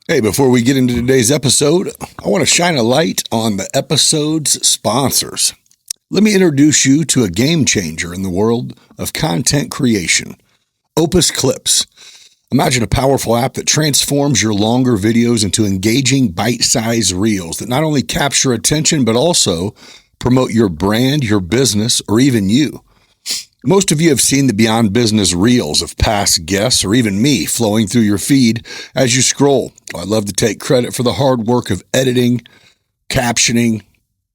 Hey, before we get into today's episode, I want to shine a light on the episode's sponsors. Let me introduce you to a game changer in the world of content creation, Opus Clips. Imagine a powerful app that transforms your longer videos into engaging bite-sized reels that not only capture attention, but also promote your brand, your business, or even you. Most of you have seen the Beyond Business reels of past guests or even me flowing through your feed as you scroll. I love to take credit for the hard work of editing, captioning,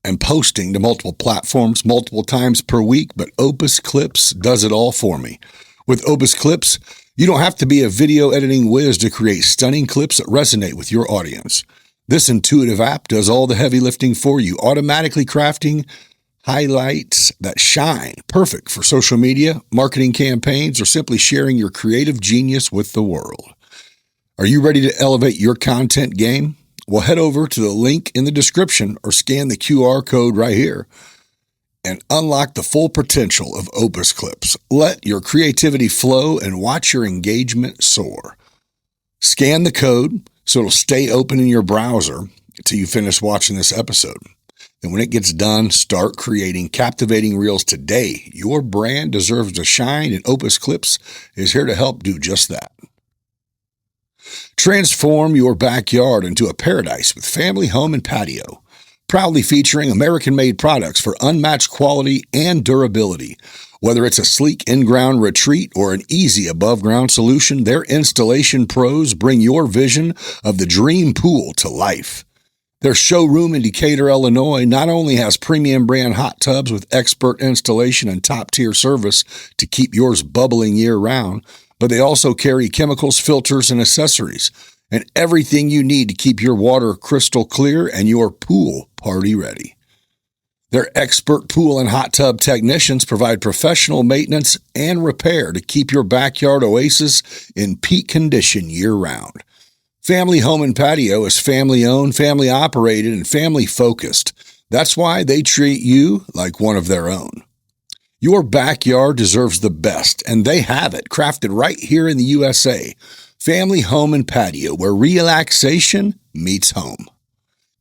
and posting to multiple platforms multiple times per week, but Opus Clips does it all for me. With Opus Clips, you don't have to be a video editing whiz to create stunning clips that resonate with your audience. This intuitive app does all the heavy lifting for you, automatically crafting highlights that shine, perfect for social media, marketing campaigns, or simply sharing your creative genius with the world. Are you ready to elevate your content game? Well, head over to the link in the description or scan the QR code right here and unlock the full potential of Opus Clips. Let your creativity flow and watch your engagement soar. Scan the code so it'll stay open in your browser until you finish watching this episode. And when it gets done, start creating captivating reels today. Your brand deserves to shine, and Opus Clips is here to help do just that. Transform your backyard into a paradise with Family Home and Patio. Proudly featuring American-made products for unmatched quality and durability. Whether it's a sleek in-ground retreat or an easy above-ground solution, their installation pros bring your vision of the dream pool to life. Their showroom in Decatur, Illinois, not only has premium brand hot tubs with expert installation and top-tier service to keep yours bubbling year-round, but they also carry chemicals, filters, and accessories, and everything you need to keep your water crystal clear and your pool party ready. Their expert pool and hot tub technicians provide professional maintenance and repair to keep your backyard oasis in peak condition year-round. Family Home and Patio is family-owned, family-operated, and family-focused. That's why they treat you like one of their own. Your backyard deserves the best, and they have it, crafted right here in the USA. Family Home and Patio, where relaxation meets home.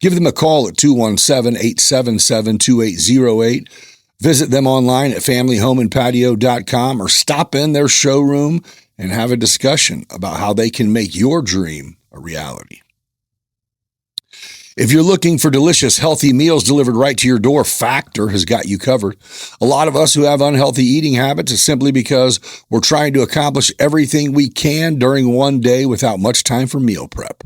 Give them a call at 217-877-2808. Visit them online at familyhomeandpatio.com or stop in their showroom and have a discussion about how they can make your dream a reality. If you're looking for delicious, healthy meals delivered right to your door, Factor has got you covered. A lot of us who have unhealthy eating habits is simply because we're trying to accomplish everything we can during one day without much time for meal prep.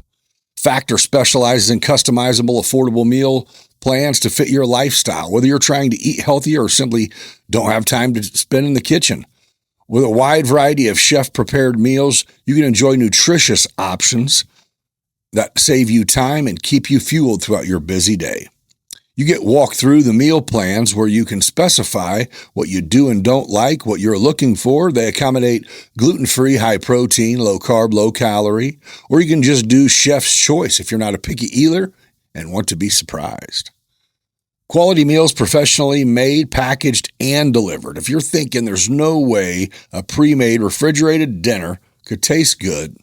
Factor specializes in customizable, affordable meal plans to fit your lifestyle, whether you're trying to eat healthier or simply don't have time to spend in the kitchen. With a wide variety of chef-prepared meals, you can enjoy nutritious options that save you time and keep you fueled throughout your busy day. You get walk through the meal plans where you can specify what you do and don't like, what you're looking for. They accommodate gluten-free, high-protein, low-carb, low-calorie, or you can just do chef's choice if you're not a picky eater and want to be surprised. Quality meals professionally made, packaged, and delivered. If you're thinking there's no way a pre-made refrigerated dinner could taste good,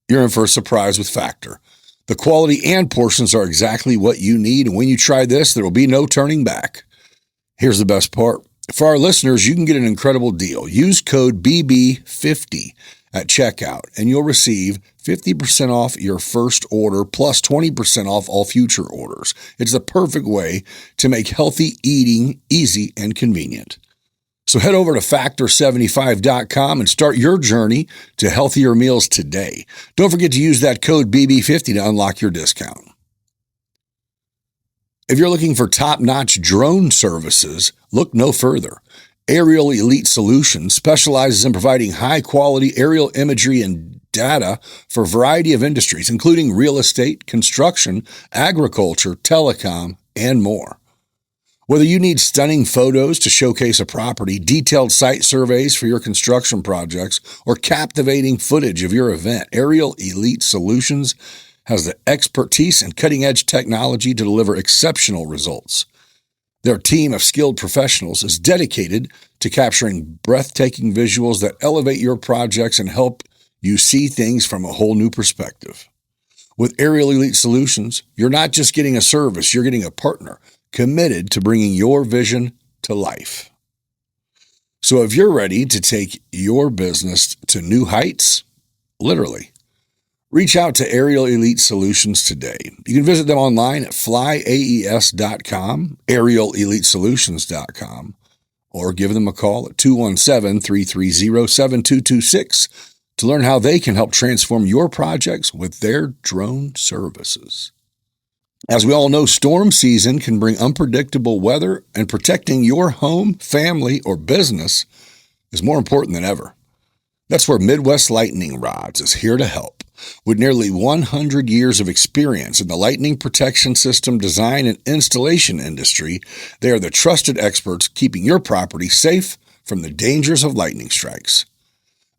you're in for a surprise with Factor. The quality and portions are exactly what you need, and when you try this, there will be no turning back. Here's the best part. For our listeners, you can get an incredible deal. Use code BB50 at checkout, and you'll receive 50% off your first order plus 20% off all future orders. It's the perfect way to make healthy eating easy and convenient. So head over to Factor75.com and start your journey to healthier meals today. Don't forget to use that code BB50 to unlock your discount. If you're looking for top-notch drone services, look no further. Aerial Elite Solutions specializes in providing high-quality aerial imagery and data for a variety of industries, including real estate, construction, agriculture, telecom, and more. Whether you need stunning photos to showcase a property, detailed site surveys for your construction projects, or captivating footage of your event, Aerial Elite Solutions has the expertise and cutting-edge technology to deliver exceptional results. Their team of skilled professionals is dedicated to capturing breathtaking visuals that elevate your projects and help you see things from a whole new perspective. With Aerial Elite Solutions, you're not just getting a service, you're getting a partner committed to bringing your vision to life. So if you're ready to take your business to new heights, literally, reach out to Aerial Elite Solutions today. You can visit them online at flyaes.com, aerialelitesolutions.com, or give them a call at 217-330-7226 to learn how they can help transform your projects with their drone services. As we all know, storm season can bring unpredictable weather, and protecting your home, family, or business is more important than ever. That's where Midwest Lightning Rods is here to help. With nearly 100 years of experience in the lightning protection system design and installation industry, they are the trusted experts keeping your property safe from the dangers of lightning strikes.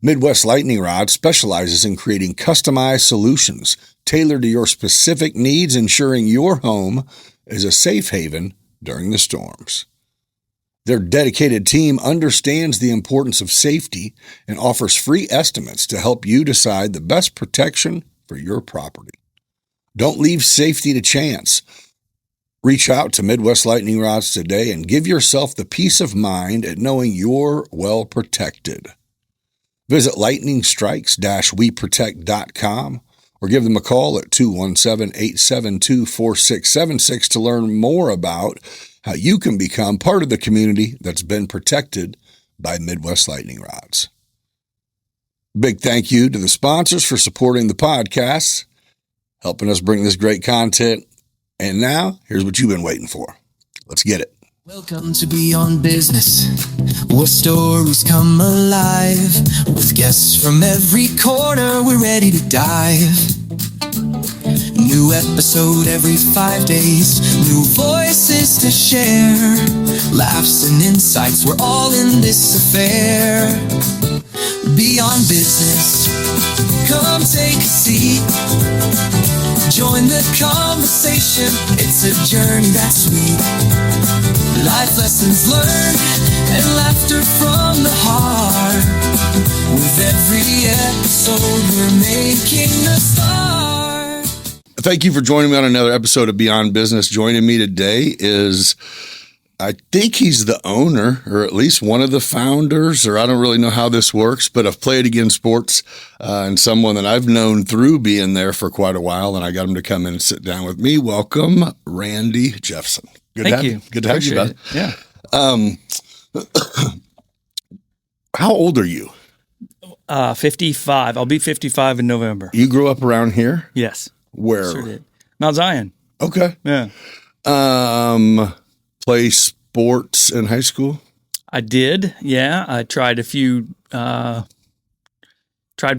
Midwest Lightning Rod specializes in creating customized solutions tailored to your specific needs, ensuring your home is a safe haven during the storms. Their dedicated team understands the importance of safety and offers free estimates to help you decide the best protection for your property. Don't leave safety to chance. Reach out to Midwest Lightning Rods today and give yourself the peace of mind at knowing you're well protected. Visit lightningstrikes-weprotect.com or give them a call at 217-872-4676 to learn more about how you can become part of the community that's been protected by Midwest Lightning Rods. Big thank you to the sponsors for supporting the podcast, helping us bring this great content. And now, here's what you've been waiting for. Let's get it. Welcome to Beyond Business, where stories come alive. With guests from every corner, we're ready to dive. New episode every 5 days, new voices to share. Laughs and insights, we're all in this affair. Beyond Business, come take a seat. Join the conversation, it's a journey that's sweet. Life lessons learned and laughter from the heart. With every episode, we're making a start. Thank you for joining me on another episode of Beyond Business. Joining me today is, I think he's the owner, or at least one of the founders, or I don't really know how this works, but I've played again sports and someone that I've known through being there for quite a while, and I got him to come in and sit down with me. Welcome, Randy Jefson. Thank you. Good to have you, bud. Yeah. How old are you? 55. I'll be 55 in November. You grew up around here? Yes. Where? Sure did. Mount Zion. Okay. Yeah. Play sports in high school? I did. Yeah. I tried a few, tried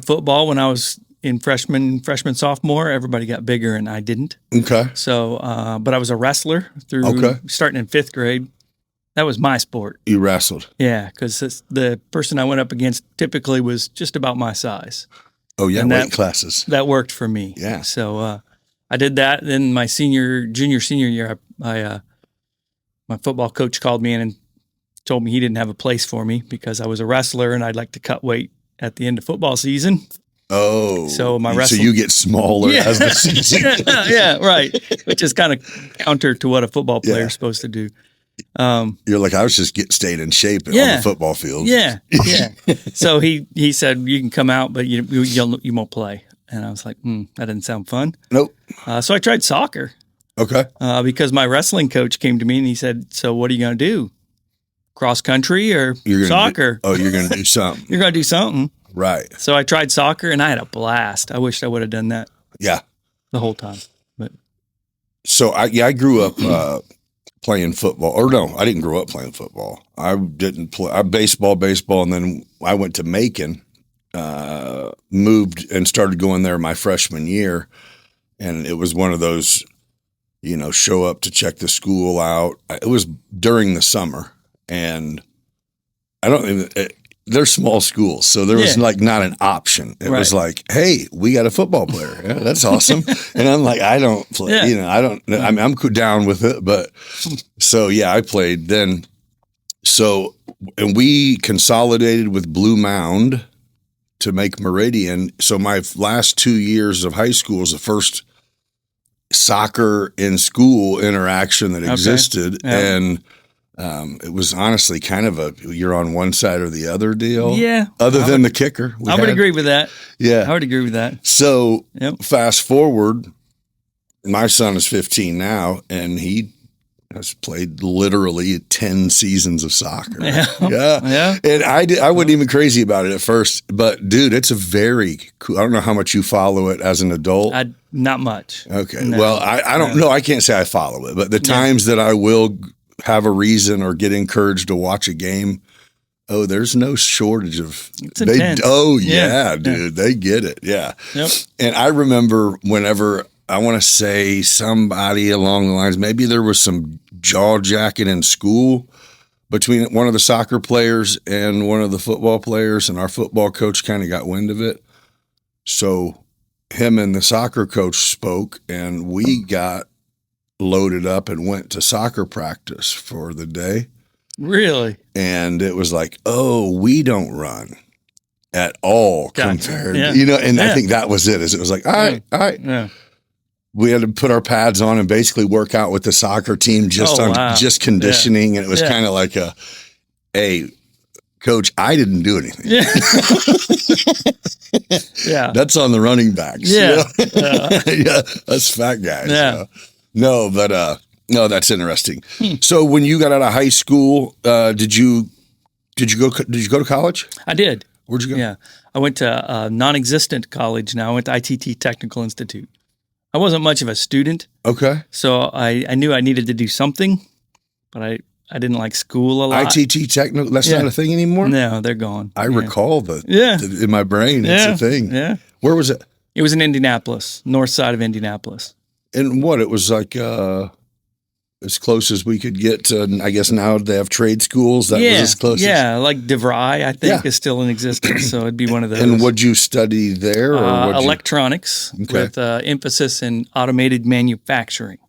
football when I was in freshman, sophomore. Everybody got bigger and I didn't. Okay. So, but I was a wrestler through starting in 5th grade. That was my sport. You wrestled? Yeah. Because the person I went up against typically was just about my size. Oh, yeah. And weight classes. That worked for me. Yeah. So, I did that. Then my senior year, I my football coach called me in and told me he didn't have a place for me because I was a wrestler and I'd like to cut weight at the end of football season. Oh, so so you get smaller as the season. Yeah, right. Which is kind of counter to what a football player is supposed to do. You're like, I was just staying in shape on the football field. Yeah, yeah. So he said you can come out, but you won't play. And I was like, that didn't sound fun. Nope. So I tried soccer. Okay. Because my wrestling coach came to me and he said, "So what are you going to do? Cross country or soccer?" You're going to do something. You're going to do something. Right. So I tried soccer and I had a blast. I wished I would have done that. Yeah. The whole time. But so I grew up playing football. Or no, I didn't grow up playing football. I didn't play baseball, and then I went to Macon, moved and started going there my freshman year, and it was one of those, show up to check the school out. It was during the summer, and they're small schools, so there was not an option. It was like, hey, we got a football player. Yeah, that's awesome. And I'm like, I don't play, I'm down with it. But so, yeah, I played then. So, and we consolidated with Blue Mound to make Meridian. So my last 2 years of high school was the first soccer in school interaction that existed. Yeah. And it was honestly kind of you're on one side or the other deal. Yeah. Other than the kicker. I would agree with that. Yeah. I would agree with that. So fast forward, my son is 15 now, and he has played literally 10 seasons of soccer. Yeah. And I wasn't even crazy about it at first, but dude, it's a very cool. I don't know how much you follow it as an adult. Not much. Okay. No. Well, I don't know. I can't say I follow it, but the times that I will have a reason or get encouraged to watch a game, there's no shortage of. It's intense. Dude, they get it. Yeah. Yep. And I remember whenever. I want to say somebody along the lines, maybe there was some jaw jacking in school between one of the soccer players and one of the football players, and our football coach kind of got wind of it. So him and the soccer coach spoke, and we got loaded up and went to soccer practice for the day. Really? And it was like, we don't run at all compared, yeah. And I think that was it. It was like, all right. Yeah. We had to put our pads on and basically work out with the soccer team just conditioning. And it was kind of like hey, coach, I didn't do anything. Yeah. That's on the running backs. Yeah. Yeah. Us fat guys. Yeah. No, but no, that's interesting. So when you got out of high school, did you go to college? I did. Where'd you go? Yeah. I went to a non-existent college now. I went to ITT Technical Institute. I wasn't much of a student. Okay. So I knew I needed to do something, but I didn't like school a lot. ITT Technical, that's not a thing anymore? No, they're gone. I recall in my brain, it's a thing. Yeah. Where was it? It was in Indianapolis, north side of Indianapolis. And it was like as close as we could get to, I guess now they have trade schools. That was as close Yeah, like DeVry, I think, is still in existence. So it'd be one of those. And what'd you study there? Or electronics with emphasis in automated manufacturing.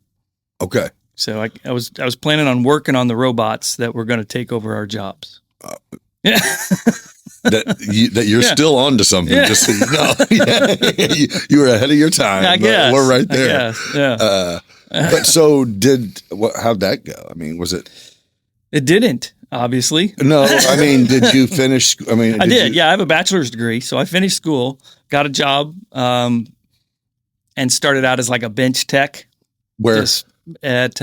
Okay. So I was planning on working on the robots that were going to take over our jobs. Yeah. that you're still on to something, just so you know. You were ahead of your time. I guess. We're right there. I guess, yeah. But so how'd that go? I mean, was it? It didn't, obviously. No, I mean, did you finish? I mean, I did. Yeah, I have a bachelor's degree. So I finished school, got a job, and started out as like a bench tech. Where? Just at,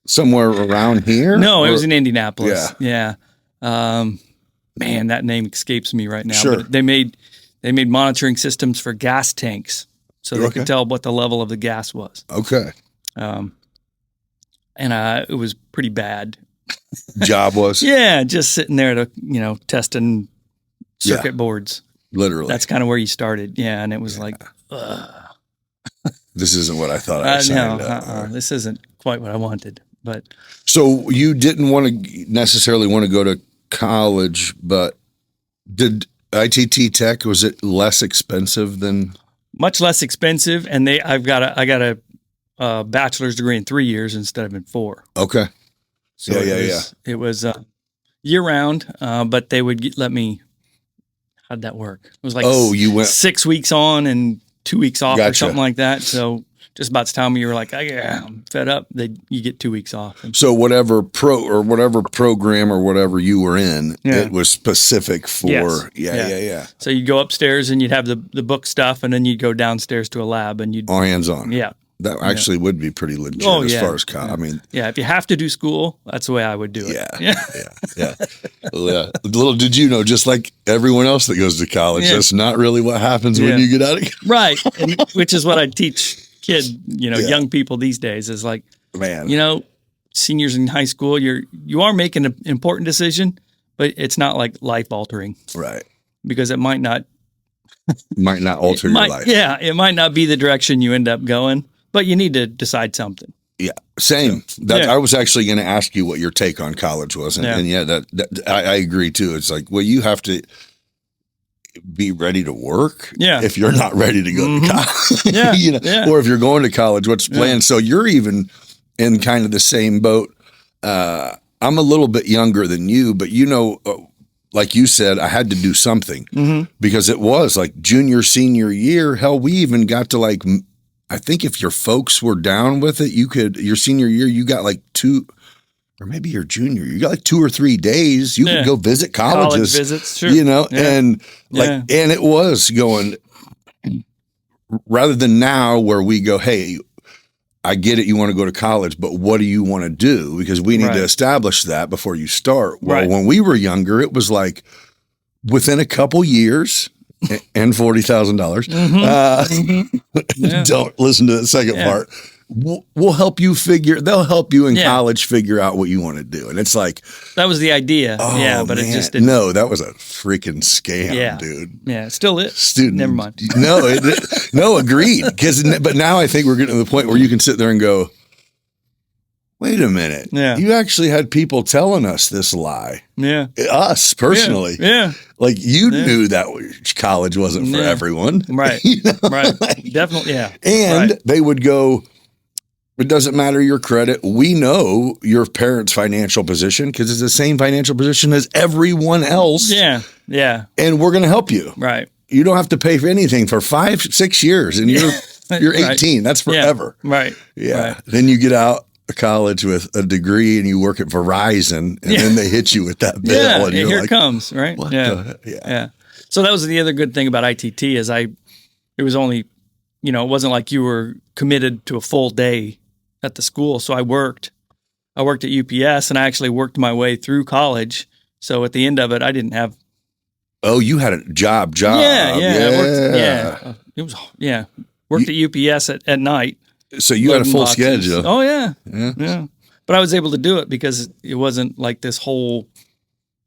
somewhere around here? No, it was in Indianapolis. Yeah. Man, that name escapes me right now. Sure. But they made monitoring systems for gas tanks, so they could tell what the level of the gas was. Okay. And it was pretty bad. Job was? Yeah, just sitting there testing circuit boards. Literally. That's kind of where you started. Yeah, and it was like, ugh. This isn't what I thought I signed up. This isn't quite what I wanted. But so you didn't necessarily want to go to college, but did ITT Tech, was it less expensive than? Much less expensive, and I got a bachelor's degree in 3 years instead of in 4. Okay. So it was year round, but they would let me. How'd that work? It was like you went 6 weeks on and 2 weeks off or something like that. So just about the time you were like, I'm fed up, you get 2 weeks off. So whatever program or whatever you were in, it was specific for, yes. So you'd go upstairs and you'd have the book stuff, and then you'd go downstairs to a lab and you'd all hands on. Yeah. That actually would be pretty legit as far as college. I mean, if you have to do school, that's the way I would do it. Yeah. Little did you know, just like everyone else that goes to college, that's not really what happens when you get out of college. Right. Which is what I teach young people these days is like, man, seniors in high school, you are making an important decision, but it's not like life altering. Right. Because it might not alter your life. Yeah. It might not be the direction you end up going. But you need to decide something. Yeah, same. I was actually going to ask you what your take on college was, and that I agree too. It's like, well, you have to be ready to work. Yeah. If you're not ready to go to college, or if you're going to college, what's planned? So you're even in kind of the same boat. I'm a little bit younger than you, but like you said, I had to do something because it was like junior, senior year. Hell, we even got to like, I think if your folks were down with it, you could, your senior year, you got like 2, or maybe your junior, you got like 2 or 3 days. You could go visit colleges, college visits, sure. you know, and like, and it was going rather than now where we go, hey, I get it. You want to go to college, but what do you want to do? Because we need to establish that before you start. Well, when we were younger, it was like within a couple years and $40,000. Don't listen to the second part. We'll help you they'll help you in college figure out what you want to do. And it's like, that was the idea. But it just didn't. No, that was a freaking scam, dude. Yeah, it still is. Student. Never mind. No, agreed. But now I think we're getting to the point where you can sit there and go, wait a minute. Yeah. You actually had people telling us this lie. Yeah. Us personally. Yeah. Like you knew that college wasn't for everyone. Right. You know? Right. Definitely. Yeah. And they would go, it doesn't matter your credit. We know your parents' financial position because it's the same financial position as everyone else. Yeah. Yeah. And we're going to help you. Right. You don't have to pay for anything for 5-6 years and you're 18. That's forever. Yeah. Right. Yeah. Right. Then you get out of college with a degree and you work at Verizon and then they hit you with that bill. And you're here like, it comes, right? What yeah. So that was the other good thing about ITT is it was only, it wasn't like you were committed to a full day at the school. So I worked at UPS and I actually worked my way through college. So at the end of it, I didn't have. Oh, you had a job. Yeah. I worked at UPS at night. So you had a full schedule. Oh yeah. But I was able to do it because it wasn't like this whole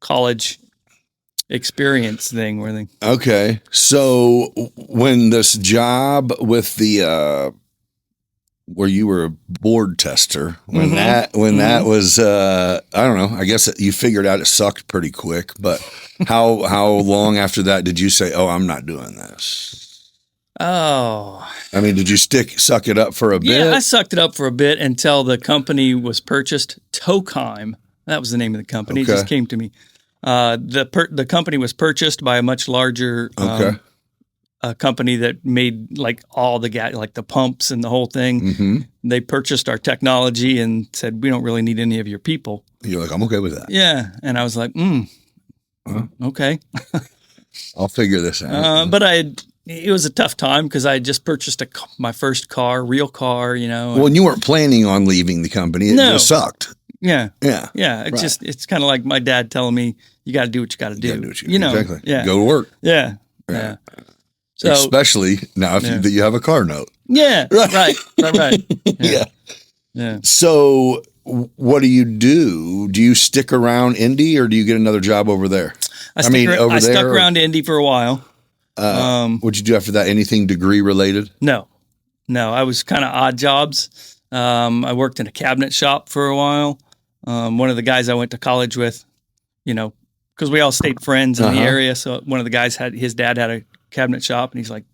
college experience thing Okay. So when this job with the where you were a board tester, when that was I don't know, I guess you figured out it sucked pretty quick, but how long after that did you say, "Oh, I'm not doing this"? Oh. I mean, did you suck it up for a bit? Yeah, I sucked it up for a bit until the company was purchased. Tokheim, that was the name of the company. It just came to me. The company was purchased by a much larger a company that made like all the like the pumps and the whole thing. They purchased our technology and said, we don't really need any of your people. You're like, I'm okay with that. Yeah. And I was like, okay. I'll figure this out. But it was a tough time because I had just purchased my first real car, Well, and you weren't planning on leaving the company. It just sucked. Yeah. Yeah. Yeah. It's kind of like my dad telling me, you got to do what you got to do. Exactly. Yeah. Go to work. Yeah. So, especially now if you have a car note. Yeah. Right. Yeah. So what do you do? Do you stick around Indy or do you get another job over there? I stuck around Indy for a while. What'd you do after that? Anything degree related? No. I was kind of odd jobs. I worked in a cabinet shop for a while. One of the guys I went to college with, because we all stayed friends in the area. So one of the guys his dad had a cabinet shop and he's like,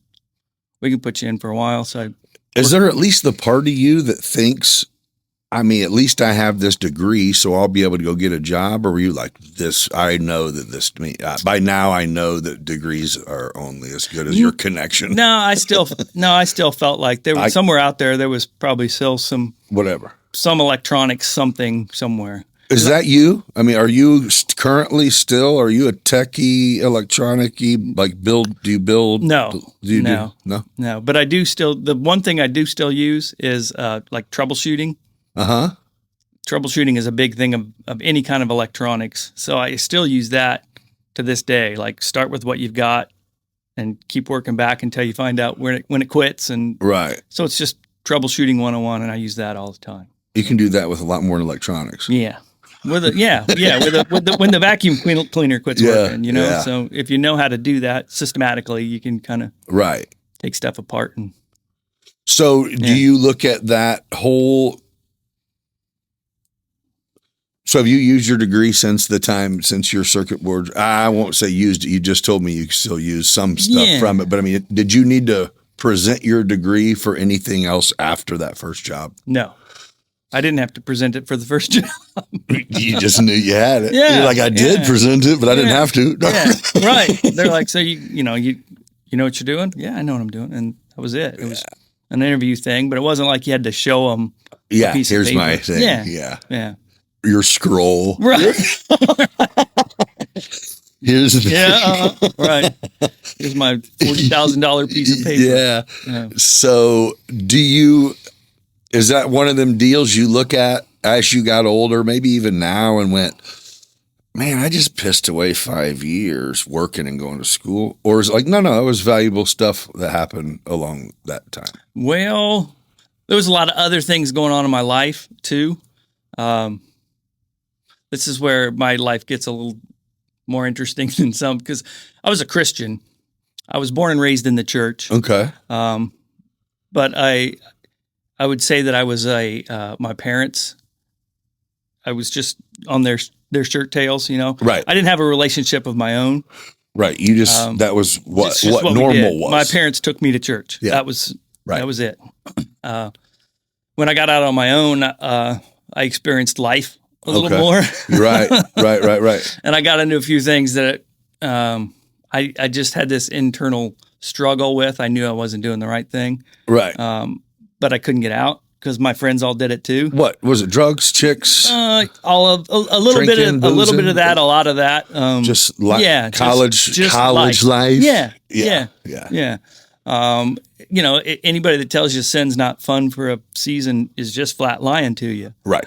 we can put you in for a while. So is there at least the part of you that thinks, at least I have this degree, so I'll be able to go get a job? Or were you like this? I know that this to me by now. I know that degrees are only as good as your connection. No, I still felt like there was somewhere out there. There was probably still some electronics, something somewhere. Is that you? Are you currently still? Are you a techie, electronic-y? Like build? Do you build? No. No. But I do still. The one thing I do still use is like troubleshooting. Troubleshooting is a big thing of any kind of electronics. So I still use that to this day. Like start with what you've got and keep working back until you find out when it quits. And right. So it's just troubleshooting 101, and I use that all the time. You can do that with a lot more electronics. Yeah. When the vacuum cleaner quits working, So if you know how to do that systematically, you can kind of take stuff apart. And so do you look at that whole? So have you used your degree since your circuit board? I won't say used it. You just told me you still use some stuff from it. But did you need to present your degree for anything else after that first job? No. I didn't have to present it for the first job. You just knew you had it. Yeah, You're like, I did present it, but I didn't have to. Yeah, right. They're like, so you know what you're doing? Yeah, I know what I'm doing, and that was it. It was an interview thing, but it wasn't like you had to show them. Yeah, a piece here's of paper. my thing. Yeah. Your scroll. Right. Here's the right. Here's my $40,000 piece of paper. Yeah. So is that one of them deals you look at as you got older, maybe even now, and went, man, I just pissed away 5 years working and going to school? Or is it like, no, it was valuable stuff that happened along that time? Well, there was a lot of other things going on in my life too. This is where my life gets a little more interesting than some, because I was a Christian. I was born and raised in the church. Okay. But I would say that I was my parents, I was just on their shirt tails, you know? Right. I didn't have a relationship of my own. Right. You just, that was what normal was. My parents took me to church. Yeah. That was it. When I got out on my own, I experienced life a little more. Right. And I got into a few things that I just had this internal struggle with. I knew I wasn't doing the right thing. Right. But I couldn't get out because my friends all did it too. What was it? Drugs, chicks? A little bit of that, a lot of that. Just like college life. Yeah. You know, anybody that tells you sin's not fun for a season is just flat lying to you. Right.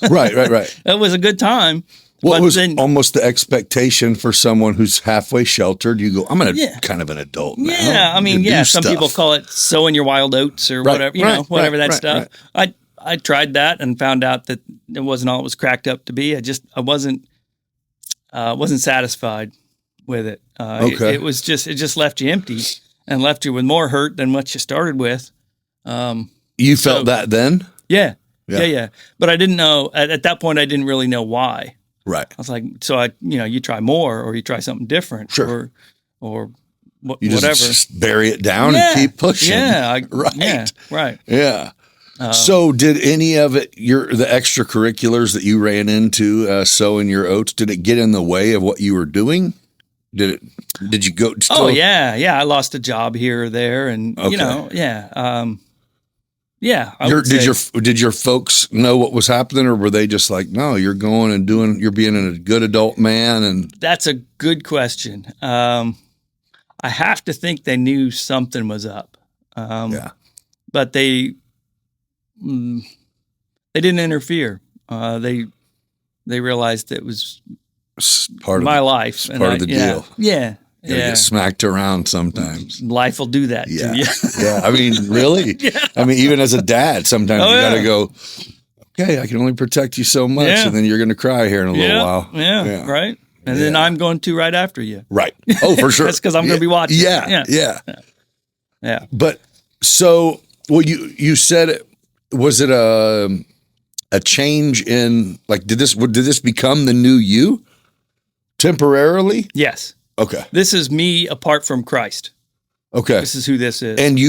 Right. It was a good time. What was almost the expectation for someone who's halfway sheltered? You go, I'm kind of an adult now. Yeah, I mean, some people call it sowing your wild oats or whatever, whatever that stuff. Right. I tried that and found out that it wasn't all it was cracked up to be. I wasn't satisfied with it. It just left you empty and left you with more hurt than what you started with. You felt that then? Yeah. But I didn't know at that point. I didn't really know why. Right. I was like, you try more, or you try something different, sure, or you whatever. Just bury it down and keep pushing. Yeah. Right. Yeah. So did any of it, the extracurriculars that you ran into, sowing your oats, did it get in the way of what you were doing? Did you go? Oh yeah. I lost a job here or there, and Did your folks know what was happening, or were they just like, no, you're going and you're being a good adult man? And that's a good question. I have to think they knew something was up. But they didn't interfere. They realized it was part of my life, part of the deal. Yeah. You get smacked around sometimes. Life will do that to you. Yeah. I mean, really? I mean, even as a dad, sometimes you got to go, okay, I can only protect you so much. And then you're going to cry here in a little while. Yeah. Right. And then I'm going to right after you. Right. Oh, for sure. That's because I'm going to be watching. Yeah. But so, well, you said, was it a change in, like, did this become the new you temporarily? Yes. Okay. This is me apart from Christ. Okay. This is who this is. And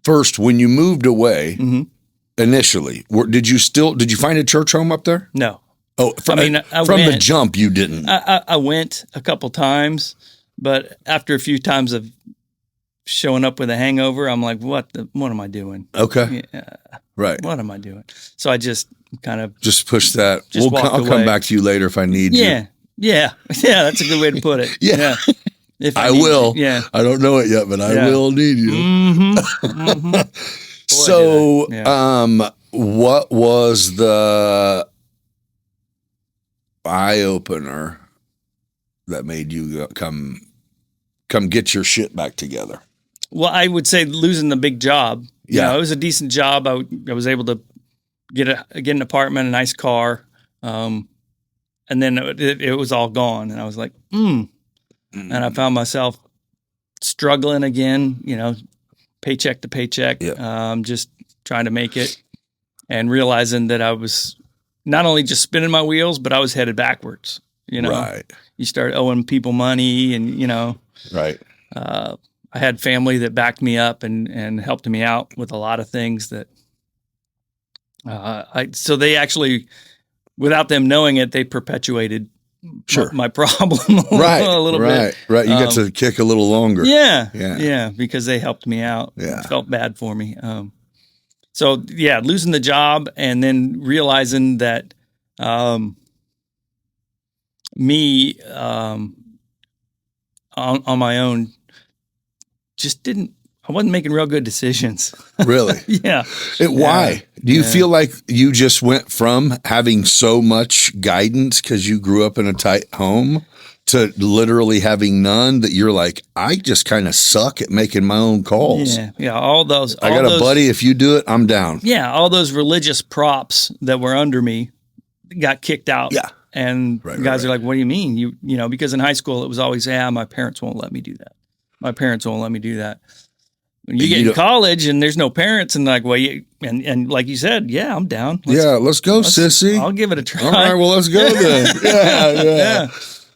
first, when you moved away initially, did you find a church home up there? No. Oh, from the jump, you didn't. I went a couple times, but after a few times of showing up with a hangover, I'm like, what am I doing? Okay. Right. What am I doing? So I just kind of push that. I'll come back to you later if I need you. Yeah, that's a good way to put it. Yeah. If I will. Yeah. I don't know it yet, but I will need you. Boy, so, what was the eye opener that made you come get your shit back together? Well, I would say losing the big job. You know, it was a decent job. I was able to get an apartment, a nice car. And then it was all gone. And I was like, And I found myself struggling again, paycheck to paycheck, just trying to make it, and realizing that I was not only just spinning my wheels, but I was headed backwards. Right. You start owing people money and, Right. I had family that backed me up and helped me out with a lot of things that so they actually, without them knowing it, they perpetuated my problem a little bit. Right. You got to kick a little longer. Yeah, because they helped me out. Yeah. It felt bad for me. So yeah, losing the job and then realizing that me on my own I wasn't making real good decisions. Really? Yeah. Why? Do you feel like you just went from having so much guidance because you grew up in a tight home to literally having none, that you're like, I just kind of suck at making my own calls? Yeah. All those. I got a buddy. If you do it, I'm down. Yeah. All those religious props that were under me got kicked out. Yeah. And guys are like, what do you mean? You know, because in high school it was always, my parents won't let me do that. My parents won't let me do that. When you get in college and there's no parents and like, well, and like you said, I'm down. Let's go, sissy. I'll give it a try. All right, well, let's go then.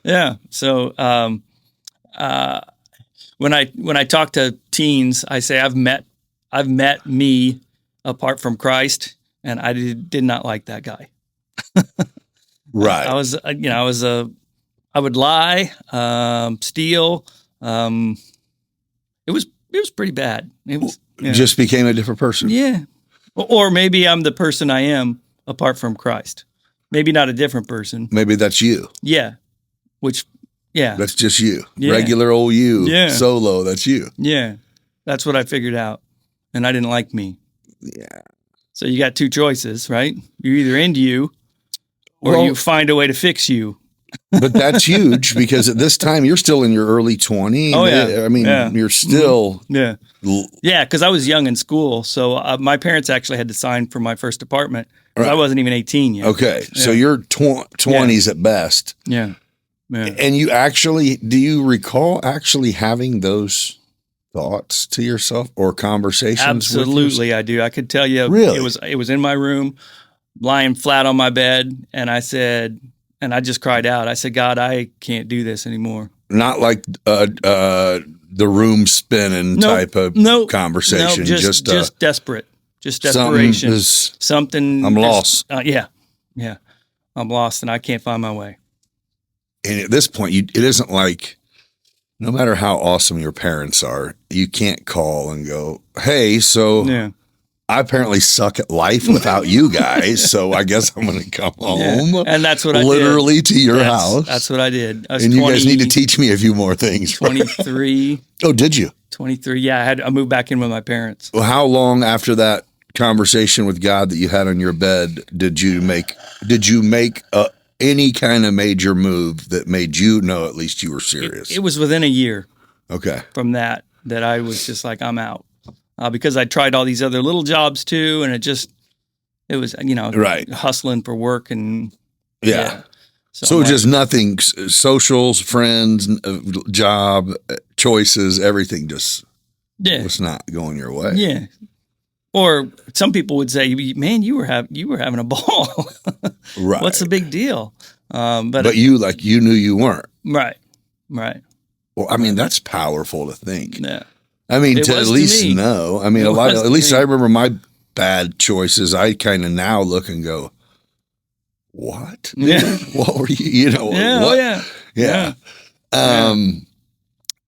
Yeah. So when I talk to teens, I say I've met me apart from Christ, and I did not like that guy. Right. I would lie, steal. It was pretty bad. It was just became a different person. Yeah. Or maybe I'm the person I am apart from Christ. Maybe not a different person. Maybe that's you. Yeah. That's just you. Yeah. Regular old you. Yeah. Solo. That's you. Yeah. That's what I figured out. And I didn't like me. Yeah. So you got two choices, right? You're either into you or you find a way to fix you. But that's huge, because at this time you're still in your early 20s. Oh, yeah. I mean, you're still. Yeah. Yeah, because I was young in school. So my parents actually had to sign for my first apartment because I wasn't even 18 yet. Okay. Yeah. So you're 20s at best. Yeah. And do you recall actually having those thoughts to yourself or conversations? Absolutely, I do. I could tell you. Really? It was in my room, lying flat on my bed, and I said, and I just cried out. I said, God, I can't do this anymore. Not like the room spinning type of conversation. Nope, just desperate. Just desperation. Something. I'm lost. Yeah. I'm lost and I can't find my way. And at this point, it isn't like, no matter how awesome your parents are, you can't call and go, hey, so I apparently suck at life without you guys, so I guess I'm going to come home. Yeah. And that's what I did. Literally to your house. That's what I did. I was and you guys need to teach me a few more things. 23. Oh, did you? 23. Yeah, I moved back in with my parents. Well, how long after that conversation with God that you had on your bed did you make any kind of major move that made you know at least you were serious? It was within a year. Okay. From that I was just like, I'm out. Because I tried all these other little jobs too, and it was, hustling for work and So just nothing, socials, friends, job, choices, everything just was not going your way. Yeah. Or some people would say, man, you were having a ball. Right. What's the big deal? But you knew you weren't. Right. Well, I mean, that's powerful to think. Yeah. I mean, to at least know. I mean, at least I remember my bad choices. I kind of now look and go, what? Yeah. What were you, Yeah. What? Oh, yeah.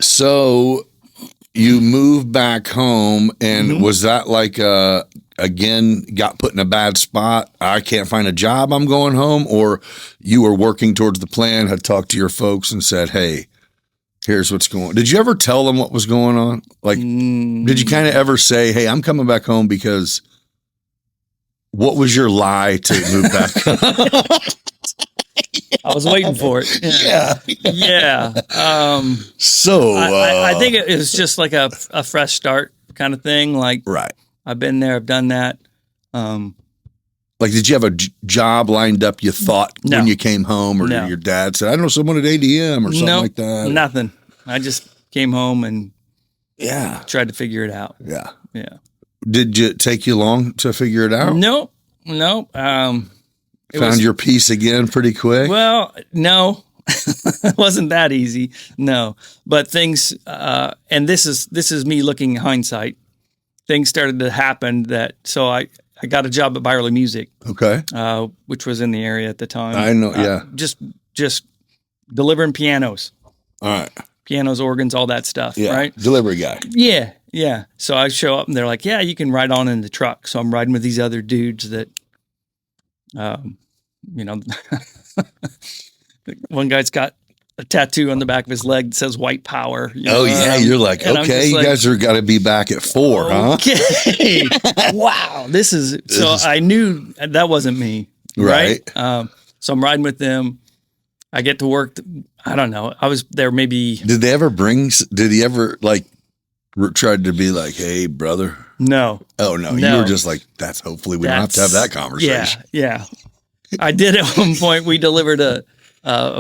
So you moved back home, and was that like, again, got put in a bad spot? I can't find a job, I'm going home? Or you were working towards the plan, had talked to your folks and said, hey, here's what's going on. Did you ever tell them what was going on? Like, did you kind of ever say, hey, I'm coming back home because what was your lie to move back home? I was waiting for it. Yeah. So I think it was just like a fresh start kind of thing. Like, right. I've been there, I've done that. Like, did you have a job lined up you thought when you came home, or your dad said, I know someone at ADM or something like that? Nothing. I just came home and tried to figure it out. Yeah. Did it take you long to figure it out? Nope. Found your peace again pretty quick? Well, no. It wasn't that easy. No, but things, and this is me looking in hindsight. Things started to happen so I got a job at Byerly Music, Okay. which was in the area at the time. I know. Yeah. Just delivering pianos, All right. organs, all that stuff. Yeah. Right. Delivery guy. Yeah. Yeah. So I show up and they're like, yeah, you can ride on in the truck. So I'm riding with these other dudes that, one guy's got a tattoo on the back of his leg that says white power. Oh yeah. You're like, okay, you guys are got to be back at 4, huh? Okay. Wow. I knew that wasn't me. Right. So I'm riding with them. I get to work. I don't know. I was there maybe. Did he ever like tried to be like, hey, brother? No. Oh, no. You were just like, hopefully we don't have to have that conversation. Yeah. I did at one point. We delivered a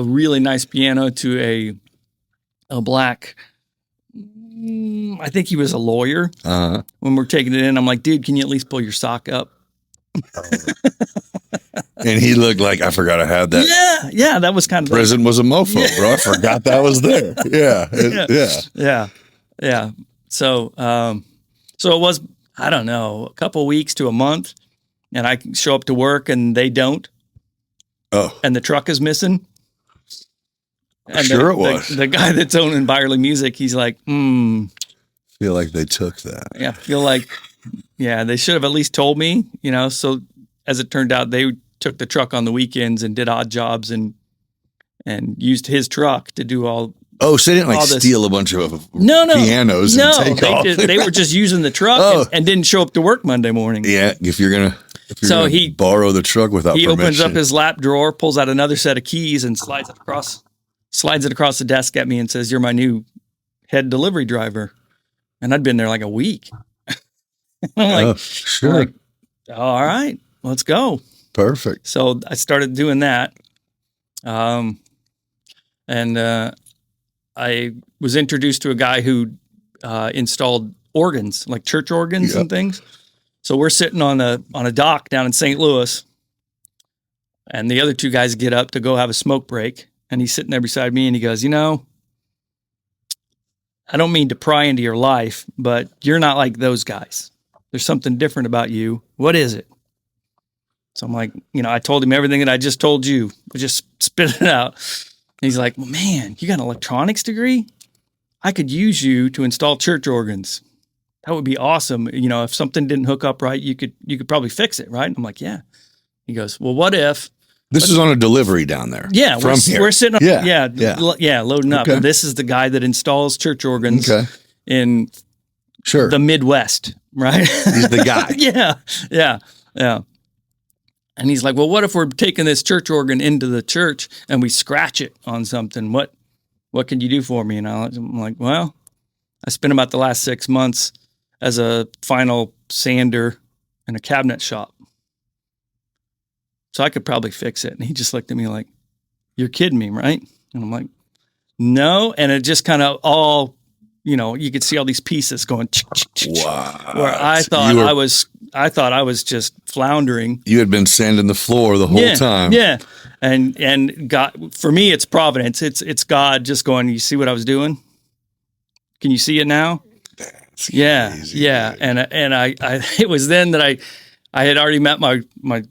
really nice piano to a black, I think he was a lawyer. Uh-huh. When we're taking it in, I'm like, dude, can you at least pull your sock up? And he looked like, I forgot I had that. Yeah. That was kind of Prison was a mofo, bro. I forgot that was there. Yeah. So it was, I don't know, a couple weeks to a month, and I show up to work and they don't. Oh. And the truck is missing. And sure it was. The guy that's owning Byerly Music, he's like, Feel like they took that. Yeah, they should have at least told me, so as it turned out, they took the truck on the weekends and did odd jobs and used his truck to do all. Oh, so they didn't steal a bunch of pianos and take off. They were just using the truck and didn't show up to work Monday morning. Yeah, if you're gonna he borrow the truck without permission. He opens up his lap drawer, pulls out another set of keys, and slides it across the desk at me and says, "You're my new head delivery driver." And I'd been there like a week. I'm like, sure. I'm like, all right, let's go. Perfect. So I started doing that. And I was introduced to a guy who installed organs, like church organs and things. So we're sitting on a dock down in St. Louis, and the other two guys get up to go have a smoke break, and he's sitting there beside me, and he goes, I don't mean to pry into your life, but you're not like those guys. There's something different about you. What is it? So I'm like, I told him everything that I just told you. I just spit it out. And he's like, well, man, you got an electronics degree? I could use you to install church organs. That would be awesome. If something didn't hook up right, you could probably fix it, right? I'm like, yeah. He goes, well, what if? This is on a delivery down there. Yeah, we're sitting on, loading up. Okay. And this is the guy that installs church organs in the Midwest, right? He's the guy. Yeah. And he's like, well, what if we're taking this church organ into the church and we scratch it on something? What can you do for me? And I'm like, well, I spent about the last 6 months as a final sander in a cabinet shop. So I could probably fix it. And he just looked at me like, you're kidding me, right? And I'm like, no. And it just kind of all, you could see all these pieces going. Wow. Where I thought I was just floundering. You had been sanding the floor the whole time. Yeah. And God, for me, it's providence. It's God just going, you see what I was doing? Can you see it now? That's crazy. Yeah. And I it was then that I had already met my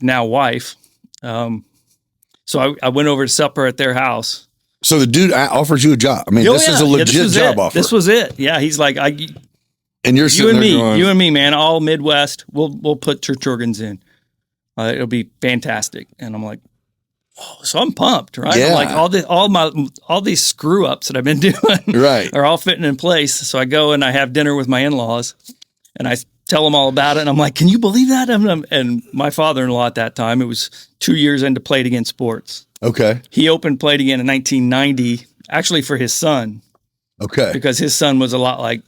now wife. So I went over to supper at their house. So the dude offers you a job. I mean, this is a legit job offer. This was it. Yeah. He's like, and you're sitting there going, you and me, man, all Midwest. We'll put church organs in. It'll be fantastic. And I'm like, oh, so I'm pumped, right? Yeah. I'm like all these screw ups that I've been doing are all fitting in place. So I go and I have dinner with my in-laws and I tell them all about it. And I'm like, can you believe that? And my father-in-law at that time, it was 2 years into Play It Again Sports. Okay. He opened Play It Again in 1990, actually for his son. Okay. Because his son was a lot like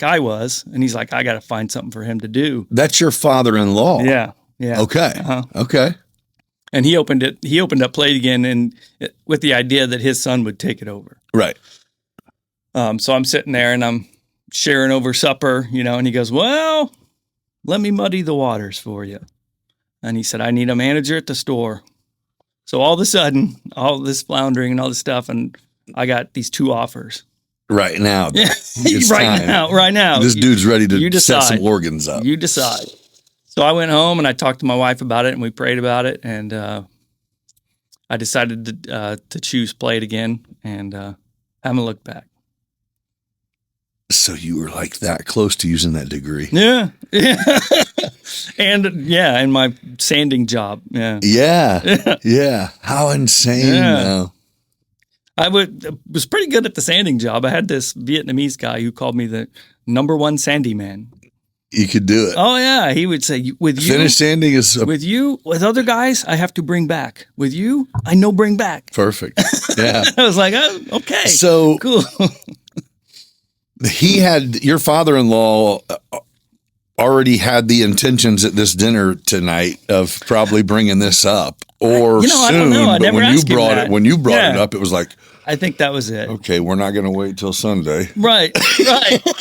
I was. And he's like, I got to find something for him to do. That's your father-in-law. Yeah. Okay. Uh-huh. Okay. And he opened up Play It Again and with the idea that his son would take it over. Right. So I'm sitting there and I'm sharing over supper, and he goes, well, let me muddy the waters for you. And he said, I need a manager at the store. So all of a sudden, all this floundering and all this stuff, and I got these 2 offers. Right now. Yeah, It's time. right now. This dude's ready to you set decide. some organs up. You decide. So I went home and I talked to my wife about it, and we prayed about it, and I decided to choose play it again, and haven't looked back. So you were like that close to using that degree. Yeah. And my sanding job. Yeah. Yeah. Yeah. How insane, though. I was pretty good at the sanding job. I had this Vietnamese guy who called me the #1 sandy man. You could do it. Oh yeah, he would say, "With you, Finish sanding is with other guys, I have to bring back. With you, I no bring back." perfect. Yeah. I was like, "Oh, okay, So cool." he had your father-in-law already had the intentions at this dinner tonight of probably bringing this up, or I don't soon. know. I But never when you asked him brought that. it, when you brought it Yeah. up, it was like, I think that was it. okay, we're not going to wait till Sunday. Right.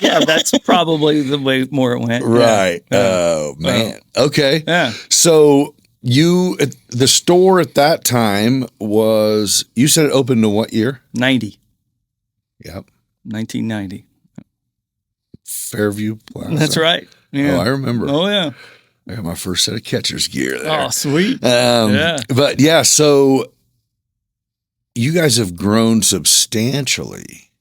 Yeah, that's probably the way more it went. Right. Yeah. Oh man. Okay. Yeah. So the store at that time was, you said it opened in what year? 90. Yep. 1990. Fairview Plaza. That's right. Yeah. Oh, I remember. Oh yeah. I got my first set of catcher's gear there. Oh, sweet. Yeah. But yeah, so you guys have grown substantially.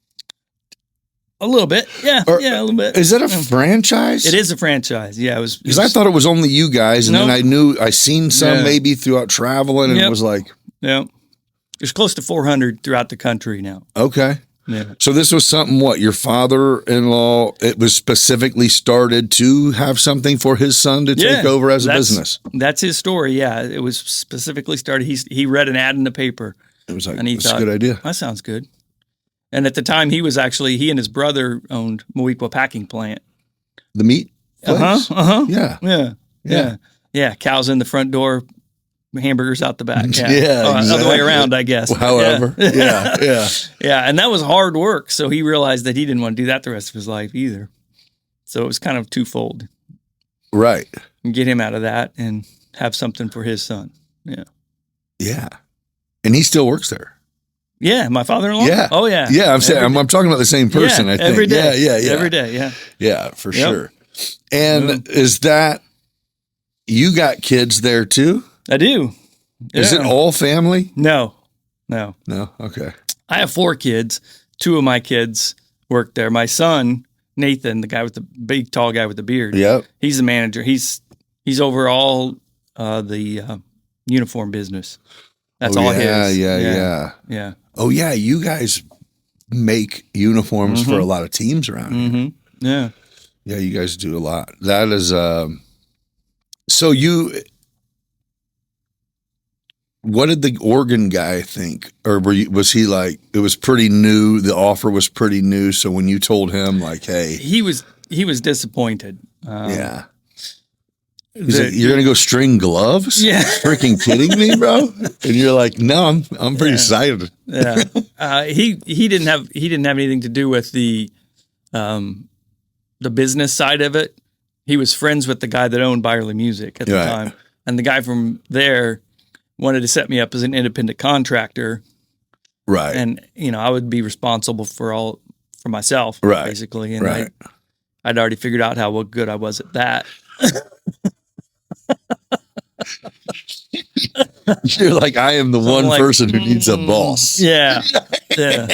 A little bit. Yeah. Or- Yeah, a little bit. Is that a franchise? It is a franchise. Yeah, it was. Because I thought it was only you guys, and No. then I seen some Yeah. maybe throughout traveling, and it Yep. was like, Yeah. There's close to 400 throughout the country now. okay. Yeah. So this was something, what, your father-in-law, it was specifically started to have something for his son to take over as a business. That's his story. Yeah. It was specifically started. He read an ad in the paper. It was like, And he that's a thought, good idea. That sounds good. And at the time, he and his brother owned Moequa Packing Plant. The meat place? Yeah. Yeah. Yeah. Yeah. Cows in the front door, hamburgers out the back. Yeah. Yeah, Other exactly. way around, I guess. However, Yeah. yeah. Yeah. And that was hard work. So he realized that he didn't want to do that the rest of his life either. So it was kind of twofold. Right. And get him out of that and have something for his son. Yeah. Yeah. And he still works there. Yeah. My father-in-law? Yeah. Oh, yeah. Yeah, I'm saying I'm talking about the same person, Yeah, I think. every day. Yeah. Every day. Yeah. Yeah, for Yep. sure. And is that, you got kids there too? I do. Is it Yeah. all family? No. No. Okay. I have 4 kids. 2 of my kids work there. My son, Nathan, the guy with the big, tall guy with the beard. Yep. He's the manager. He's over all the uniform business. That's all his. Yeah. Yeah. Oh yeah, you guys make uniforms for a lot of teams around here. Mm-hmm. Yeah. Yeah, you guys do a lot. That is so what did the Oregon guy think? Or was he like, it was pretty new, the offer was pretty new, so when you told him like, hey, He was disappointed. yeah. He's like, you're gonna go string gloves? Yeah. Freaking kidding me, bro? And you're like, no, I'm pretty excited. Yeah. He didn't have anything to do with the business side of it. He was friends with the guy that owned Byerly Music at the Right. time. And the guy from there wanted to set me up as an independent contractor. Right. And, I would be responsible for myself, Right. basically. And Right. I'd already figured out how good I was at that. You're like, I am the one like, person who needs a boss. Yeah. Yeah.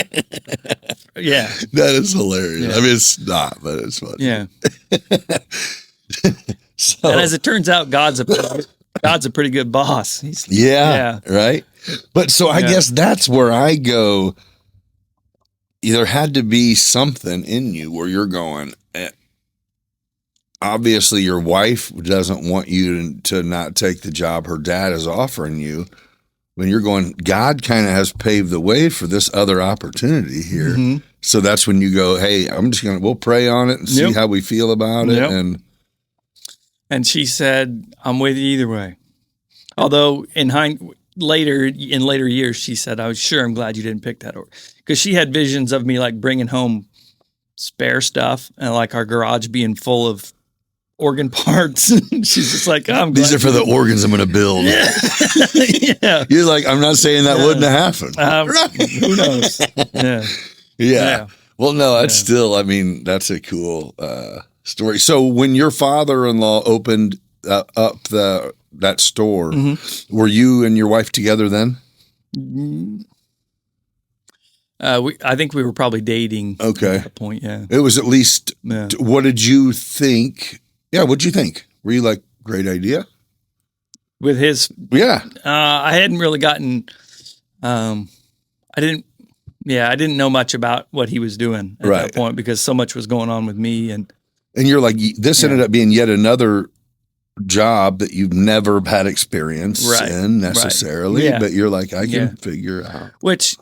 Yeah. That is hilarious. Yeah. I mean, it's not, but it's funny. Yeah. So, And as it turns out, God's a pretty good boss. He's, yeah, right. But so I Yeah. guess that's where I go. There had to be something in you where you're going, obviously your wife doesn't want you to not take the job her dad is offering you. When you're going, God kind of has paved the way for this other opportunity here. Mm-hmm. So that's when you go, hey, we'll pray on it and see Yep. how we feel about it. Yep. And she said, I'm with you either way. Although in later years, she said, I'm glad you didn't pick that over. Because she had visions of me like bringing home spare stuff and like our garage being full of organ parts. She's just like, I'm These glad are for the organs I'm going to build. yeah. You're like, I'm not saying that wouldn't have happened. Who knows? Yeah. Yeah. Well, no, that's still, I mean, that's a cool story. So when your father-in-law opened up that store, were you and your wife together then? I think we were probably dating at that point, yeah. It was at least, what did you think? Yeah, what did you think? Were you like, great idea? With his... Yeah. I hadn't really gotten... I didn't know much about what he was doing at that point because so much was going on with me. And you're like, this ended up being yet another job that you've never had experience in necessarily, but you're like, I can figure out. Which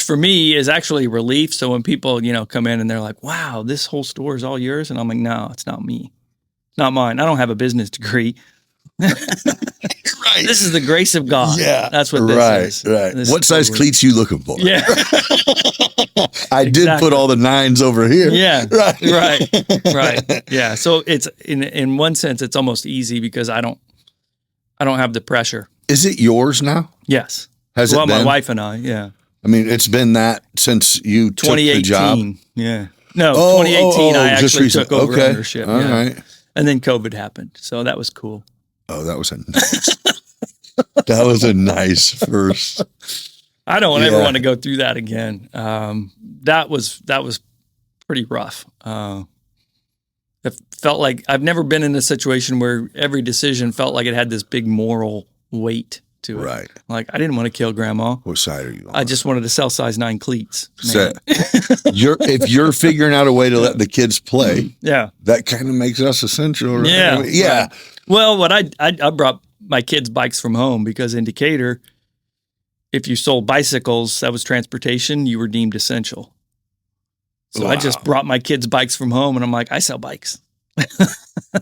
for me is actually relief. So when people, come in and they're like, wow, this whole store is all yours. And I'm like, no, it's not me. It's not mine. I don't have a business degree. Right. This is the grace of God. Yeah. That's what this is. Right. This what size cleats you looking for? Yeah. I did put all the 9s over here. Yeah. Right. Yeah. So it's in one sense, it's almost easy because I don't have the pressure. Is it yours now? Yes. Has it been? My wife and I, yeah. I mean, it's been that since you took the job? 2018. Yeah. No, 2018, I actually took over ownership. All right. And then COVID happened. So that was cool. Oh, that was a nice first. I don't ever want to go through that again. That was pretty rough. It felt like I've never been in a situation where every decision felt like it had this big moral weight to it. Right. Like I didn't want to kill grandma. What side are you on? I just wanted to sell size 9 cleats. So, if you're figuring out a way to let the kids play, that kind of makes us essential. Right? Yeah. I mean, yeah. Right. Well, what I brought my kids' bikes from home because in Decatur, if you sold bicycles, that was transportation, you were deemed essential. So I just brought my kids' bikes from home and I'm like, I sell bikes.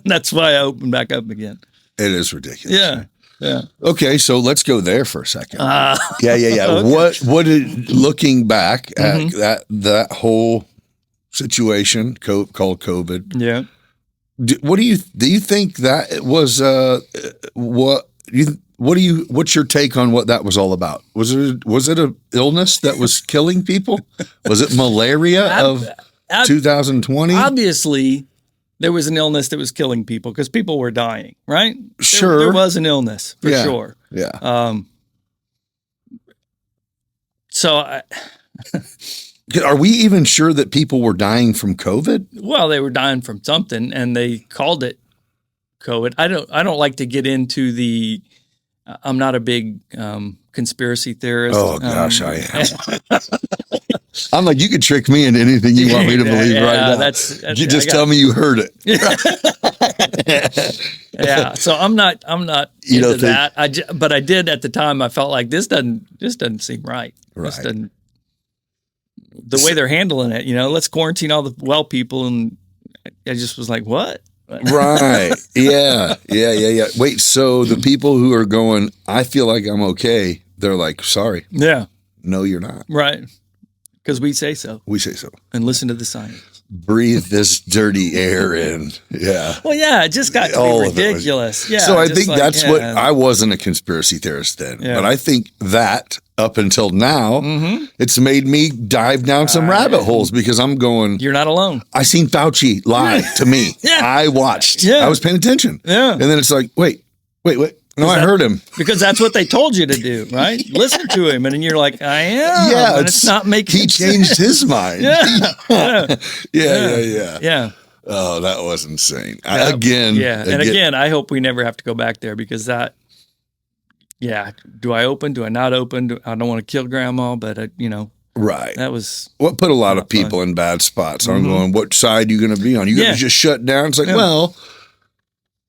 That's why I opened back up again. It is ridiculous. Yeah. Yeah. Okay, so let's go there for a second. Yeah. Okay. What looking back at that whole situation called COVID? Yeah. What do you think that was? What's your take on what that was all about? Was it a illness that was killing people? Was it malaria of 2020? Obviously, there was an illness that was killing people because people were dying, right? Sure. There was an illness for sure. Yeah. So are we even sure that people were dying from COVID? Well, they were dying from something and they called it COVID. I don't like to get into the, I'm not a big conspiracy theorist. Oh gosh, I am. I'm like, you could trick me into anything you want me to believe right now. You just tell me you heard it. Yeah. So I'm not into that. But I did at the time. I felt like this doesn't seem right. This doesn't. The way they're handling it, let's quarantine all the well people, and I just was like, what? Right. Yeah. Wait, so the people who are going, I feel like I'm okay, they're like, sorry. Yeah. No, you're not. Right. Because we say so. We say so. And listen to the science. Breathe this dirty air in. Yeah. Well, yeah, it just got to be ridiculous. Yeah. So I think that's what, I wasn't a conspiracy theorist then, but I think that up until now, it's made me dive down some rabbit holes because I'm going, you're not alone. I seen Fauci lie to me. I watched. I was paying attention. Yeah. And then it's like, wait. No, I heard him. Because that's what they told you to do, right? Listen to him. And then you're like, I am. Yeah. And it's not making sense. He changed his mind. Yeah. Yeah. Oh, that was insane. Again, I hope we never have to go back there because that, do I open? Do I not open? I don't want to kill grandma, but, right. That was what put a lot of people in bad spots. I'm going, what side are you going to be on? You going to just shut down? It's like, well,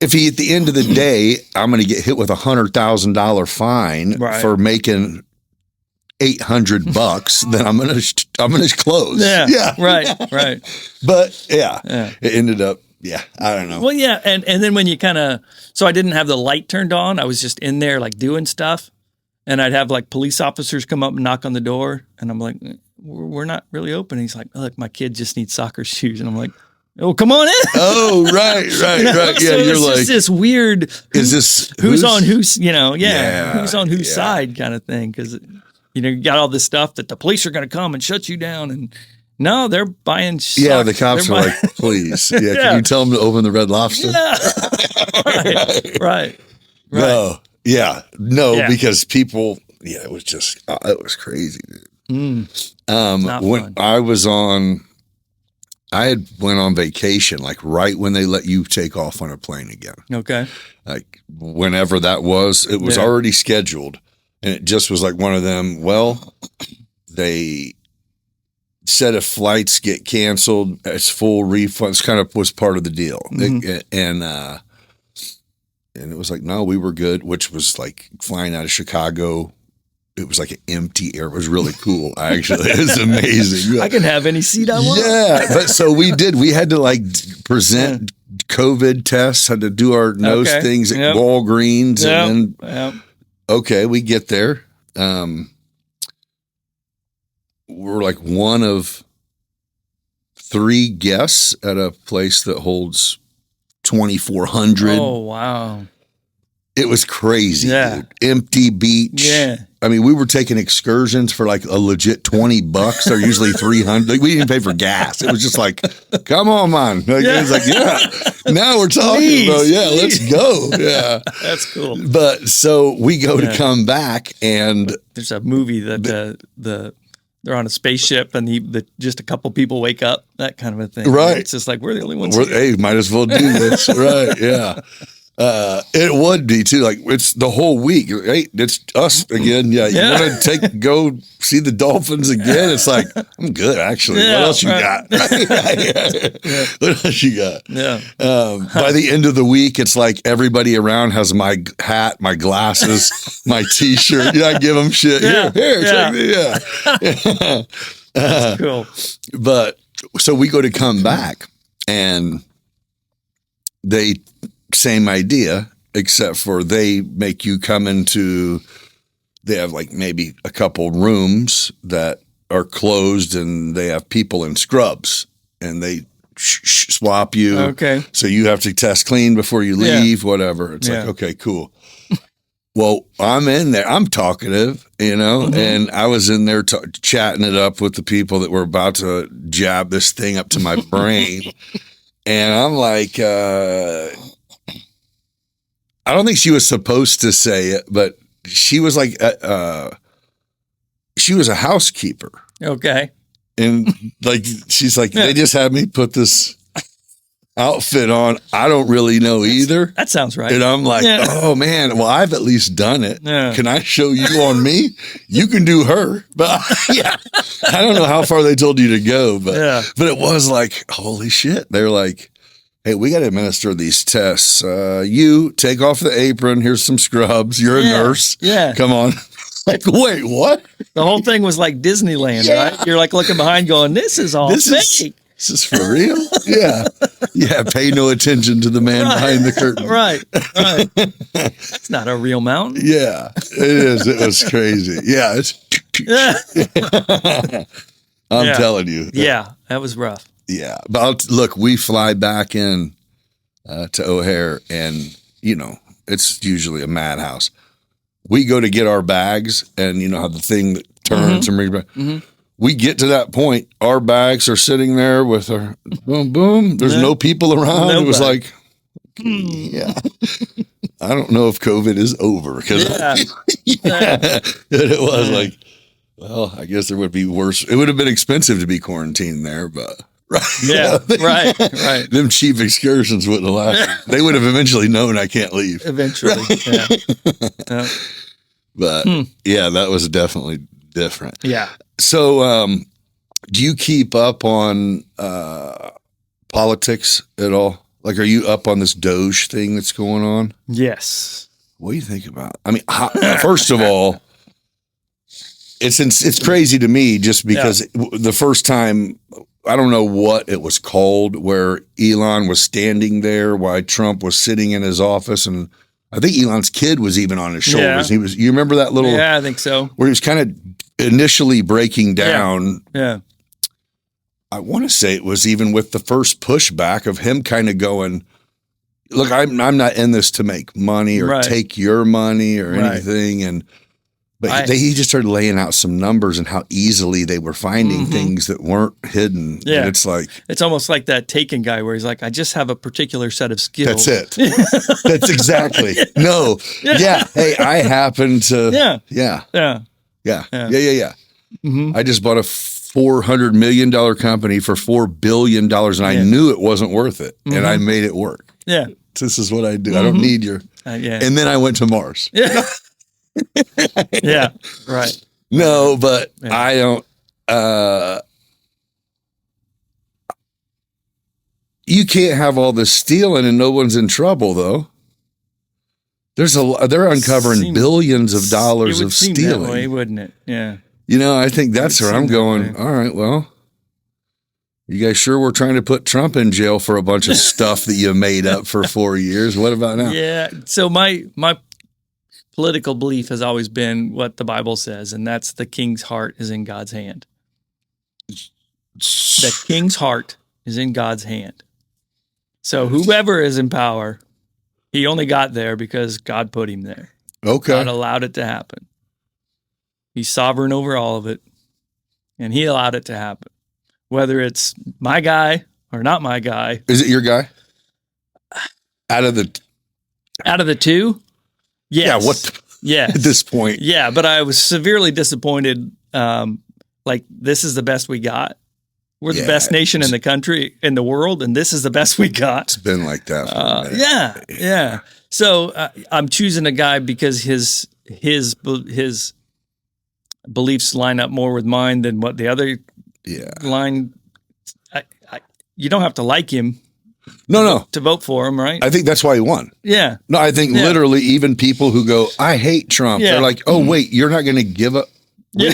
if he at the end of the day, I'm going to get hit with $100,000 fine for making $800, then I'm going to close. Yeah. Right. But it ended up. Yeah, I don't know. Well, yeah, and then when you so I didn't have the light turned on. I was just in there like doing stuff, and I'd have like police officers come up and knock on the door, and I'm like, we're not really open. He's like, look, my kid just needs soccer shoes, and I'm like, Oh, come on in. Oh, right. Yeah, so you're it's like, just this weird. is this who's on whose? Yeah, who's on whose yeah. side kind of thing? Because you got all this stuff that the police are going to come and shut you down, and no, they're buying. Yeah, the cops are like, please, can you tell them to open the Red Lobster? Yeah, right. No, because people, it was just, it was crazy, dude. When fun. I had went on vacation, like right when they let you take off on a plane again. Okay. Like whenever that was, it was already scheduled, and it just was like one of them. Well, they said if flights get canceled, it's full refunds. Kind of was part of the deal, and it was like, no, we were good. Which was like flying out of Chicago. It was like an empty air. It was really cool. Actually, it was amazing. I can have any seat I want. Yeah, but so we did. We had to like present COVID tests. Had to do our nose things at Walgreens, and then okay, we get there. We're like one of 3 guests at a place that holds 2,400. Oh wow. It was crazy, dude. Empty beach. Yeah. I mean, we were taking excursions for like a legit $20. They're usually 300. Like, we didn't pay for gas. It was just like, come on, man. Like, it was like, now we're talking about, let's go. Yeah. That's cool. But so we go to come back, and there's a movie that they're on a spaceship and just a couple people wake up, that kind of a thing. Right. It's just like, we're the only ones. Hey, might as well do this. Right. Yeah. It would be too. Like, it's the whole week. Hey, it's us again. Yeah. You want to go see the dolphins again? It's like, I'm good, actually. What else you got? What else you got? Yeah. By the end of the week, it's like everybody around has my hat, my glasses, my T-shirt. I give them shit. Here, check me. That's cool. But so we go to come back, and they same idea, except for they make you come into, they have like maybe a couple rooms that are closed, and they have people in scrubs, and they swap you. Okay. So you have to test clean before you leave, whatever. It's like, okay, cool. Well, I'm in there. I'm talkative, and I was in there chatting it up with the people that were about to jab this thing up to my brain. And I'm like, I don't think she was supposed to say it, but she was like, she was a housekeeper. Okay. And like, she's like, they just had me put this outfit on. I don't really know either. That sounds right. And I'm like, oh man, well, I've at least done it. Yeah. Can I show you on me? You can do her. But I don't know how far they told you to go, but it was like, holy shit. They're like, hey, we got to administer these tests. You take off the apron. Here's some scrubs. You're a nurse. Yeah. Come on. Like, wait, what? The whole thing was like Disneyland, right? You're like looking behind going, this is all fake. This is for real? Yeah. Pay no attention to the man behind the curtain. Right. That's not a real mountain. Yeah, it is. It was crazy. Yeah. I'm telling you. Yeah, that was rough. Yeah. But look, we fly back in to O'Hare, and, it's usually a madhouse. We go to get our bags, and how the thing that turns and brings back. We get to that point, our bags are sitting there with our boom, boom. There's no people around. Nobody. It was like, I don't know if COVID is over, because it was like, well, I guess there would be worse. It would have been expensive to be quarantined there, but right. Them cheap excursions wouldn't have lasted. They would have eventually known I can't leave. Eventually, But that was definitely different. Yeah. So, do you keep up on politics at all? Like, are you up on this Doge thing that's going on? Yes. What do you think about it? I mean, first of all, it's crazy to me just because the first time, I don't know what it was called, where Elon was standing there while Trump was sitting in his office, and I think Elon's kid was even on his shoulders. Yeah. You remember that little? Yeah, I think so. Where he was kind of initially breaking down. Yeah. I want to say it was even with the first pushback of him kind of going, look, I'm not in this to make money or Right. take your money or Right. anything. But he just started laying out some numbers and how easily they were finding things that weren't hidden. Yeah. And it's like, It's almost like that Taken guy where he's like, I just have a particular set of skills. that's it. That's exactly. No. Yeah. Hey, I happen to. Yeah. Yeah. Yeah. Yeah. Yeah. Yeah. Mm-hmm. I just bought a $400 million company for $4 billion and I knew it wasn't worth it. And I made it work. Yeah. This is what I do. I don't need your. Yeah. And then I went to Mars. Yeah. Yeah. Right. No, but Yeah. I don't. You can't have all this stealing and no one's in trouble, though. They're uncovering billions of dollars it would of seem stealing. that way, wouldn't it? Yeah. You know, I think that's It would where I'm seem that going. way. All right, well, you guys sure we're trying to put Trump in jail for a bunch of stuff that you made up for 4 years? What about now? Yeah. So my political belief has always been what the Bible says, and that's the king's heart is in God's hand. The king's heart is in God's hand. So whoever is in power, he only got there because God put him there. Okay. God allowed it to happen. He's sovereign over all of it, and he allowed it to happen. Whether it's my guy or not my guy. Is it your guy? Out of the two? Yes. Yeah, what Yes. at this point? Yeah, but I was severely disappointed. Like, this is the best we got. We're the Yeah, best nation in the country, in the world, and this is the best we got. It's been like that for a minute. Yeah. So I'm choosing a guy because his beliefs line up more with mine than what the other line. You don't have to like him. No. To vote for him, right? I think that's why he won. Yeah. No, I think literally even people who go, I hate Trump, Yeah. they're like, oh, wait, you're not going to give up. Yeah.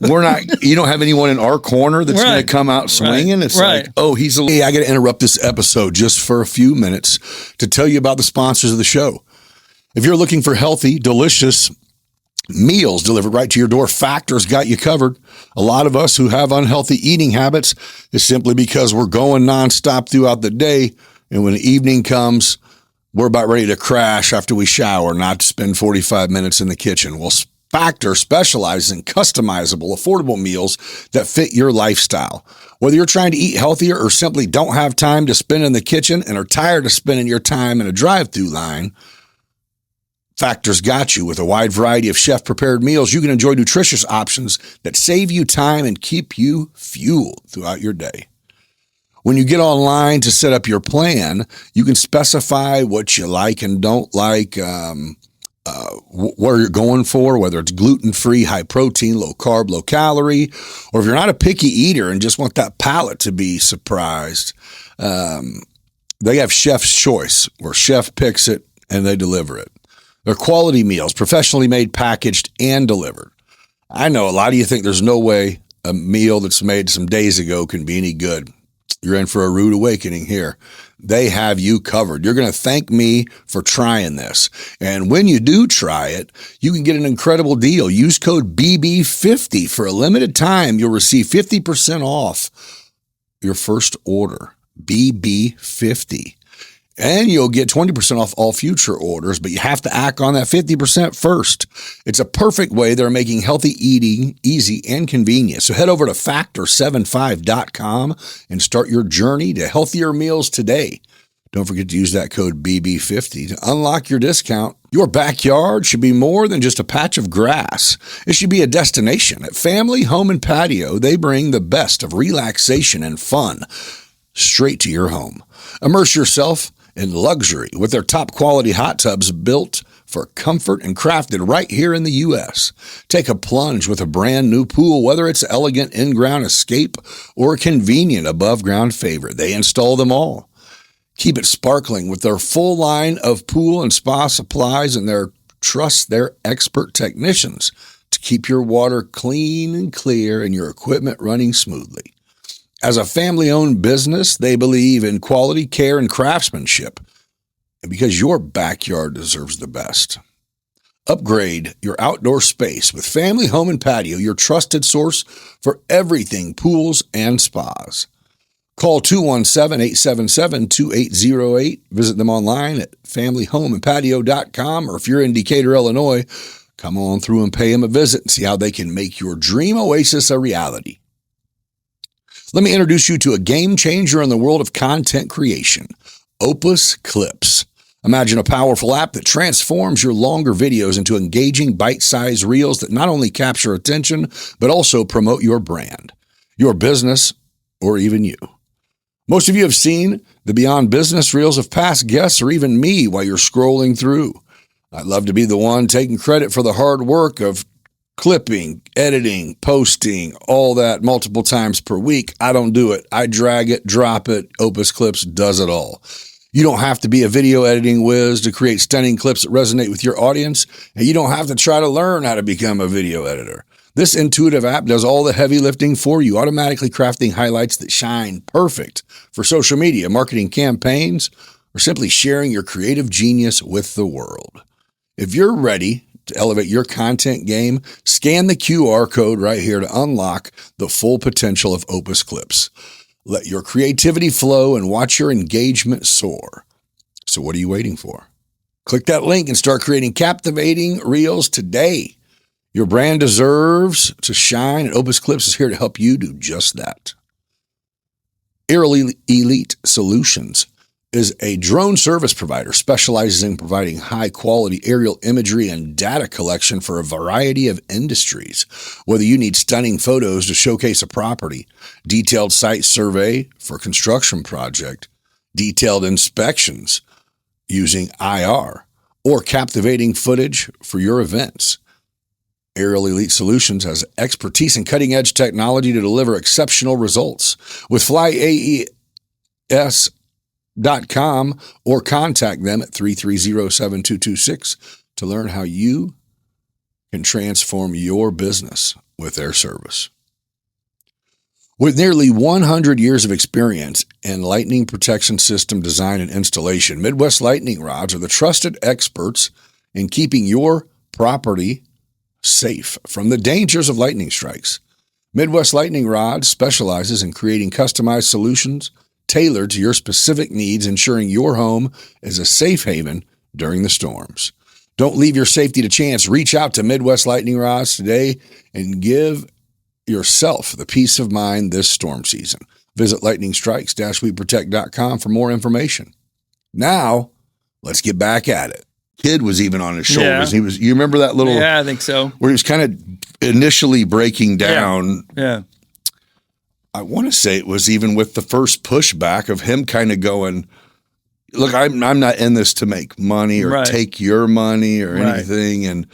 We're not, you don't have anyone in our corner that's going Right. to come out swinging. It's Right. like, oh, hey, I got to interrupt this episode just for a few minutes to tell you about the sponsors of the show. If you're looking for healthy, delicious meals delivered right to your door, Factor's got you covered. A lot of us who have unhealthy eating habits is simply because we're going nonstop throughout the day. And when the evening comes, we're about ready to crash after we shower, not to spend 45 minutes in the kitchen. Well, Factor specializes in customizable, affordable meals that fit your lifestyle. Whether you're trying to eat healthier or simply don't have time to spend in the kitchen and are tired of spending your time in a drive-through line, Factor's got you. With a wide variety of chef-prepared meals, you can enjoy nutritious options that save you time and keep you fueled throughout your day. When you get online to set up your plan, you can specify what you like and don't like, where you're going for, whether it's gluten-free, high protein, low carb, low calorie, or if you're not a picky eater and just want that palate to be surprised, they have Chef's Choice, where chef picks it and they deliver it. They're quality meals, professionally made, packaged, and delivered. I know a lot of you think there's no way a meal that's made some days ago can be any good. You're in for a rude awakening here. They have you covered. You're going to thank me for trying this. And when you do try it, you can get an incredible deal. Use code BB50 for a limited time. You'll receive 50% off your first order. BB50. And you'll get 20% off all future orders, but you have to act on that 50% first. It's a perfect way they're making healthy eating easy and convenient. So head over to factor75.com and start your journey to healthier meals today. Don't forget to use that code BB50 to unlock your discount. Your backyard should be more than just a patch of grass. It should be a destination. At Family Home and Patio, they bring the best of relaxation and fun straight to your home. Immerse yourself in luxury with their top quality hot tubs built for comfort and crafted right here in the U.S. Take a plunge with a brand new pool, whether it's elegant in-ground escape or a convenient above-ground favorite. They install them all. Keep it sparkling with their full line of pool and spa supplies, and trust their expert technicians to keep your water clean and clear and your equipment running smoothly. As a family-owned business, they believe in quality care and craftsmanship, and because your backyard deserves the best. Upgrade your outdoor space with Family Home and Patio, your trusted source for everything pools and spas. Call 217-877-2808. Visit them online at familyhomeandpatio.com, or if you're in Decatur, Illinois, come on through and pay them a visit and see how they can make your dream oasis a reality. Let me introduce you to a game changer in the world of content creation, Opus Clips. Imagine a powerful app that transforms your longer videos into engaging bite-sized reels that not only capture attention, but also promote your brand, your business, or even you. Most of you have seen the Beyond Business reels of past guests or even me while you're scrolling through. I'd love to be the one taking credit for the hard work of clipping, editing, posting, all that multiple times per week. I don't do it. I drag it, drop it. Opus Clips does it all. You don't have to be a video editing whiz to create stunning clips that resonate with your audience, and you don't have to try to learn how to become a video editor. This intuitive app does all the heavy lifting for you, automatically crafting highlights that shine perfect for social media, marketing campaigns, or simply sharing your creative genius with the world. If you're ready to elevate your content game, scan the QR code right here to unlock the full potential of Opus Clips. Let your creativity flow and watch your engagement soar. So what are you waiting for? Click that link and start creating captivating reels today. Your brand deserves to shine, and Opus Clips is here to help you do just that. Aerial Elite Solutions is a drone service provider specializing in providing high-quality aerial imagery and data collection for a variety of industries. Whether you need stunning photos to showcase a property, detailed site survey for a construction project, detailed inspections using IR, or captivating footage for your events, Aerial Elite Solutions has expertise in cutting-edge technology to deliver exceptional results. With FlyAES.com or contact them at 330-7226 to learn how you can transform your business with their service. With nearly 100 years of experience in lightning protection system design and installation, Midwest Lightning Rods are the trusted experts in keeping your property safe from the dangers of lightning strikes. Midwest Lightning Rods specializes in creating customized solutions tailored to your specific needs, ensuring your home is a safe haven during the storms. Don't leave your safety to chance. Reach out to Midwest Lightning Rods today and give yourself the peace of mind this storm season. Visit lightningstrikes-weprotect.com for more information. Now, let's get back at it. Kid was even on his shoulders. Yeah. You remember that little? Yeah, I think so. Where he was kind of initially breaking down. Yeah. I want to say it was even with the first pushback of him kind of going, look, I'm not in this to make money or take your money or anything.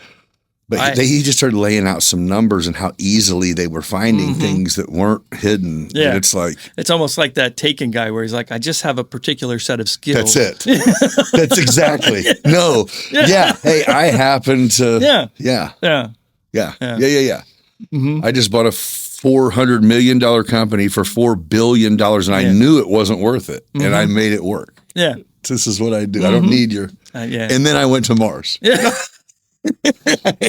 But he just started laying out some numbers and how easily they were finding things that weren't hidden. Yeah. And it's like, it's almost like that Taken guy where he's like, I just have a particular set of skills. that's it. That's exactly. No. Yeah. Hey, I happen to. Yeah. Mm-hmm. I just bought a $400 million company for $4 billion, and I knew it wasn't worth it, and I made it work. Yeah. This is what I do. I don't need your. And then I went to Mars. Yeah.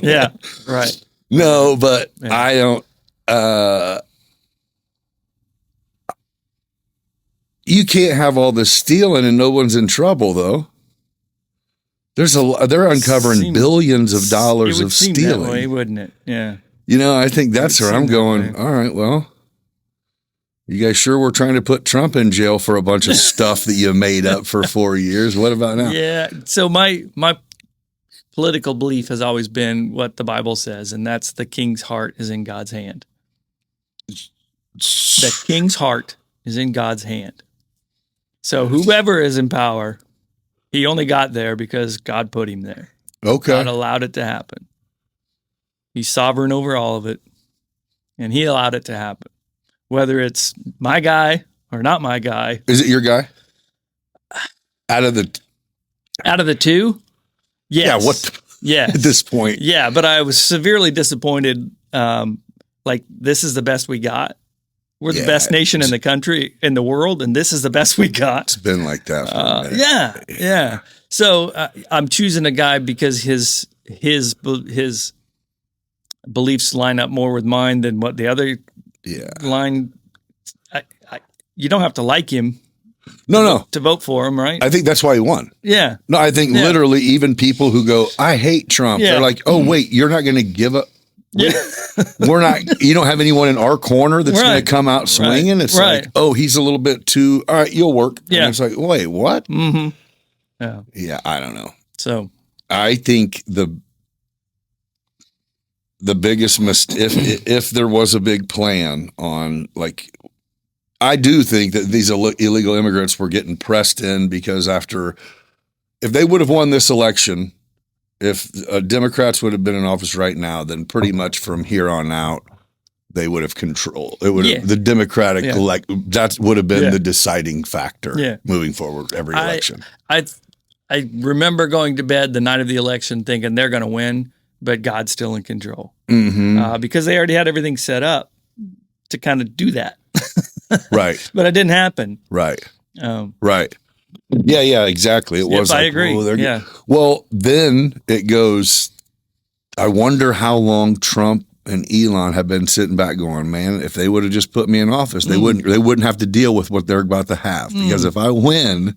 Yeah. Right. No, but I don't. You can't have all this stealing and no one's in trouble, though. They're uncovering billions of dollars of stealing. That way, wouldn't it? Yeah. You know, I think that's where I'm going. All right, well, you guys sure we're trying to put Trump in jail for a bunch of stuff that you made up for 4 years? What about now? Yeah. So my political belief has always been what the Bible says, and that's the king's heart is in God's hand. The king's heart is in God's hand. So whoever is in power, he only got there because God put him there. Okay. God allowed it to happen. He's sovereign over all of it, and he allowed it to happen. Whether it's my guy or not my guy. Is it your guy? Out of the two? Yes. Yeah, what? Yeah. At this point. Yeah, but I was severely disappointed. Like, this is the best we got. We're the best nation in the country, in the world, and this is the best we got. It's been like that for a minute. Yeah. So I'm choosing a guy because his his beliefs line up more with mine than what the other line. You don't have to like him. No. To vote for him, right? I think that's why he won. Yeah. No, I think literally even people who go, I hate Trump, they're like, oh, wait, you're not going to give up. Yeah. We're not, you don't have anyone in our corner that's going to come out swinging. It's like, oh, he's a little bit too, all right, you'll work. Yeah. And it's like, wait, what? Mm-hmm. Yeah. Yeah, I don't know. So I think the biggest mistake, if there was a big plan on, like, I do think that these illegal immigrants were getting pressed in because if they would have won this election, if Democrats would have been in office right now, then pretty much from here on out, they would have controlled. It would have, the Democratic that would have been the deciding factor moving forward every election. I remember going to bed the night of the election thinking they're going to win, but God's still in control because they already had everything set up to kind of do that. Right. But it didn't happen. Right. Right. Yeah, exactly. It was. I agree. Well, then it goes, I wonder how long Trump and Elon have been sitting back going, man, if they would have just put me in office, they wouldn't have to deal with what they're about to have. Because if I win,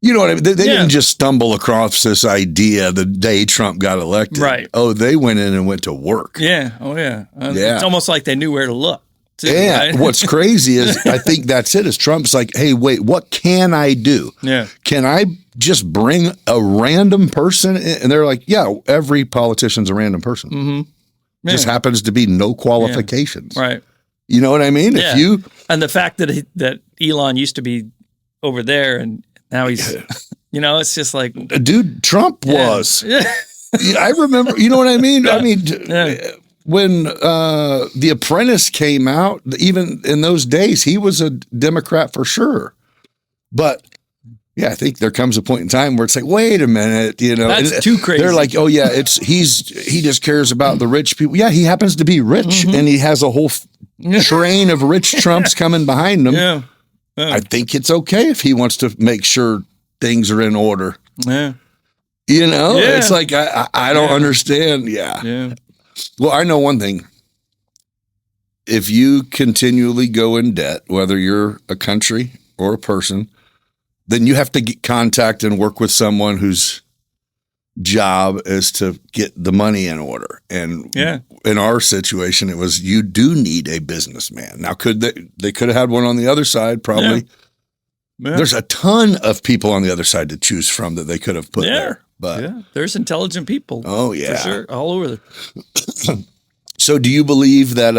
you know what I mean? They didn't just stumble across this idea the day Trump got elected. Right. Oh, they went in and went to work. Yeah. Oh, yeah. It's almost like they knew where to look. Too, right? What's crazy is I think that's it. Is Trump's like, hey, wait, what can I do? Yeah. Can I just bring a random person in? And they're like, yeah, every politician's a random person. Mm-hmm. Just happens to be no qualifications. Yeah. Right. You know what I mean? Yeah. If you and the fact that Elon used to be over there and now he's, it's just like, dude, Trump was. Yeah. I remember. You know what I mean? I mean. When The Apprentice came out, even in those days, he was a Democrat for sure. But I think there comes a point in time where it's like, wait a minute, that's too crazy. They're like, oh yeah, he just cares about the rich people. Yeah, he happens to be rich, and he has a whole train of rich Trumps coming behind him. Yeah. I think it's okay if he wants to make sure things are in order. Yeah. It's like I don't understand. Yeah. Well, I know one thing. If you continually go in debt, whether you're a country or a person, then you have to contact and work with someone whose job is to get the money in order. And in our situation, it was you do need a businessman. Now, they could have had one on the other side, probably. Yeah. There's a ton of people on the other side to choose from that they could have put there. But there's intelligent people. Oh yeah, for sure, all over. So, do you believe that?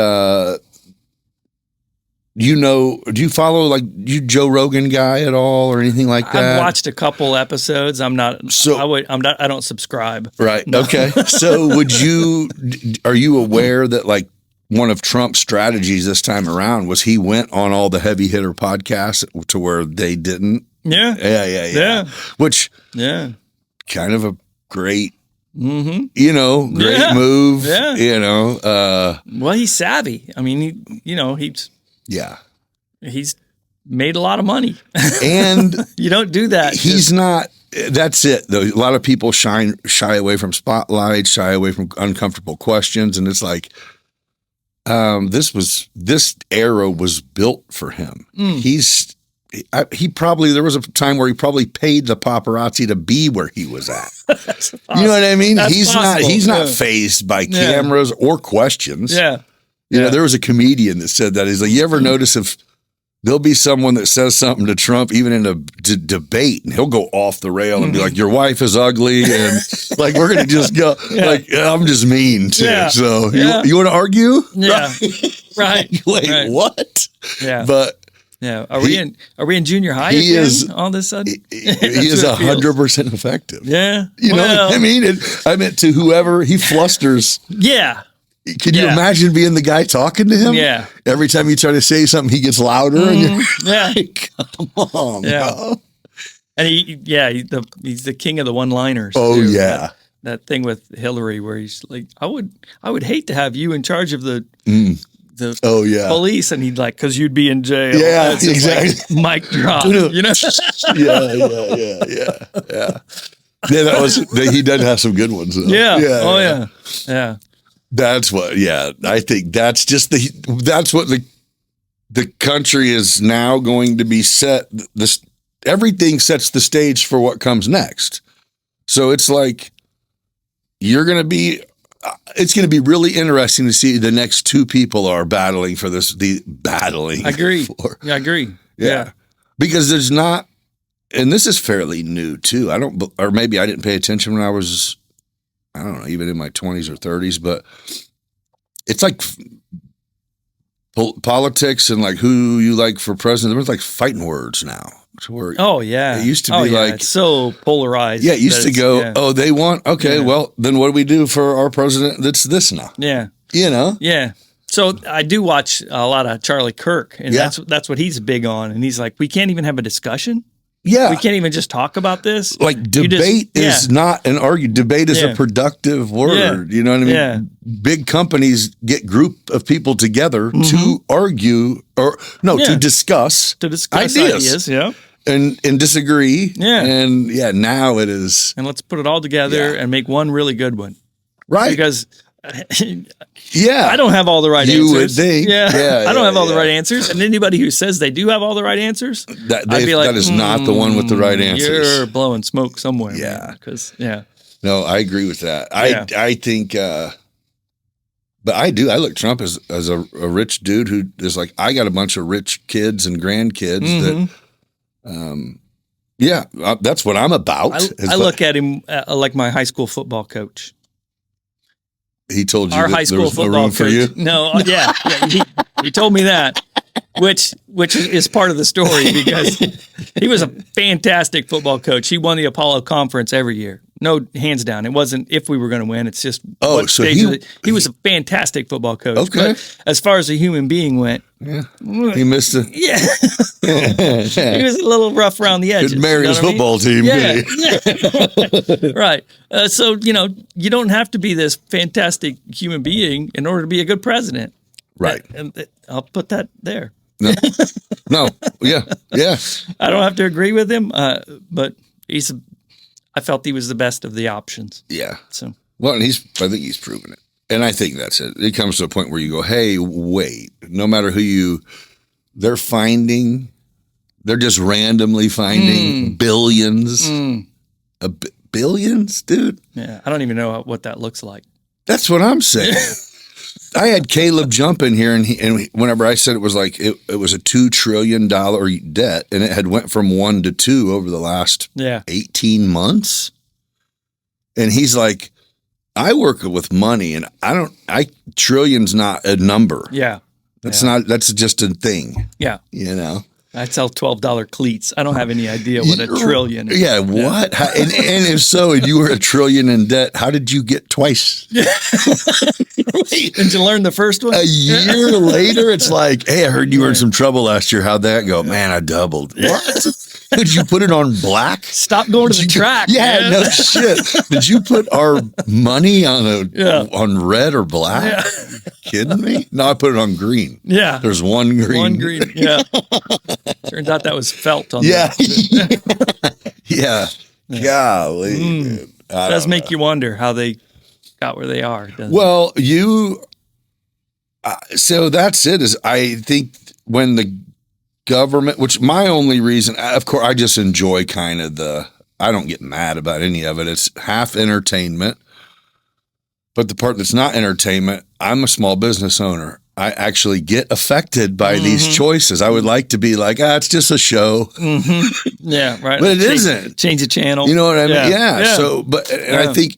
Do you follow you Joe Rogan guy at all or anything like that? I've watched a couple episodes. I'm not. So I don't subscribe. Right. No. Okay. So, are you aware that one of Trump's strategies this time around was he went on all the heavy hitter podcasts to where they didn't? Yeah. Yeah. Which. Yeah. Kind of a great, great move. Yeah. Well, he's savvy. I mean, he's made a lot of money, and you don't do that. He's not. That's it. Though a lot of people shy away from spotlights, shy away from uncomfortable questions, and it's like, this era was built for him. There was a time where he probably paid the paparazzi to be where he was at. You know what I mean? He's not fazed by cameras or questions. Yeah. There was a comedian that said that. He's like, you ever notice if there'll be someone that says something to Trump, even in a debate, and he'll go off the rail and be like, your wife is ugly. And we're going to just go, I'm just mean too. Yeah. So you want to argue? Yeah. Right. Wait, what? Yeah. But, yeah, are we in junior high again all of a sudden? He is 100% effective. Yeah, you know what I mean. I meant to whoever he flusters. Yeah, can you imagine being the guy talking to him? Yeah, every time you try to say something, he gets louder. And you're like, come on, bro. And he's the king of the one-liners. Oh too. yeah, that thing with Hillary where he's like, I would hate to have you in charge of the police, and he'd because you'd be in jail. Yeah, exactly. Mic drop. Yeah. Yeah, he does have some good ones though. Yeah. Yeah. That's what. Yeah, I think that's just that's what the country is now going to be set. Everything sets the stage for what comes next. So it's like it's going to be really interesting to see the next two people are battling for this. I agree. I agree. Yeah. Because there's not, and this is fairly new too. Or maybe I didn't pay attention when I was, I don't know, even in my 20s or 30s, but it's like politics and like who you like for president. There's like fighting words now. Oh yeah. It used to be like it's so polarized. Yeah, it used to go, oh, they want, okay, well, then what do we do for our president that's this now? Yeah. You know? Yeah. So I do watch a lot of Charlie Kirk, and that's what he's big on. And he's like, we can't even have a discussion. Yeah. We can't even just talk about this. Like debate is not an argument. Debate is a productive word. You know what I mean? Yeah. Big companies get group of people together to argue to discuss ideas. Yeah. And disagree. Yeah. And now it is. And let's put it all together and make one really good one. Right. Because I don't have all the right answers. You would think. I don't have all the right answers. And anybody who says they do have all the right answers, I'd be like, that is not the one with the right answers. You're blowing smoke somewhere. Yeah. No, I agree with that. I think, but I do. I look at Trump as a rich dude who is like, I got a bunch of rich kids and grandkids that, that's what I'm about. I look at him like my high school football coach. He told you our that high school there was no football room coach. for you? No, he told me that, which is part of the story because he was a fantastic football coach. He won the Apollo Conference every year. No, hands down. It wasn't if we were going to win. It's just he was a fantastic football coach. Okay. But as far as a human being went, he missed it. Yeah, he was a little rough around the edges. Could marry his football team. Yeah. Right. So you don't have to be this fantastic human being in order to be a good president. Right. And I'll put that there. No. Yeah. I don't have to agree with him, but I felt he was the best of the options. Yeah. So well, and I think he's proven it. And I think that's it. It comes to a point where you go, hey, wait, no matter who they're just randomly finding billions. Billions, dude? Yeah. I don't even know what that looks like. That's what I'm saying. I had Caleb jump in here, and whenever I said it was like it was a $2 trillion debt, and it had went from 1 to 2 over the last 18 months, and he's like, I work with money, and trillion's not a number. Yeah, that's just a thing. Yeah, I sell $12 cleats. I don't have any idea what a trillion is. Yeah, what? Yeah. And if so, and you were $1 trillion in debt, how did you get twice? Did you learn the first one? A year later, it's like, hey, I heard you were in some trouble last year. How'd that go? Man, I doubled. What? Did you put it on black? Stop going to the track. Yeah, no shit. Did you put our money on red or black? Yeah. Kidding me? No, I put it on green. Yeah. There's one green. One green. Yeah. Turns out that was felt on yeah. Golly. It does make you wonder how they got where they are. Well, so that's it. Is I think when the government, which my only reason, of course, I just enjoy kind of I don't get mad about any of it. It's half entertainment. But the part that's not entertainment, I'm a small business owner. I actually get affected by these choices. I would like to be like, it's just a show. Yeah, right. But it isn't. Change the channel. You know what I mean? Yeah. So, I think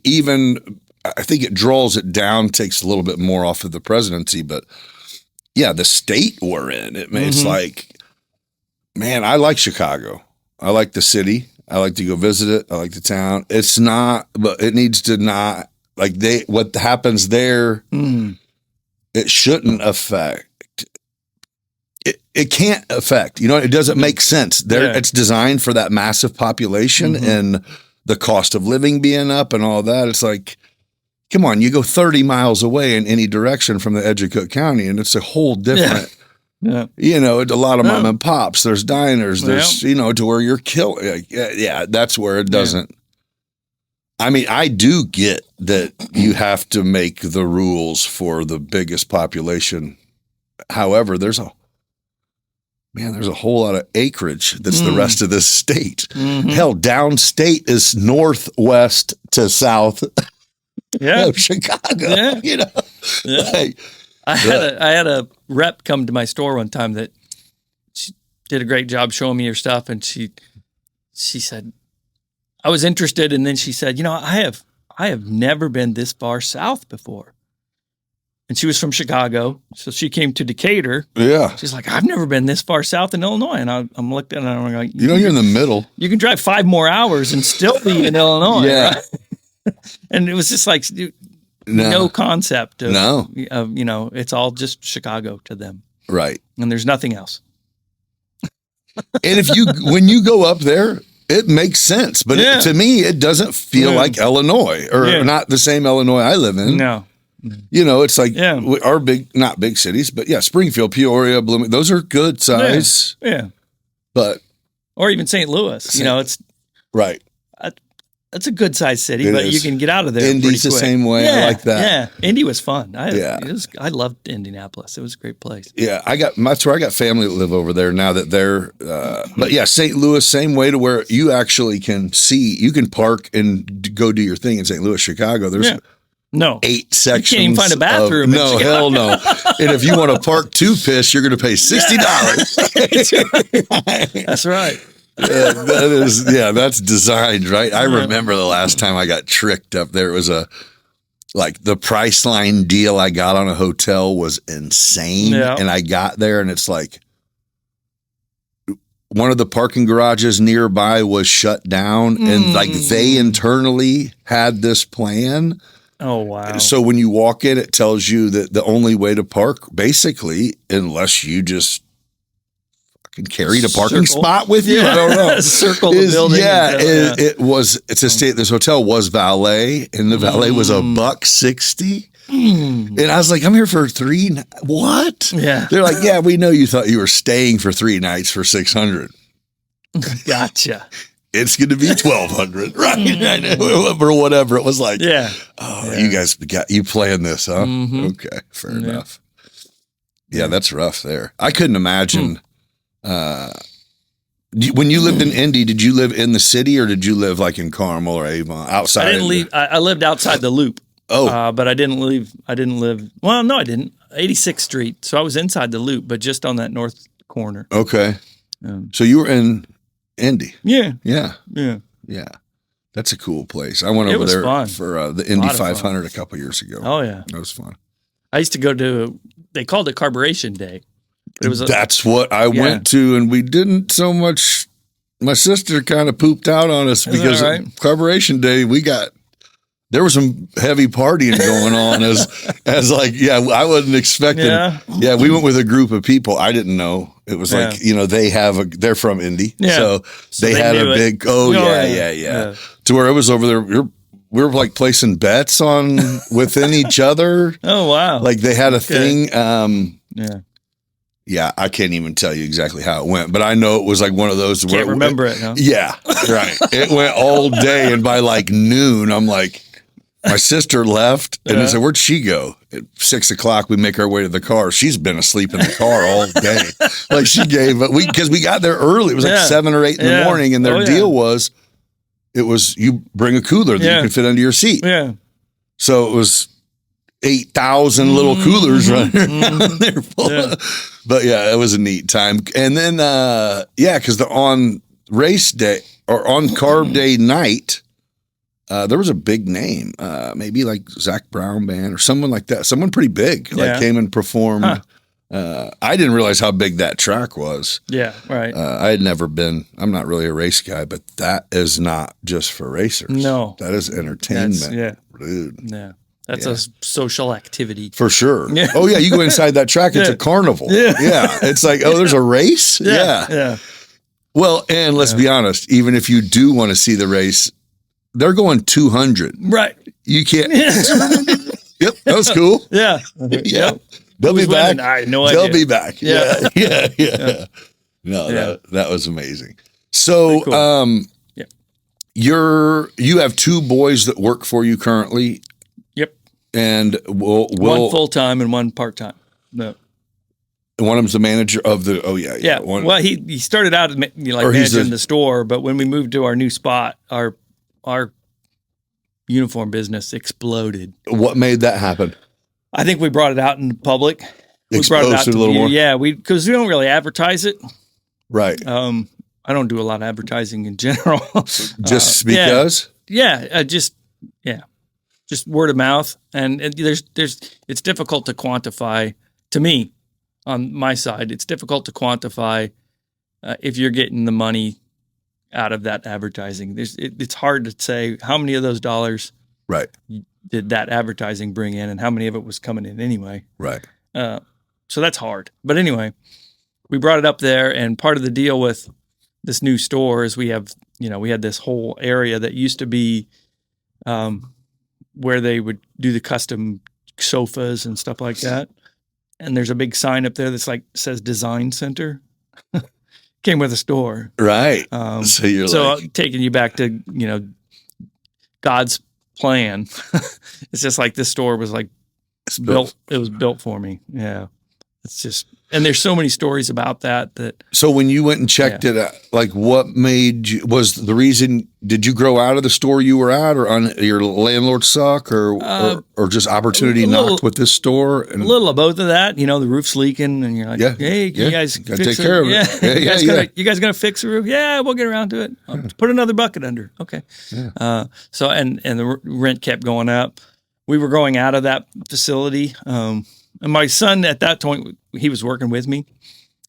it draws it down, takes a little bit more off of the presidency. But yeah, the state we're in, it's like, man, I like Chicago. I like the city. I like to go visit it. I like the town. It's not, but it needs to not. Like what happens there, it shouldn't affect. It can't affect. It doesn't make sense. There, it's designed for that massive population and the cost of living being up and all that. It's like, come on, you go 30 miles away in any direction from the edge of Cook County, and it's a whole different. Yeah. A lot of mom and pops. There's diners. There's to where you're killing. That's where it doesn't. I mean, I do get that you have to make the rules for the biggest population. However, there's a whole lot of acreage that's the rest of this state. Hell, downstate is northwest to south of Chicago. Yeah. You know, like, I had a rep come to my store one time that she did a great job showing me her stuff, and she said, I was interested, and then she said, you know, I have never been this far south before. And she was from Chicago, so she came to Decatur. Yeah. She's like, I've never been this far south in Illinois. And I'm looking at it, and I'm like, you're in the middle. You can drive 5 more hours and still be in Illinois. Yeah. Right? And it was just like no concept of, you know, it's all just Chicago to them. Right. And there's nothing else. And when you go up there, it makes sense. But to me, it doesn't feel like Illinois or not the same Illinois I live in. No. You know, it's like our not big cities, but Springfield, Peoria, Bloomington, those are good size. Yeah. But. Or even St. Louis, you know, it's. Right. It's a good sized city, but you can get out of there. Indy's the same way. I like that. Yeah. Indy was fun. I loved Indianapolis. It was a great place. Yeah. That's where I got family that live over there now that they're, but yeah, St. Louis, same way to where you actually you can park and go do your thing in St. Louis, Chicago. There's 8 sections. You can't even find a bathroom. No, hell no. And if you want to park to piss, you're going to pay $60. That's right. That's designed, right? I remember the last time I got tricked up there. It was the Priceline deal I got on a hotel was insane. Yeah. And I got there and it's like one of the parking garages nearby was shut down and like they internally had this plan. Oh, wow. So when you walk in, it tells you that the only way to park, basically, unless you just fucking carried a parking spot with you, I don't know. Circle the building. Yeah, it was, to stay at this hotel was valet, and the valet was $160. And I was like, I'm here for 3 what? Yeah. They're like, yeah, we know you thought you were staying for 3 nights for $600. Gotcha. It's going to be $1,200, right? Or whatever. It was like, you guys you planned this, huh? Okay, fair enough. Yeah, that's rough there. I couldn't imagine. When you lived in Indy, did you live in the city or did you live like in Carmel or Avon outside? I didn't leave. I lived outside the loop. Oh, but I didn't live. Well, no, I didn't. 86th Street. So I was inside the loop, but just on that north corner. Okay. So you were in Indy. Yeah. Yeah. Yeah. Yeah. That's a cool place. I went over there for the Indy 500 a couple years ago. Oh, yeah. That was fun. I used to go to, they called it Carburation Day. That's what I went to, and we didn't so much. My sister kind of pooped out on us because Carburation Day, there was some heavy partying going on as like, I wasn't expecting. Yeah, we went with a group of people. I didn't know. It was like, they're from Indy. Yeah. So they had a big, yeah. To where it was over there. We were like placing bets within each other. Oh, wow. Like they had a thing. Yeah, I can't even tell you exactly how it went, but I know it was like one of those. Can't remember it, no? Yeah, right. It went all day, and by like noon, I'm like, my sister left, and I said, "Where'd she go?" At 6 o'clock, we make our way to the car. She's been asleep in the car all day. Like she gave, but because we got there early. It was like 7 or 8 in the morning, and their deal was, you bring a cooler that you can fit under your seat. Yeah. So it was 8,000 little coolers running around there full of, but yeah, it was a neat time. And then, because on race day or on carb day night, there was a big name, maybe like Zach Brown Band or someone like that. Someone pretty big came and performed. I didn't realize how big that track was. Yeah, right. I had never been, I'm not really a race guy, but that is not just for racers. No. That is entertainment. Dude. Yeah. That's a social activity. For sure. Yeah. Oh, yeah. You go inside that track, it's a carnival. Yeah. It's like, there's a race? Yeah. Well, and let's be honest, even if you do want to see the race, they're going 200. Right. You can't. Yep. That was cool. Yeah. Yep. They'll be back. I had no idea. They'll be back. Yeah. No, that was amazing. So, cool. You have 2 boys that work for you currently, Yep. and One full time and one part time. No. one of them's the manager of the. Oh yeah, Yeah. One, Well, he started out as managing the store, but when we moved to our new spot, our uniform business exploded. what made that happen? I think we brought it out in public. We brought it out Exposed it a little view. more? Yeah, because we don't really advertise it. Right. I don't do a lot of advertising in general. Just because. Just word of mouth, and it's difficult to quantify. To me, on my side, it's difficult to quantify if you're getting the money out of that advertising. It's hard to say how many of those dollars Right. did that advertising bring in, and how many of it was coming in anyway. Right. So that's hard. But anyway, we brought it up there, and part of the deal with this new store is we had this whole area that used to be where they would do the custom sofas and stuff like that. And there's a big sign up there that's says Design Center. Came with a store. Right. So taking you back to, God's plan. It's just like this store was built. It was built for me. Yeah. It's just, and there's so many stories about that. So when you went and checked it out, what made you, was the reason, did you grow out of the store you were at, or on your landlord suck, or just opportunity knocked with this store? A little of both of that. The roof's leaking, and you're like, hey, you guys gotta fix take care of it. Yeah. You guys gonna fix the roof? Yeah, we'll get around to it. I'll put another bucket under. Okay. Yeah. So and the rent kept going up. We were going out of that facility. And my son at that point, he was working with me,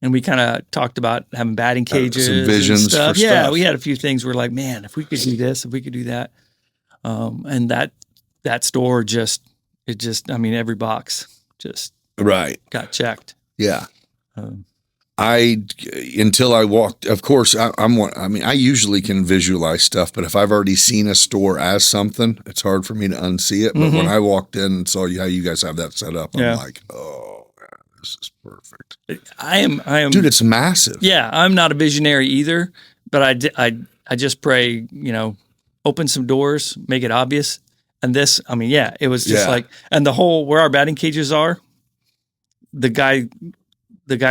and we kind of talked about having batting cages, some visions and stuff. for Yeah, stuff. we had a few things. We're like, man, if we could do this, if we could do that, and that store every box just Right. got checked. Yeah. Until I walked, of course, I usually can visualize stuff, but if I've already seen a store as something, it's hard for me to unsee it. But when I walked in and saw how you guys have that set up, I'm like, oh, man, this is perfect. I am, Dude, it's massive. Yeah, I'm not a visionary either, but I just pray, open some doors, make it obvious. And this, it was just and the whole, where our batting cages are, the guy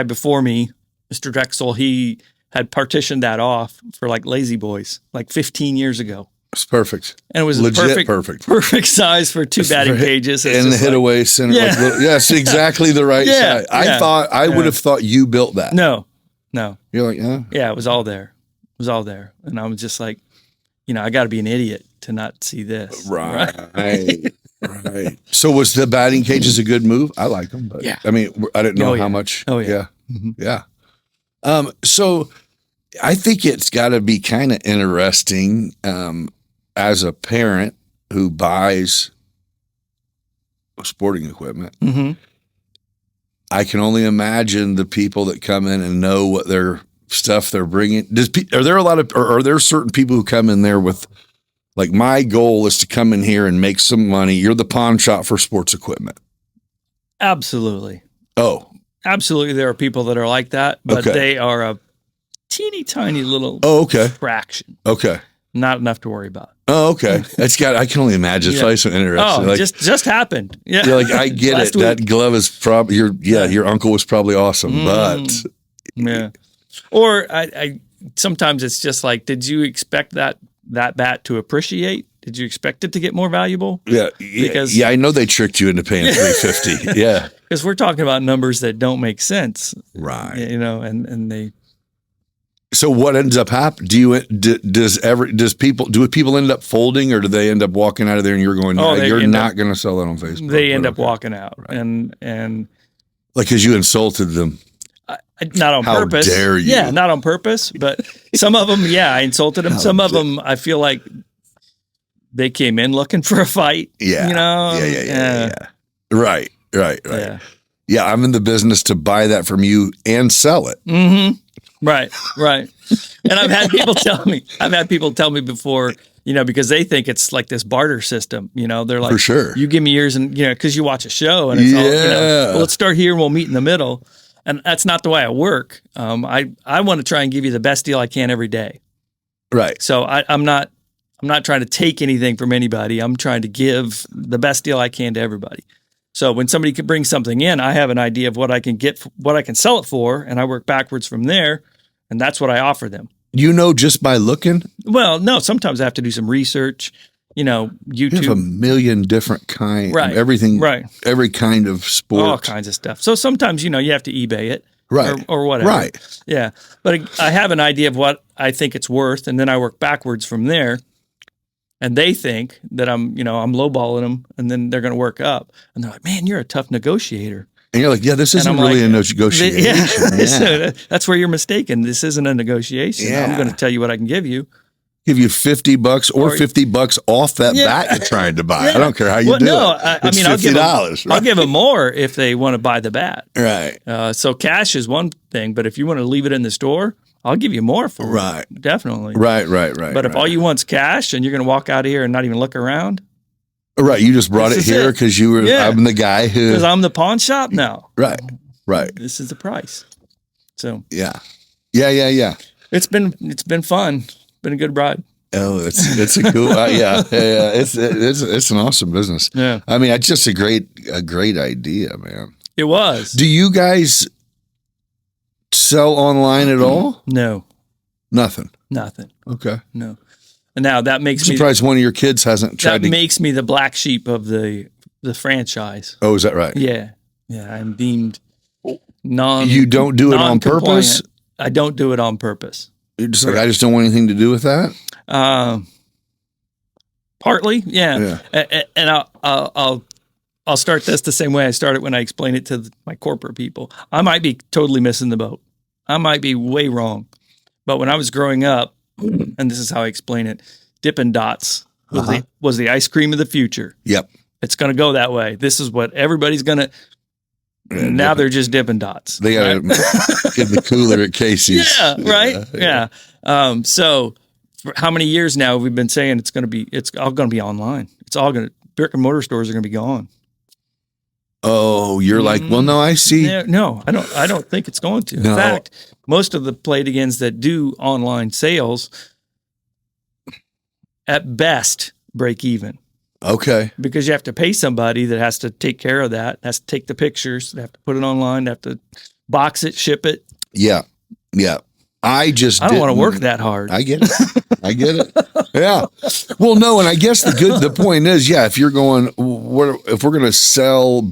before me, Mr. Drexel, he had partitioned that off for lazy boys 15 years ago. It's perfect. And it was legit perfect size for 2 batting cages. And the hit-away center. Yes, exactly the right size. I would have thought you built that. No. You're like, yeah? Yeah, it was all there. And I was just like, I got to be an idiot to not see this. Right. Right. So was the batting cages a good move? I like them, but I didn't know how much. Oh, yeah. Yeah. Mm-hmm. Yeah. So I think it's got to be kind of interesting as a parent who buys sporting equipment. Mm-hmm. I can only imagine the people that come in and know what their stuff they're bringing. Are there certain people who come in there with, my goal is to come in here and make some money. You're the pawn shop for sports equipment. Absolutely. Oh, absolutely. There are people that are like that, but they are a teeny tiny little fraction. Okay. Not enough to worry about. Oh, okay. I can only imagine. It's probably so interesting. Oh, just happened. Yeah. I get it. Week. That glove is probably your uncle was probably awesome, but yeah. Or I sometimes it's just did you expect that bat to appreciate? Did you expect it to get more valuable? Yeah. Because I know they tricked you into paying $350. Yeah. Because we're talking about numbers that don't make sense. Right. And they. So what ends up happening? Do people end up folding, or do they end up walking out of there and you're going, you're not going to sell that on Facebook? They end up walking out, right. and because you insulted them. Not on purpose. How dare you? Yeah, not on purpose. But some of them, I insulted them. Some of them, I feel like they came in looking for a fight. Yeah. Yeah. Right. Yeah, I'm in the business to buy that from you and sell it. Mm-hmm. Right. And I've had people tell me before, because they think it's like this barter system. They're like, for sure, you give me yours, and because you watch a show and it's all, well, let's start here and we'll meet in the middle. And that's not the way I work. I want to try and give you the best deal I can every day. Right. So I'm not I'm not trying to take anything from anybody. I'm trying to give the best deal I can to everybody. So when somebody could bring something in, I have an idea of what I can get, what I can sell it for, and I work backwards from there, and that's what I offer them. You know, just by looking? Well, no, sometimes I have to do some research, YouTube. You have a million different kinds, Right. everything, Right. every kind of sport. All kinds of stuff. So sometimes, you have to eBay it. Right. Or whatever. Right. Yeah. But I have an idea of what I think it's worth, and then I work backwards from there. And they think that I'm lowballing them, and then they're going to work up. And they're like, man, you're a tough negotiator. And you're like, yeah, this isn't really a negotiation. Yeah. That's where you're mistaken. This isn't a negotiation. Yeah. I'm going to tell you what I can give you. Give you $50 or $50 off that bat you're trying to buy. I don't care how you do it. I mean, $50. I'll give them more if they want to buy the bat. Right. So cash is one thing, but if you want to leave it in the store, I'll give you more for Right. it. Definitely. Right. But if all you want's cash and you're going to walk out of here and not even look around. Right. You just brought This it is here it. because you were, Yeah. I'm the guy who. Because I'm the pawn shop now. Right. This is the price. So Yeah. it's been fun. Been a good ride. Oh, it's a cool, yeah. It's an awesome business. Yeah. I mean, it's just a great idea, man. It was. Do you guys sell online at all? No. Nothing. Okay. No. And now that makes I'm me surprised one of your kids hasn't tried that makes me the black sheep of the franchise. Oh, is that right? Yeah. I'm deemed You don't do it on purpose? I don't do it on purpose. You're just like, I just don't want anything to do with that? Partly, yeah. And I'll start this the same way I started when I explained it to my corporate people. I might be totally missing the boat. I might be way wrong. But when I was growing up, and this is how I explain it, Dippin' Dots was the ice cream of the future. Yep. It's going to go that way. This is what everybody's going to. Now they're just Dippin' Dots. They got to get the cooler at Casey's. Yeah, right. Yeah. So, for how many years now have we been saying it's all going to be online? It's all going to brick and mortar stores are going to be gone. Oh, you're like, well, no, I see. Yeah, no, I don't think it's going to. No. In fact, most of the play-it-agains that do online sales, at best, break even. Okay. Because you have to pay somebody that has to take care of that, has to take the pictures, they have to put it online, they have to box it, ship it. Yeah. I don't want to work that hard. I get it. Yeah. Well, no, and I guess the point is, yeah, if you're going, if we're going to sell,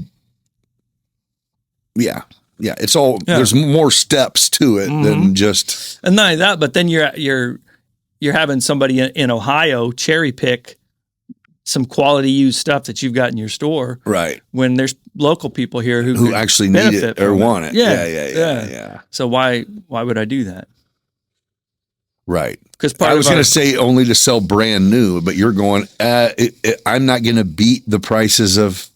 yeah, it's all, there's more steps to it than just. And not only that, but then you're having somebody in Ohio cherry pick some quality used stuff that you've got in your store. Right. When there's local people here who actually need it or want it. Yeah. So why would I do that? Right. Because I was going to say only to sell brand new, but you're going, I'm not going to beat the prices of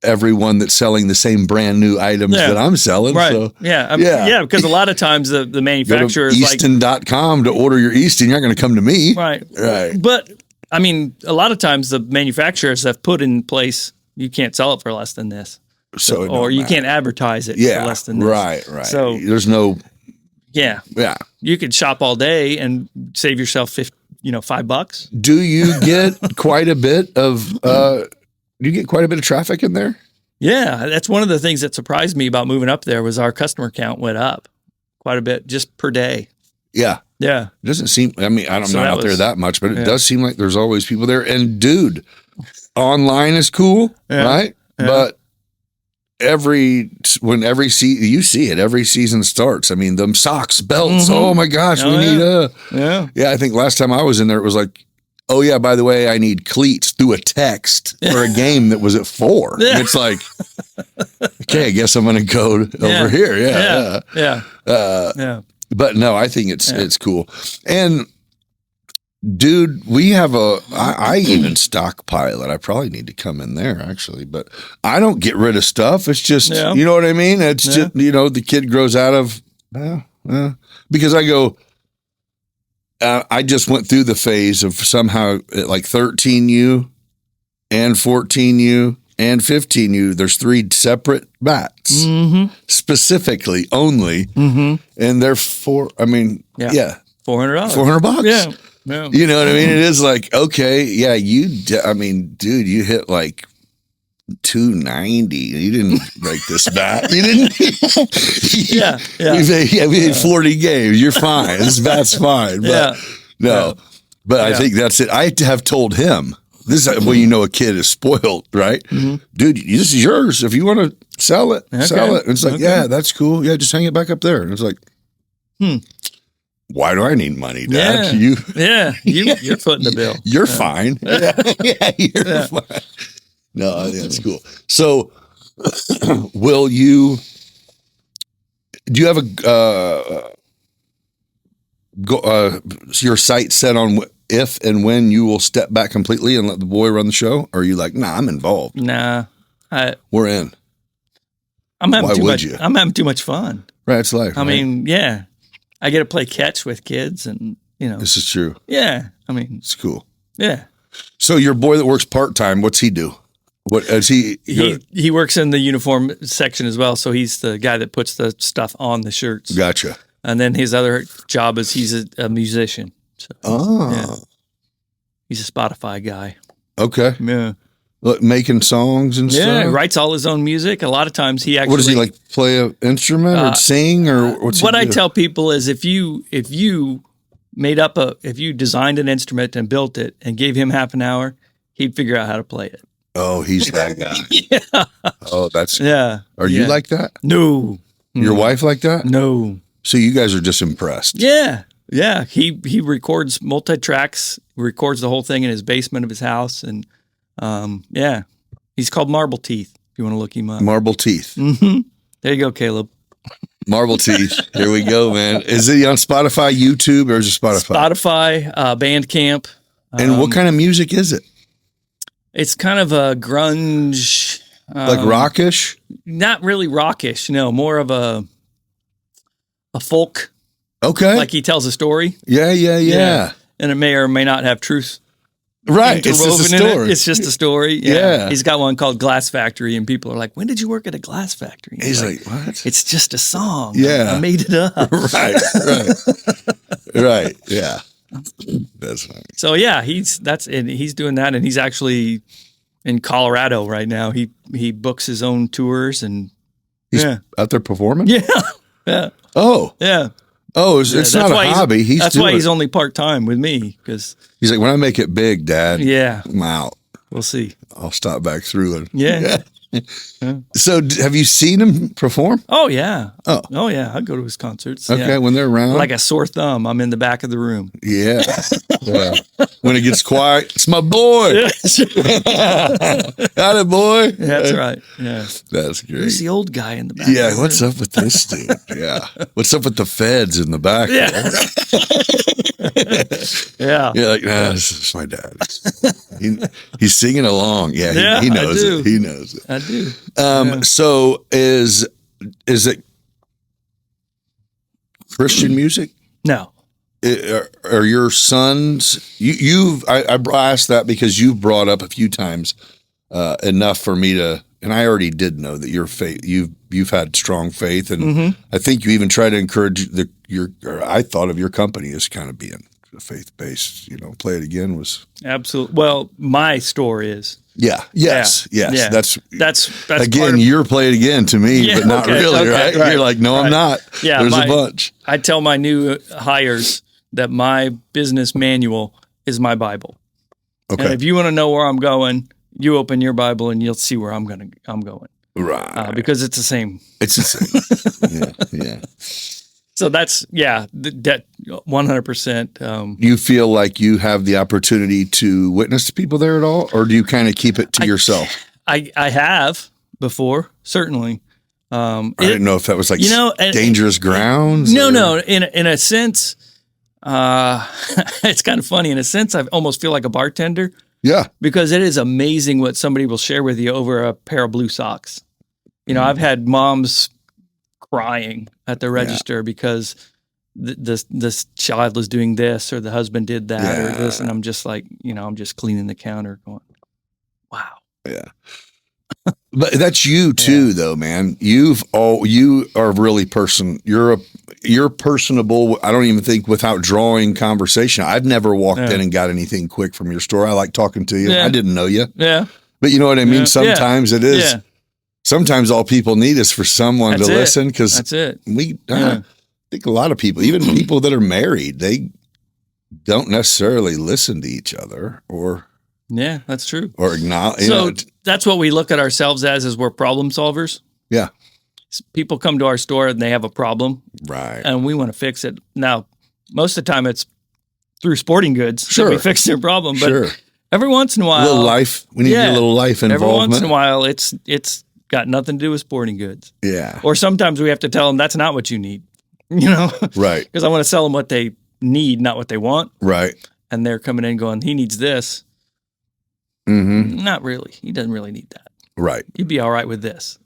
everyone that's selling the same brand new items that I'm selling. Right. So, yeah. Because a lot of times the manufacturer is like Easton.com to order your Easton. You're not going to come to me. Right. Right. But I mean, a lot of times the manufacturers have put in place, you can't sell it for less than this. So or you can't advertise it for less than this. Right. So there's no. Yeah. You could shop all day and save yourself $5. Do you get quite a bit of traffic in there? Yeah, that's one of the things that surprised me about moving up there was our customer count went up quite a bit just per day. Yeah. Yeah. It doesn't seem, I mean, I'm not out there that much, but it does seem like there's always people there. And dude, online is cool, right? Yeah. But every season starts. I mean, them socks, belts. Oh my gosh, we need I think last time I was in there, it was like, oh yeah, by the way, I need cleats through a text for a game that was at 4. Yeah. And it's like, okay, I guess I'm going to go over here. Yeah. But no, I think it's cool. And dude, we have I even stockpile it. I probably need to come in there actually, but I don't get rid of stuff. It's just, you know what I mean? It's just, the kid grows out of, because I go, I just went through the phase of somehow like 13U and 14U and 15U. There's 3 separate bats specifically only. And they're $400. $400. $400. Yeah. No. You know what I mean? It is like, okay, yeah, I mean, dude, you hit like 290. You didn't like this bat. You didn't. Yeah. We had 40 games. You're fine. This bat's fine. But no, but I think that's it. I have told him this is when you know a kid is spoiled, right? Mm-hmm. Dude, this is yours. If you want to sell it, sell it. And it's like, yeah, that's cool. Yeah, just hang it back up there. And it's like, why do I need money, Dad? You're footing the bill. You're fine. You're fine. No, I think that's cool. So, do you have your sight set on if and when you will step back completely and let the boy run the show? Or are you like, nah, I'm involved? Nah. We're in. I'm having Why too would much. you? I'm having too much fun. Right, it's life. I mean, yeah. I get to play catch with kids and, This is true. Yeah. I mean, It's cool. yeah. So your boy that works part-time, what's he do? What is he? He works in the uniform section as well. So he's the guy that puts the stuff on the shirts. Gotcha. And then his other job is he's a musician. So, he's a Spotify guy. Okay. Yeah. Look, making songs and stuff? Yeah, he writes all his own music. A lot of times he actually... What does he like, play an instrument or sing or what's What he I do? tell people is if you designed an instrument and built it and gave him half an hour, he'd figure out how to play it. Oh, he's that guy. Yeah. Oh, that's... Yeah. Are you like that? No. Your wife like that? No. So you guys are just impressed. Yeah. Yeah. He records multi-tracks, records the whole thing in his basement of his house. And yeah, he's called Marble Teeth, if you want to look him up. Marble Teeth. Mm-hmm. There you go, Caleb. Marble Teeth. Here we go, man. Is it on Spotify, YouTube, or is it Spotify? Spotify, Bandcamp. And what kind of music is it? It's kind of a grunge. Like rockish? Not really rockish, no. More of a folk. Okay. Like he tells a story. Yeah. And it may or may not have truth. Right. It's just a interwoven in story. it. It's just a story. Yeah. He's got one called Glass Factory, and people are like, "When did you work at a glass factory?" And He's like, what? "It's just a song. Yeah. I made it up." Right. Yeah. That's funny. So yeah, he's doing that, and he's actually in Colorado right now. He books his own tours, and He's out there performing? yeah. Oh. Yeah. Oh, it's not a hobby. That's why he's only part-time with me, because he's like, when I make it big, Dad, I'm out. We'll see. I'll stop back through it. Yeah. So have you seen him perform? Oh, yeah. Oh. Yeah. I go to his concerts. Okay, Yeah. when they're around? Like a sore thumb, I'm in the back of the room. Yeah. When it gets quiet, it's my boy. Got it, boy. That's right. Yeah. That's great. Who's the old guy in the back? Yeah, what's up with this dude? Yeah. What's up with the feds in the back? Yeah. You're like, nah, this is my dad. He's singing along. Yeah, he knows it. He knows it. I do. So is it Christian music? No. Are your sons? I asked that because you've brought up a few times enough for me to, and I already did know that your faith. You've had strong faith, and I think you even try to encourage I thought of your company as kind of being faith based. Play It Again was Absolutely. Well, my story is. Yes. Yeah. That's again. You're Play It Again to me, but not really, right? You're like, no, I'm not. Yeah, there's a bunch. I tell my new hires that my business manual is my Bible. Okay. And if you want to know where I'm going, you open your Bible and you'll see where I'm going. Right. Because it's the same. It's the same. Yeah. So that's that 100%. You feel like you have the opportunity to witness to people there at all, or do you kind of keep it to yourself? I have before, certainly. I didn't know if that was like dangerous grounds. No. In a sense, it's kind of funny. In a sense, I almost feel like a bartender. Yeah. Because it is amazing what somebody will share with you over a pair of blue socks. I've had moms crying at the register because this child was doing this, or the husband did that, or this, and I'm just like, I'm just cleaning the counter going, wow. Yeah. But that's you too, though, man. You are really you're personable. I don't even think without drawing conversation. I've never walked in and got anything quick from your store. I like talking to you. I didn't know you. Yeah. But you know what I mean? Yeah. Sometimes it is. Yeah. Sometimes all people need is for someone to listen, because that's it. I think a lot of people, even people that are married, they don't necessarily listen to each other or. Yeah, that's true. Or acknowledge. So that's what we look at ourselves as, is we're problem solvers. Yeah. People come to our store and they have a problem. Right. And we want to fix it. Now, most of the time it's through sporting goods. Sure. That we fix their problem. But every once in a while. A little life. We need a little life involvement. Every once in a while, it's got nothing to do with sporting goods. Yeah. Or sometimes we have to tell them that's not what you need. Right. Because I want to sell them what they need, not what they want. Right. And they're coming in going, he needs this. Mm-hmm. Not really. He doesn't really need that. Right. You'd be all right with this,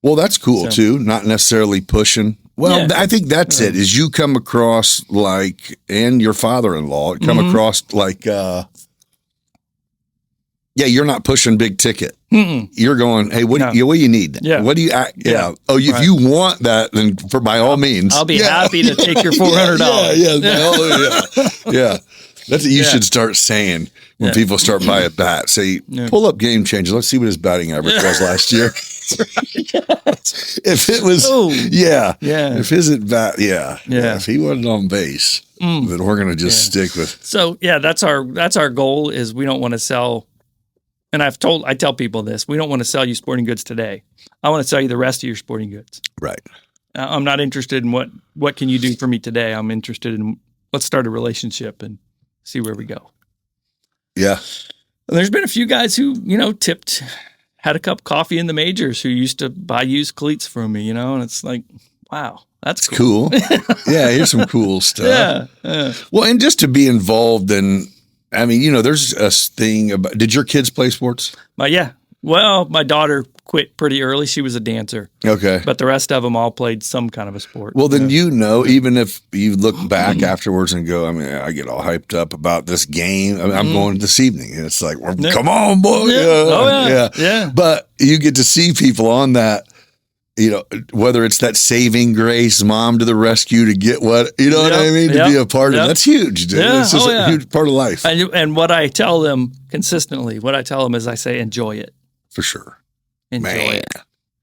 Well, that's cool too. Not necessarily pushing. Well, I think that's it. Is you come across like, and your father-in-law come across like, you're not pushing big ticket. Mm-mm. You're going, hey, what do you need? Yeah. What do you? Oh, if you want that, then by all means, I'll be happy to take your $400. Yeah. That's what you should start saying when people start by a bat. Say, pull up Game Changer. Let's see what his batting average was last year. If it was, if his at bat, if he wasn't on base, then we're going to just stick with. So that's our goal. Is we don't want to sell. And I tell people this: we don't want to sell you sporting goods today. I want to sell you the rest of your sporting goods. Right. I'm not interested in what can you do for me today. I'm interested in, let's start a relationship and see where we go. Yeah. And there's been a few guys who, had a cup of coffee in the majors who used to buy used cleats from me, and it's like, wow, that's cool. Yeah, here's some cool stuff. Yeah. Well, and just to be involved in, there's a thing about, did your kids play sports? Well, my daughter quit pretty early. She was a dancer. Okay. But the rest of them all played some kind of a sport. Well, then even if you look back afterwards and go, I get all hyped up about this game. I'm going this evening. And it's like, come on, boy. Yeah. But you get to see people on that, whether it's that saving grace, mom to the rescue to get what, what I mean? To be a part of. That's huge, dude. Yeah. It's just a huge part of life. And what I tell them consistently, is I say, enjoy it. For sure. Enjoy it.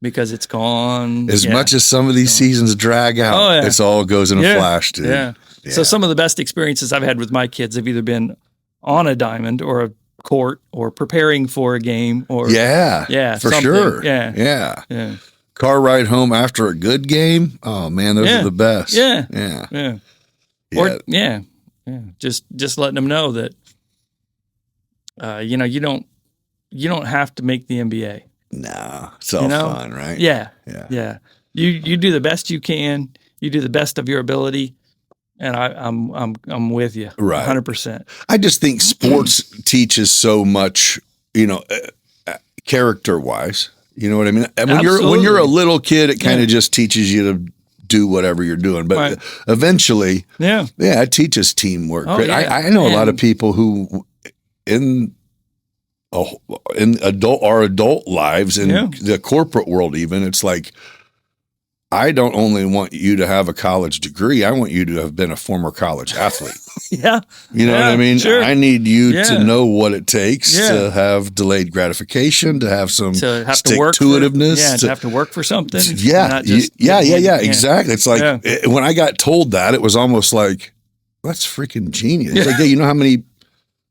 Because it's gone. As much as some of these seasons drag out, it all goes in a flash, dude. Yeah. So some of the best experiences I've had with my kids have either been on a diamond or a court or preparing for a game or for sure. Yeah. Car ride home after a good game. Oh man, those are the best. Yeah. Or just letting them know that you don't have to make the NBA. No, it's all fun, right? Yeah. You do the best you can. You do the best of your ability, and I'm with you, right? 100%. I just think sports teaches so much, character wise. You know what I mean? And when you're a little kid, it kind of just teaches you to do whatever you're doing, but eventually, it teaches teamwork. Oh, yeah. I know a lot of people who in our adult lives, in the corporate world, even, it's like, I don't only want you to have a college degree, I want you to have been a former college athlete. You know what I mean? Sure. I need you to know what it takes to have delayed gratification, to have some stick-to-itiveness. To have to work for something. Exactly. It's like, when I got told that, it was almost like, that's freaking genius. It's like, you know how many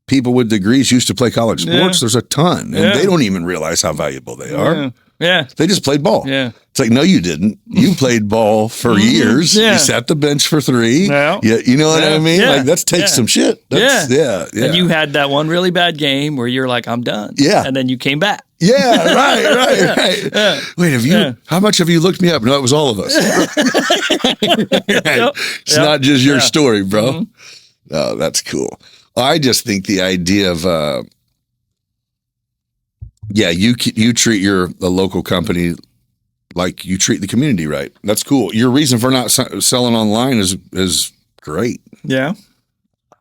people with degrees used to play college sports? There's a ton. And they don't even realize how valuable they are. Yeah. They just played ball. Yeah. It's like, no, you didn't. You played ball for years. You sat the bench for 3. Yeah. You know what I mean? Like, that takes some shit. Yeah. And you had that one really bad game where you're like, I'm done. Yeah. And then you came back. Yeah, right. Yeah. Wait, how much have you looked me up? No, it was all of us. It's not just your story, bro. Mm-hmm. Oh, that's cool. I just think the idea of, you treat the local company like you treat the community right. That's cool. Your reason for not selling online is great. Yeah.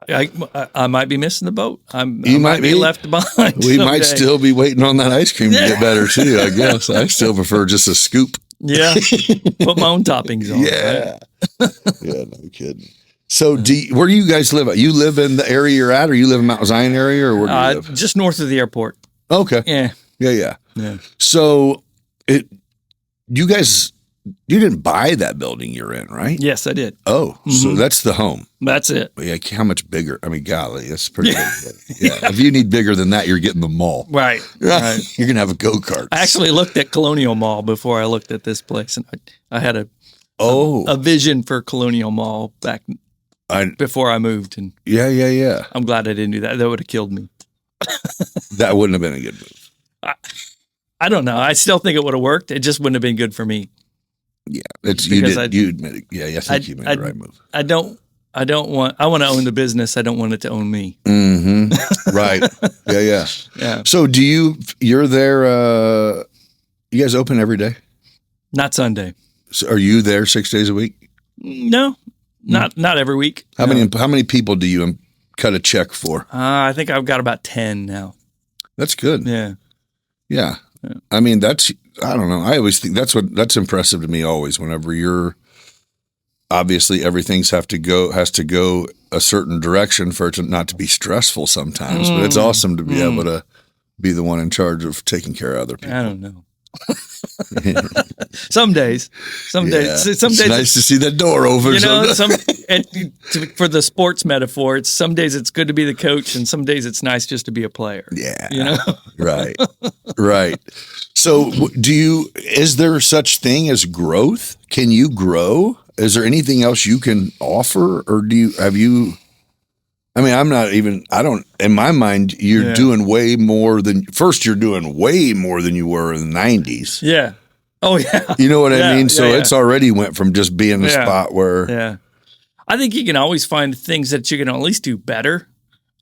I might be missing the boat. I You might be left behind. We someday. might still be waiting on that ice cream to get better too, I guess. I still prefer just a scoop. Yeah. Put my own toppings on. Yeah. Right? Yeah, no kidding. So where do you guys live at? You live in the area you're at, or you live in Mount Zion area, or where do you live? Just north of the airport. Okay. Yeah. Yeah. So you didn't buy that building you're in, right? Yes, I did. Oh, so that's the home. That's it. Yeah, how much bigger? I mean, golly, that's pretty big. Yeah, if you need bigger than that, you're getting the mall. Right. Right. You're going to have a go-kart. I actually looked at Colonial Mall before I looked at this place, and I had a vision for Colonial Mall back before I moved, and yeah. I'm glad I didn't do that. That would have killed me. That wouldn't have been a good move. I don't know. I still think it would have worked. It just wouldn't have been good for me. Yeah, you admit it. Yeah, I think you made the right move. I want to own the business. I don't want it to own me. Mm-hmm. Right. Yeah. So you're there, you guys open every day? Not Sunday. So are you there 6 days a week? No, not every week. How many people do you cut a check for? I think I've got about 10 now. That's good. Yeah. I mean, I don't know. I always think that's impressive to me always, whenever you're obviously everything has to go a certain direction for it to not to be stressful sometimes, but it's awesome to be able to be the one in charge of taking care of other people. I don't know. Some days, it's nice to see that door open. For the sports metaphor, some days it's good to be the coach, and some days it's nice just to be a player. Yeah, right. So, is there such thing as growth? Can you grow? Is there anything else you can offer, or have you? I mean, in my mind, you're doing way more than you were in the 90s. Yeah. Oh, yeah. You know what I mean? So it's already went from just being a spot where. Yeah. I think you can always find things that you can at least do better.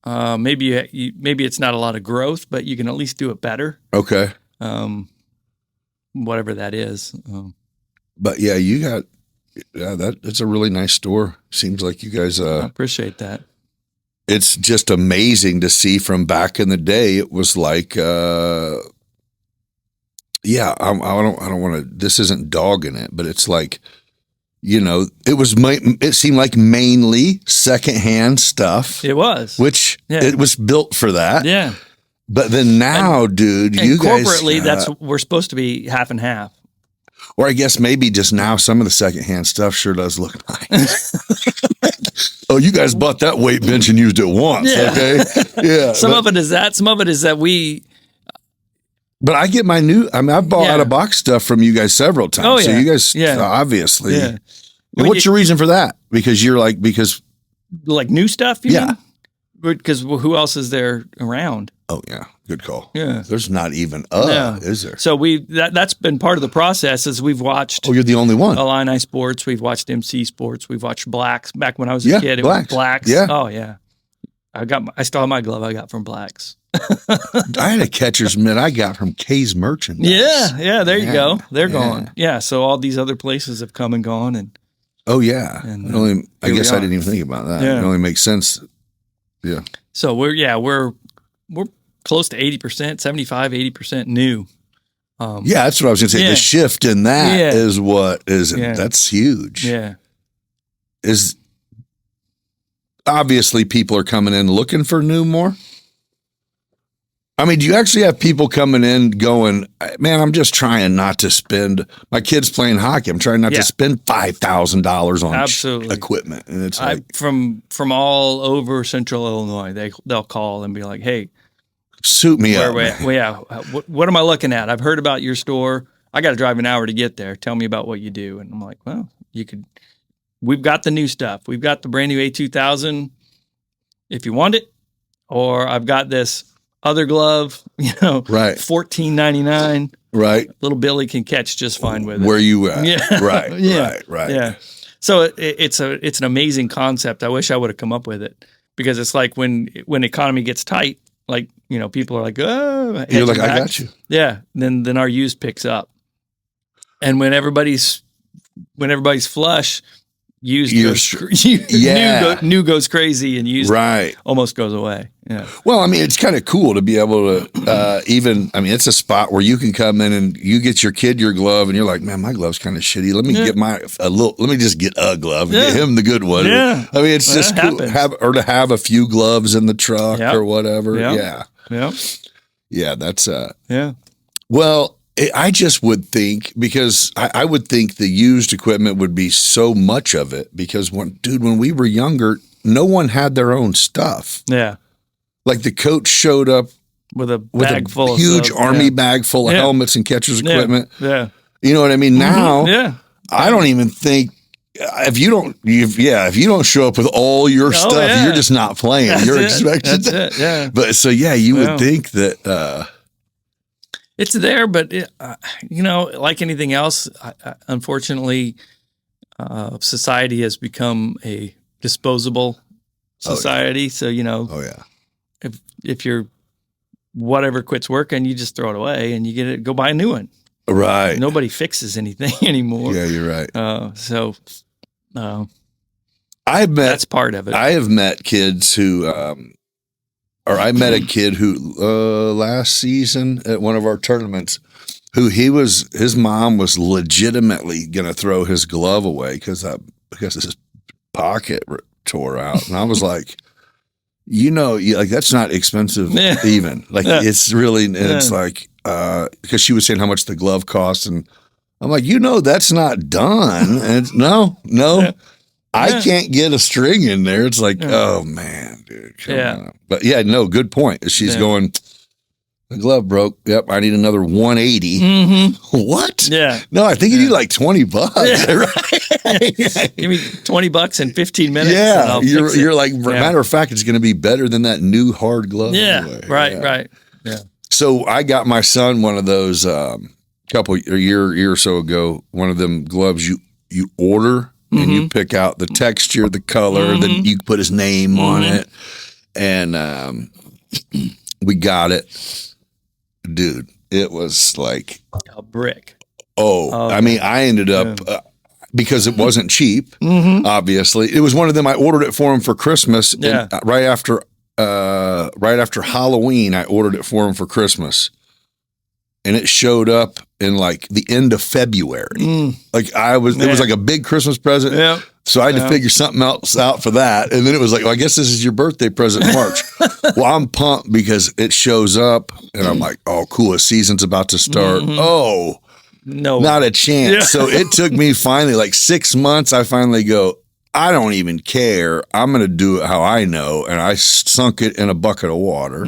Maybe it's not a lot of growth, but you can at least do it better. Okay. Whatever that is. But yeah, it's a really nice store. Seems like you guys. I appreciate that. It's just amazing to see from back in the day. It was like, I don't want to, this isn't dogging it, but it's like, it seemed like mainly secondhand stuff. It was. Which it was built for that. Yeah. But then now, dude, you guys. Corporately, we're supposed to be half and half. Or I guess maybe just now some of the secondhand stuff sure does look nice. Oh, you guys bought that weight bench and used it once, okay? Yeah. Some of it is that. Some of it is that we. But I get I've bought out of box stuff from you guys several times. Oh, yeah. So you guys, obviously. Yeah. And what's your reason for that? Because like new stuff, you mean? Because who else is there around? Oh, yeah. Good call. Yeah. There's not even is there? So that's been part of the process as we've watched. Oh, you're the only one. Illini Sports. We've watched MC Sports. We've watched Blacks. Back when I was a kid, it was Blacks. Yeah. Oh, yeah. I still have my glove I got from Blacks. I had a catcher's mitt I got from K's Merchandise. Yeah. There you go. They're gone. Yeah. So all these other places have come and gone, and. Oh yeah. And I guess I didn't even think about that. Yeah. It only makes sense. Yeah. So we're close to 80%, 75-80% new. Yeah, that's what I was going to say. The shift in that is what is that's huge. Yeah. Is obviously people are coming in looking for new more. I mean, do you actually have people coming in going, man, I'm just trying not to spend, my kid's playing hockey, I'm trying not to spend $5,000 on equipment. And it's like, from all over Central Illinois, they'll call and be like, hey, suit me up. What am I looking at? I've heard about your store. I got to drive an hour to get there. Tell me about what you do. And I'm like, well, we've got the new stuff. We've got the brand new A2000 if you want it, or I've got this other glove, right. $14.99. Right. Little Billy can catch just fine with it. Where you at? Yeah. Right. Yeah. Right. Yeah. So it's an amazing concept. I wish I would have come up with it, because it's like when economy gets tight, like, people are like, oh, you're like, I got you. Yeah. Then our used picks up. And when everybody's flush, used Used- goes, yeah. new goes crazy, and used Right. almost goes away. Yeah. Well, I mean, it's kind of cool to be able to it's a spot where you can come in and you get your kid your glove and you're like, man, my glove's kind of shitty. Let me get let me just get a glove and get him the good one. Yeah. I mean, it's just cool to have a few gloves in the truck or whatever. Yep. Yeah. Yeah. Yeah. That's, Yeah. well, I just would think, because I would think the used equipment would be so much of it, because when we were younger, no one had their own stuff. Yeah. Like the coach showed up With a bag full huge of stuff. army bag full of helmets and catcher's equipment. Yeah. You know what I mean? Now, Yeah. I don't even think if you don't show up with all your stuff, you're just not playing. You're expected. That's it. Yeah. But so you would think that. It's there, but like anything else, unfortunately, society has become a disposable society. So if you're whatever quits working, you just throw it away and you go buy a new one. Right. Nobody fixes anything anymore. Yeah, you're right. That's part of it. I have met kids who. I met a kid who last season at one of our tournaments, who his mom was legitimately going to throw his glove away because his pocket tore out, and I was like, that's not expensive even. Like it's really, and it's like because she was saying how much the glove cost, and I'm like, that's not done, and it's, no. Yeah. I can't get a string in there. It's like, oh man, dude. Come on. But good point. She's going, the glove broke. Yep. I need another 180. Mm-hmm. What? Yeah. No, I think you need like $20. Yeah. Right? Give me $20 in 15 minutes. Yeah. You're like, matter of fact, it's going to be better than that new hard glove. Yeah. Anyway. Right. Yeah. So I got my son one of those a year or so ago, one of them gloves you order. And you pick out the texture, the color, then you put his name on it. And we got it. Dude, it was like a brick. I mean, I ended up, because it wasn't cheap, obviously. It was one of them. I ordered it for him for Christmas. Yeah. And right after Halloween, I ordered it for him for Christmas. And it showed up in like the end of February. Like it was like a big Christmas present. Yeah. So I had to figure something else out for that. And then it was like, well, I guess this is your birthday present in March. Well, I'm pumped because it shows up and I'm like, oh, cool. The season's about to start. Oh, no, not a chance. Yeah. So it took me finally like 6 months. I finally go, I don't even care. I'm going to do it how I know. And I sunk it in a bucket of water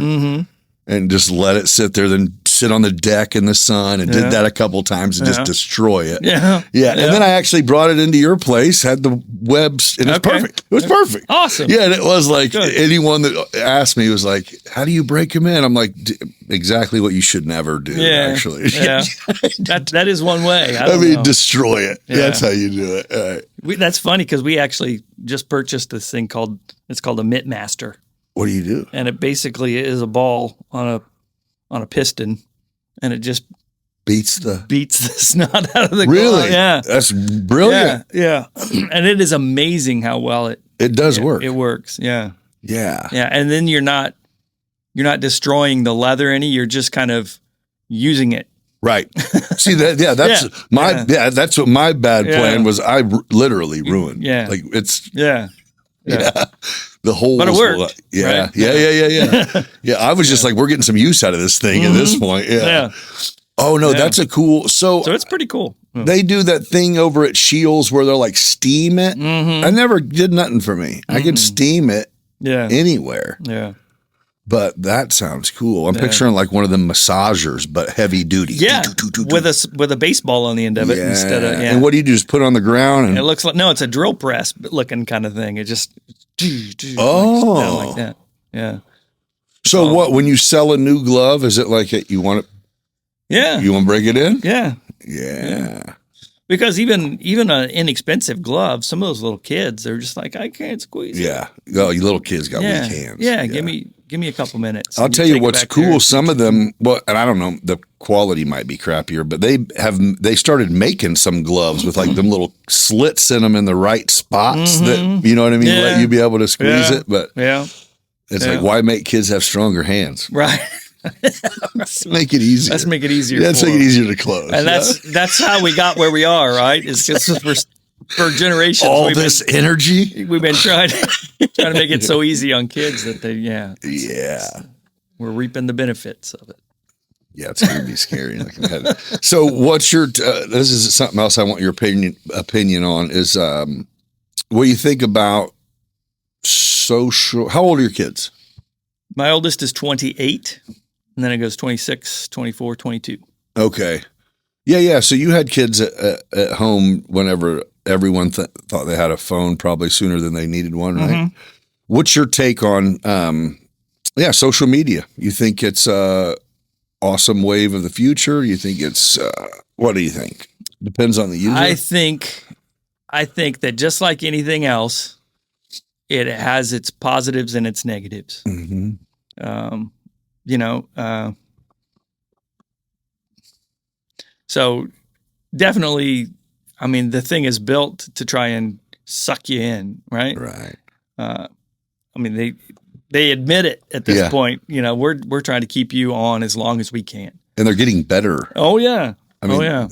and just let it sit there, then sit on the deck in the sun, and did that a couple times and just destroy it. Yeah. And then I actually brought it into your place, had the webs, and it's perfect. It was perfect. Awesome. Yeah, and it was like anyone that asked me was like, how do you break them in? I'm like, exactly what you should never do, actually. Yeah. that is one way. I mean, destroy it. Yeah. That's how you do it. All right. That's funny because we actually just purchased this thing called a Mitt Master. What do you do? And it basically is a ball on a piston, and it just beats the snot out of the really glove. Yeah, that's brilliant. Yeah. And it is amazing how well it does work. It works. Yeah. Yeah. And then you're not destroying the leather any. You're just kind of using it. Right. See that? Yeah. That's that's what my bad plan was. I literally ruined. Yeah. Like it's. Yeah. The whole, but it worked. Yeah. Right? Yeah. Yeah. I was just like, we're getting some use out of this thing at this point. Yeah. Oh no, that's a cool. So it's pretty cool. They do that thing over at Shields where they're like steam it. I never did nothing for me. I could steam it. Anywhere. Yeah. But that sounds cool. I'm picturing like one of them massagers, but heavy duty. Yeah, with a baseball on the end of it instead of. Yeah. And what do you do? Just put it on the ground? And it looks like it's a drill press looking kind of thing. It just like that. Yeah. So what? When you sell a new glove, is it like you want it? Yeah. You want to break it in? Yeah. Yeah. Because even an inexpensive glove, some of those little kids, they're just like, I can't squeeze it. Yeah. Oh, you little kids got Yeah. weak hands. Yeah. Give me a couple minutes. I'll and tell you take it what's back there cool. and Some teach of them, well, and I don't know, the quality might be crappier, but they started making some gloves with like them little slits in them in the right spots that, you know what I mean? Yeah. Let you be able to squeeze it. But Yeah. it's like, why make kids have stronger hands? Right. Let's make it easier. Let's make it easier. Yeah, let's for make it them. easier to close. And that's how we got where we are, right? Is because for generations all this energy. we've been trying to make it so easy on kids that we're reaping the benefits of it. Yeah, it's going to be scary. Looking ahead. So, what's your? This is something else I want your opinion on. Is what do you think about social? How old are your kids? My oldest is 28, and then it goes 26, 24, 22. Okay. Yeah. So you had kids at home whenever everyone thought they had a phone, probably sooner than they needed one, right? Mm-hmm. What's your take on, social media? You think it's a awesome wave of the future? You think it's, what do you think? Depends on the user. I think that just like anything else, it has its positives and its negatives. Mm-hmm. So definitely, I mean, the thing is built to try and suck you in, right? Right. I mean, they admit it at this point. We're trying to keep you on as long as we can. And they're getting better. Oh yeah. Yeah.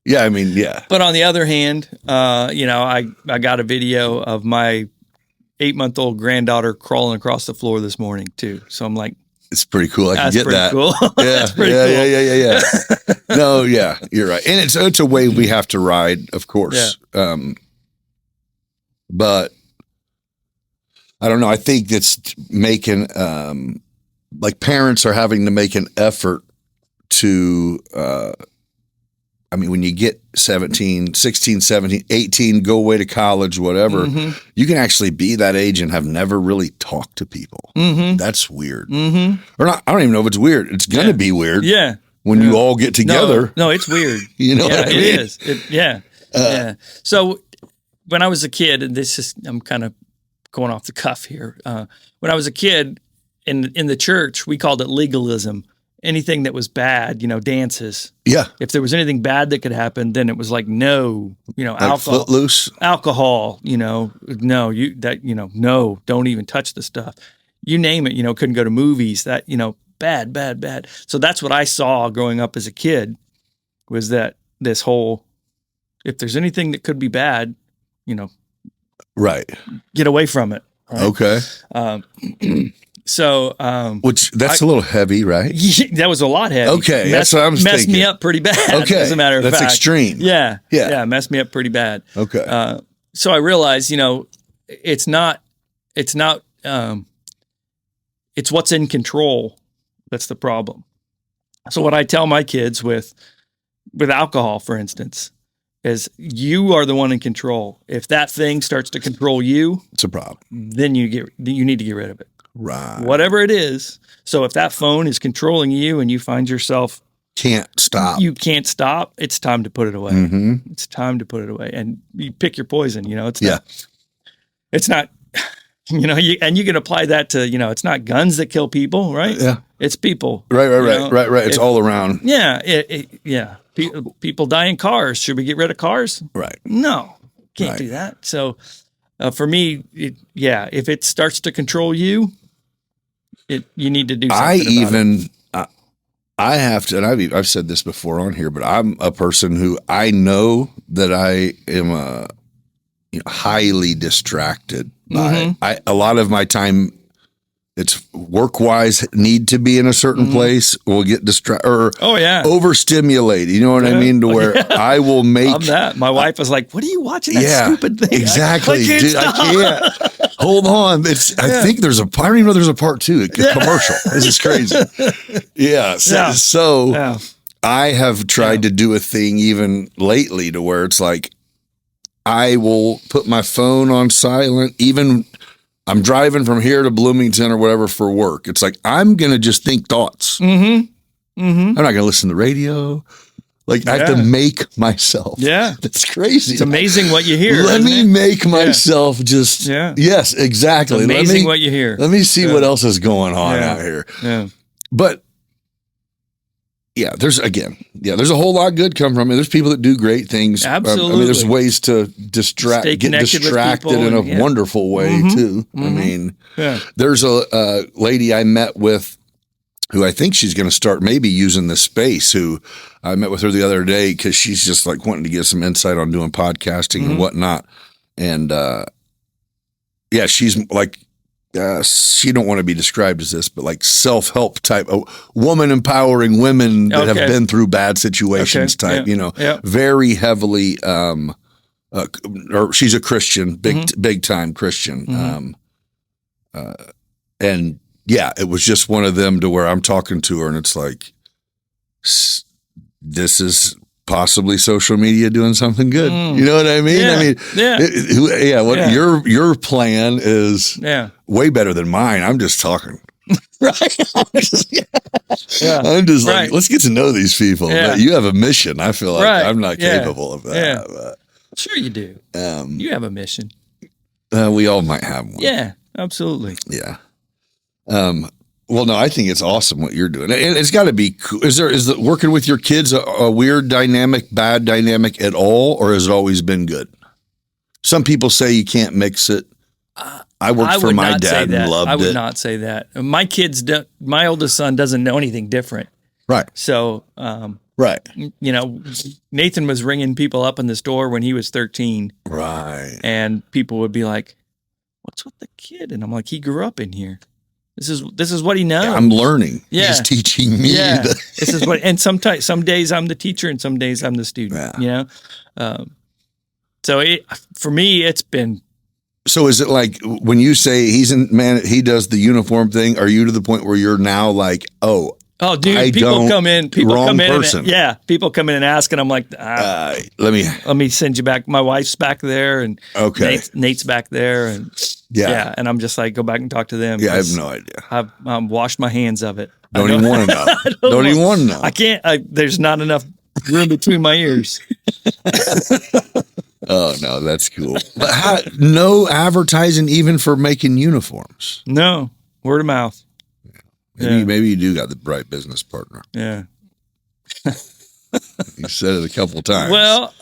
Yeah. I mean, yeah. But on the other hand, I got a video of my 8-month-old granddaughter crawling across the floor this morning too. So I'm like, it's pretty cool. I can get that. Cool. Yeah. That's pretty cool. Yeah. No, yeah, you're right. And it's a wave we have to ride, of course. Yeah. But I don't know. I think it's making, like parents are having to make an effort to, when you get 17, 16, 17, 18, go away to college, whatever, you can actually be that age and have never really talked to people. Mm-hmm. That's weird. Mm-hmm. Or not, I don't even know if it's weird. It's going to be weird. Yeah. When you all get together. No, it's weird. You know what I mean? It is. Yeah. So when I was a kid, and I'm kind of going off the cuff here. When I was a kid in the church, we called it legalism. Anything that was bad, dances. Yeah. If there was anything bad that could happen, then it was like, no, like alcohol, Footloose. alcohol, no, no, don't even touch the stuff. You name it, couldn't go to movies, that, bad. So that's what I saw growing up as a kid, was that this whole, if there's anything that could be bad, right, get away from it. Right? Okay. So, which that's a little heavy, right? That was a lot heavy. Okay, that's what I'm thinking. Messed me up pretty bad. Okay, as a matter of that's fact, extreme. Yeah, messed me up pretty bad. Okay. So I realized, it's what's in control that's the problem. So what I tell my kids with alcohol, for instance, is you are the one in control. If that thing starts to control you, it's a problem. Then you need to get rid of it. Right. Whatever it is. So if that phone is controlling you and you find yourself can't stop, it's time to put it away. Mm-hmm. It's time to put it away, and you pick your poison. It's not. You can apply that to it's not guns that kill people, right? Yeah, it's people. Right. It's all around. Yeah. People die in cars. Should we get rid of cars? Right. No, can't do that. So for me, if it starts to control you, you need to do something I have to, and I've said this before on here, but I'm a person who I know that I am highly distracted by. A lot of my time, it's work-wise, need to be in a certain place. We'll get distracted or overstimulated. You know what I mean? To where I will make. I'm that. My wife was like, "What are you watching? That stupid thing." Exactly. I can't. Hold on. I think I don't even know there's a part 2. Commercial. This is crazy. Yeah. So I have tried to do a thing even lately to where it's like I will put my phone on silent, even. I'm driving from here to Bloomington or whatever for work. It's like, I'm going to just think thoughts. Mm-hmm. Mm-hmm. I'm not going to listen to the radio. Like I have to make myself. Yeah. That's crazy. It's amazing what you hear. Let me make myself just. Yeah. Yes, exactly. It's amazing what you hear. Let me see what else is going on out here. Yeah. But there's a whole lot of good come from it. There's people that do great things. Absolutely. I mean, there's ways to get distracted in a wonderful way too. I mean, there's a lady I met with who I think she's going to start maybe using this space, who I met with her the other day because she's just like wanting to get some insight on doing podcasting and whatnot. And she's like, she don't want to be described as this, but like self-help type, woman empowering women that have been through bad situations type, very heavily, or she's a Christian, big time Christian. And it was just one of them to where I'm talking to her and it's like, this is possibly social media doing something good. You know what I mean? Your plan is way better than mine. I'm just talking. Right. I'm just like, let's get to know these people. But you have a mission. I feel like I'm not capable of that. Yeah. But, sure you do. You have a mission. We all might have one. Yeah, absolutely. Yeah. Well, no, I think it's awesome what you're doing. And it's got to be cool. Is working with your kids a weird dynamic, bad dynamic at all, or has it always been good? Some people say you can't mix it. I worked for my dad and loved it. I would not say that. My kids, my oldest son doesn't know anything different. Right. So, Nathan was ringing people up in the store when he was 13. Right. And people would be like, "What's with the kid?" And I'm like, "He grew up in here. This is what he knows. I'm learning. Yeah. He's teaching me. Yeah. This is what, and some days I'm the teacher and some days I'm the student, So for me, it's been. So is it like when you say he does the uniform thing, are you to the point where you're now like, oh, dude, people come in person. People come in and ask, and I'm like, let me send you back. My wife's back there, and Nate's back there, and and I'm just like, go back and talk to them. Yeah, I have no idea. I've washed my hands of it. Don't even want to know. Don't even want to know. I can't. There's not enough room between my ears. Oh no, that's cool. But no advertising even for making uniforms. No, word of mouth. Maybe you do got the right business partner. Yeah. You said it a couple of times. Well,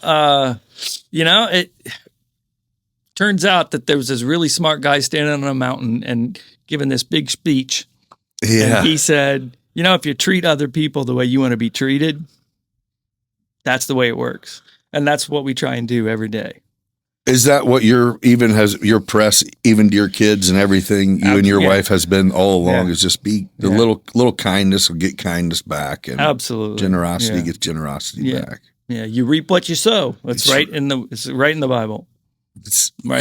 it turns out that there was this really smart guy standing on a mountain and giving this big speech. Yeah. And he said, if you treat other people the way you want to be treated, that's the way it works. And that's what we try and do every day. Is that what your press, even to your kids and everything, you and your wife has been all along, is just be the little kindness will get kindness back, and absolutely generosity gets generosity back. Yeah, you reap what you sow. It's right in the Bible.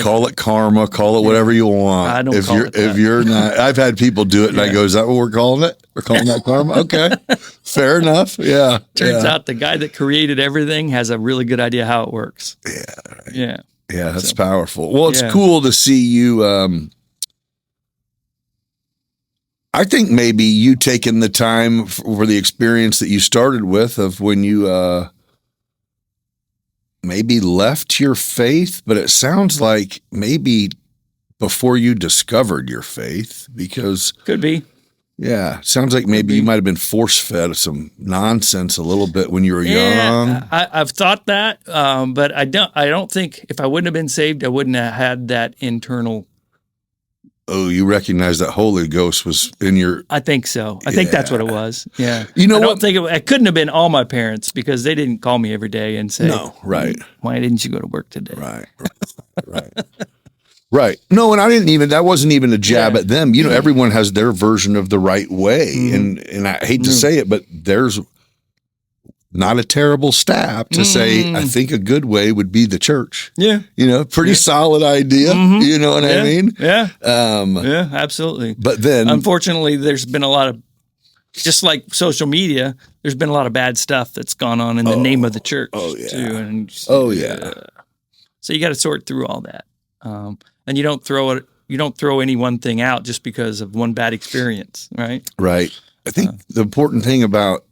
Call it karma, call it whatever you want. I don't call it that. If you're not, I've had people do it, and I go, "Is that what we're calling it? We're calling that karma?" Okay, fair enough. Yeah. Turns out the guy that created everything has a really good idea how it works. Yeah. Right. Yeah. Yeah, that's powerful. Well, it's cool to see you. I think maybe you taking the time for the experience that you started with of when you maybe left your faith, but it sounds like maybe before you discovered your faith, because could be. Yeah, sounds like maybe you might have been force-fed some nonsense a little bit when you were young. I've thought that, but I don't think if I wouldn't have been saved, I wouldn't have had that internal. Oh, you recognize that Holy Ghost was in your. I think so. I think that's what it was. Yeah. You know I what? don't think it couldn't have been all my parents because they didn't call me every day and say, "No, right? Why didn't you go to work today?" Right. Right. No, and that wasn't even a jab at them. Everyone has their version of the right way. Mm-hmm. And I hate to say it, but there's not a terrible stab to say, I think a good way would be the church. Yeah. Pretty solid idea. Mm-hmm. You know what I mean? Yeah. Yeah, absolutely. But then. Unfortunately, there's been a lot of, just like social media, there's been a lot of bad stuff that's gone on in the name of the church. Oh, yeah. Too, and, so you got to sort through all that. And you don't throw any one thing out just because of one bad experience, right? Right. I think the important thing about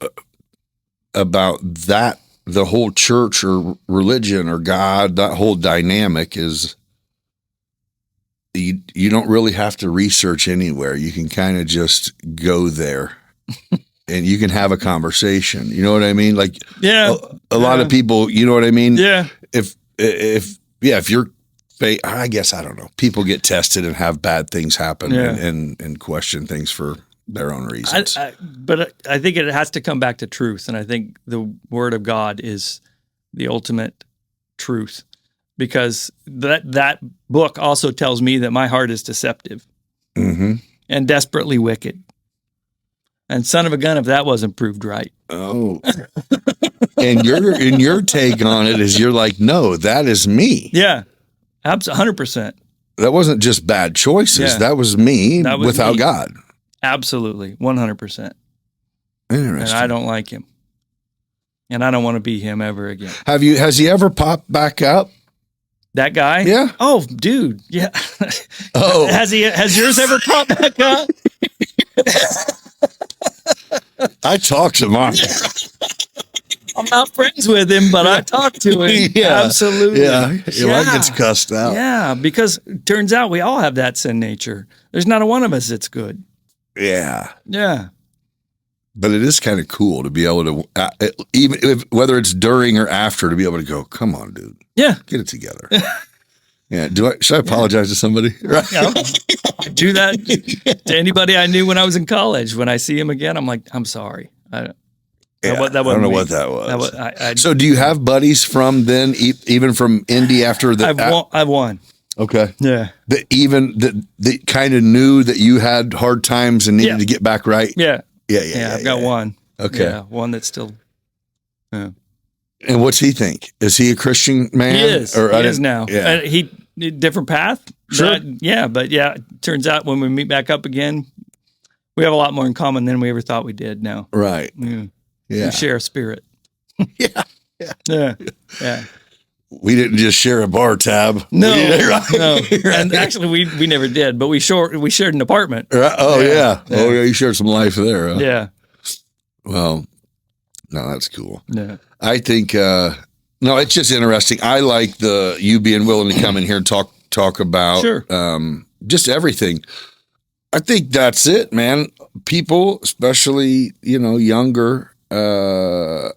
that the whole church or religion or God, that whole dynamic is you don't really have to research anywhere. You can kind of just go there and you can have a conversation. You know what I mean? Like a lot of people, you know what I mean? Yeah. If you're I guess, I don't know. People get tested and have bad things happen and question things for their own reasons. But I think it has to come back to truth. And I think the Word of God is the ultimate truth, because that book also tells me that my heart is deceptive and desperately wicked. And son of a gun if that wasn't proved right. Oh. And your take on it is you're like, no, that is me. Yeah. 100%. That wasn't just bad choices. Yeah. That was me without me. God. Absolutely. 100%. Interesting. And I don't like him. And I don't want to be him ever again. Has he ever popped back up? That guy? Yeah. Oh, dude. Yeah. Oh. Has yours ever popped back up? I talk to mine. I'm not friends with him, but I talk to him. Yeah. Absolutely. Yeah. Mine gets cussed out. Yeah, because it turns out we all have that sin nature. There's not a one of us that's good. Yeah. Yeah. But it is kind of cool to be able to, whether it's during or after, to be able to go, come on, dude. Yeah. Get it together. Yeah. Should I apologize to somebody? Right. You know, I do that to anybody I knew when I was in college. When I see him again, I'm like, I'm sorry. I don't know what that was. So do you have buddies from then, even from Indy after the? I've won. Okay. Yeah. That kind of knew that you had hard times and needed to get back right. Yeah. Yeah. I've got one. Okay. Yeah, one that's still. Yeah. And what's he think? Is he a Christian man? He is. He is now. Yeah. He different path. Sure. But it turns out when we meet back up again, we have a lot more in common than we ever thought we did now. Right. Yeah. Yeah. We share a spirit. Yeah. Yeah. We didn't just share a bar tab. No. Right. No. And actually we never did, but we shared an apartment. Right. Oh yeah. Oh yeah. You shared some life there. Huh? Yeah. Well, no, that's cool. Yeah. I think no, it's just interesting. I like you being willing to come in here and talk about just everything. I think that's it, man. People, especially, younger, I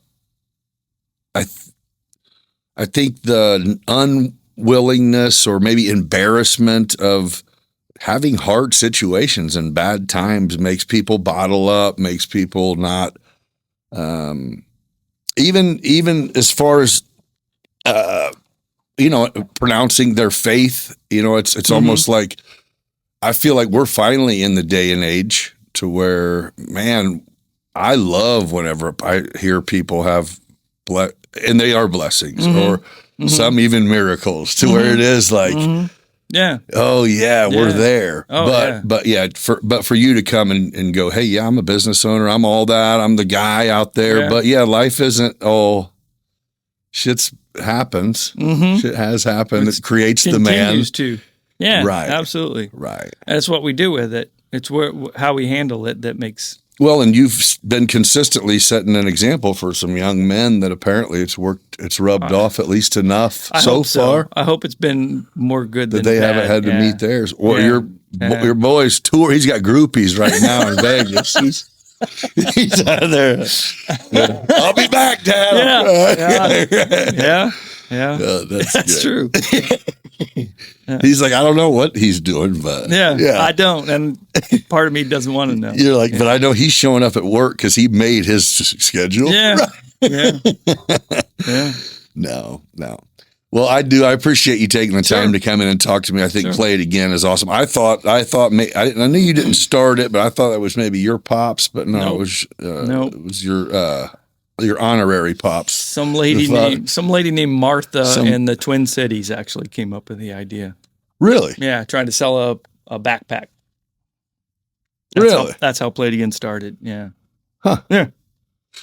think the unwillingness or maybe embarrassment of having hard situations and bad times makes people bottle up, makes people not, even as far as, pronouncing their faith, it's almost like, I feel like we're finally in the day and age to where, man, I love whenever I hear people have, and they are blessings or some even miracles to where it is like, oh yeah, we're there. Oh, but for you to come and go, hey, yeah, I'm a business owner. I'm all that. I'm the guy out there. Yeah. But yeah, life isn't all shit's happens. Shit has happened. It creates the man. Continues to. Yeah, right. Absolutely. Right. And that's what we do with it. It's how we handle it that makes. Well, and you've been consistently setting an example for some young men that apparently it's worked. It's rubbed off at least enough so far. I hope it's been more good that than they bad. haven't had to meet theirs. Or Yeah. your boy's tour. He's got groupies right now in Vegas. He's out there. Yeah. I'll be back, Dad. Yeah. That's true. He's like, I don't know what he's doing, but I don't, and part of me doesn't want to know. You're like, but I know he's showing up at work because he made his schedule. Yeah. No. Well, I do. I appreciate you taking the time to come in and talk to me. I think Play It Again is awesome. I knew you didn't start it, but I thought that was maybe your pops, but no, it was it was your honorary pops. Some lady named Martha in the Twin Cities actually came up with the idea. Really? Yeah, trying to sell a backpack. That's how Play It Again started. Yeah. Huh. Yeah.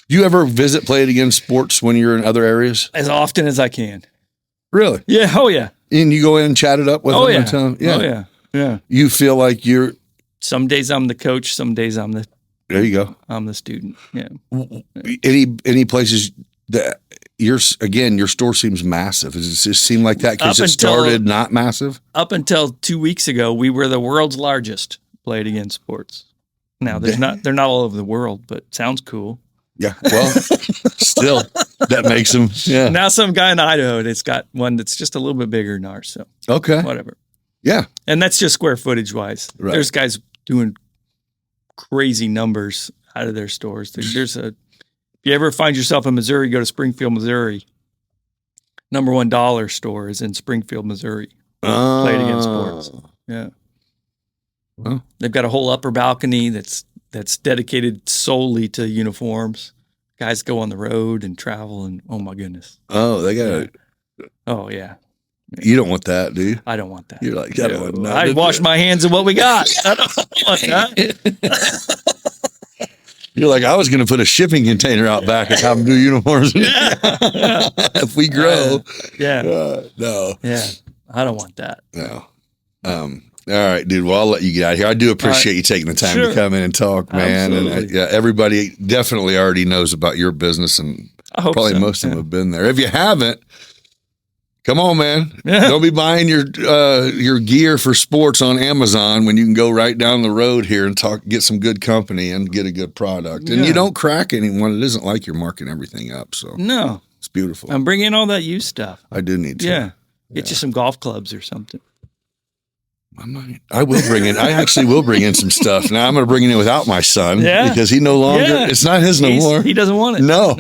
Do you ever visit Play It Again sports when you're in other areas? As often as I can. Really? Yeah. Oh yeah. And you go in and chat it up with them? Yeah. And tell them, yeah. Oh yeah. Yeah. You feel like you're. Some days I'm the coach. Some days I'm the There you go. I'm the student. Yeah. Any places Your store seems massive. Does it just seem like that because it started not massive? Up until 2 weeks ago, we were the world's largest Play It Again Sports. Now they're not all over the world, but sounds cool. Yeah. Well, still, that makes them. Yeah. Now some guy in Idaho that's got one that's just a little bit bigger than ours. So okay, whatever. Yeah. And that's just square footage wise. Right. There's guys doing crazy numbers out of their stores. If you ever find yourself in Missouri, go to Springfield, Missouri. Number one dollar store is in Springfield, Missouri. Play It Again Sports. Yeah. Well, they've got a whole upper balcony that's dedicated solely to uniforms. Guys go on the road and travel, and oh my goodness. Oh, they got it. Oh yeah. You don't want that, do you? I don't want that. You're like, I don't want that. I wash my hands of what we got. I don't want that. You're like, I was going to put a shipping container out back and have them do uniforms. If we grow. No. Yeah. I don't want that. No. All right, dude. Well, I'll let you get out of here. I do appreciate you taking the time to come in and talk, man. Absolutely. And everybody definitely already knows about your business, and probably most of them have been there. If you haven't, come on, man. Yeah. Don't be buying your gear for sports on Amazon when you can go right down the road here and get some good company and get a good product. And you don't crack anyone. It isn't like you're marking everything up. So no, it's beautiful. I'm bringing all that used stuff. I do need to. Yeah. Get you some golf clubs or something. I will bring in. I actually will bring in some stuff. Now I'm going to bring it in without my son because he no longer. Yeah. It's not his no more. He doesn't want it. No.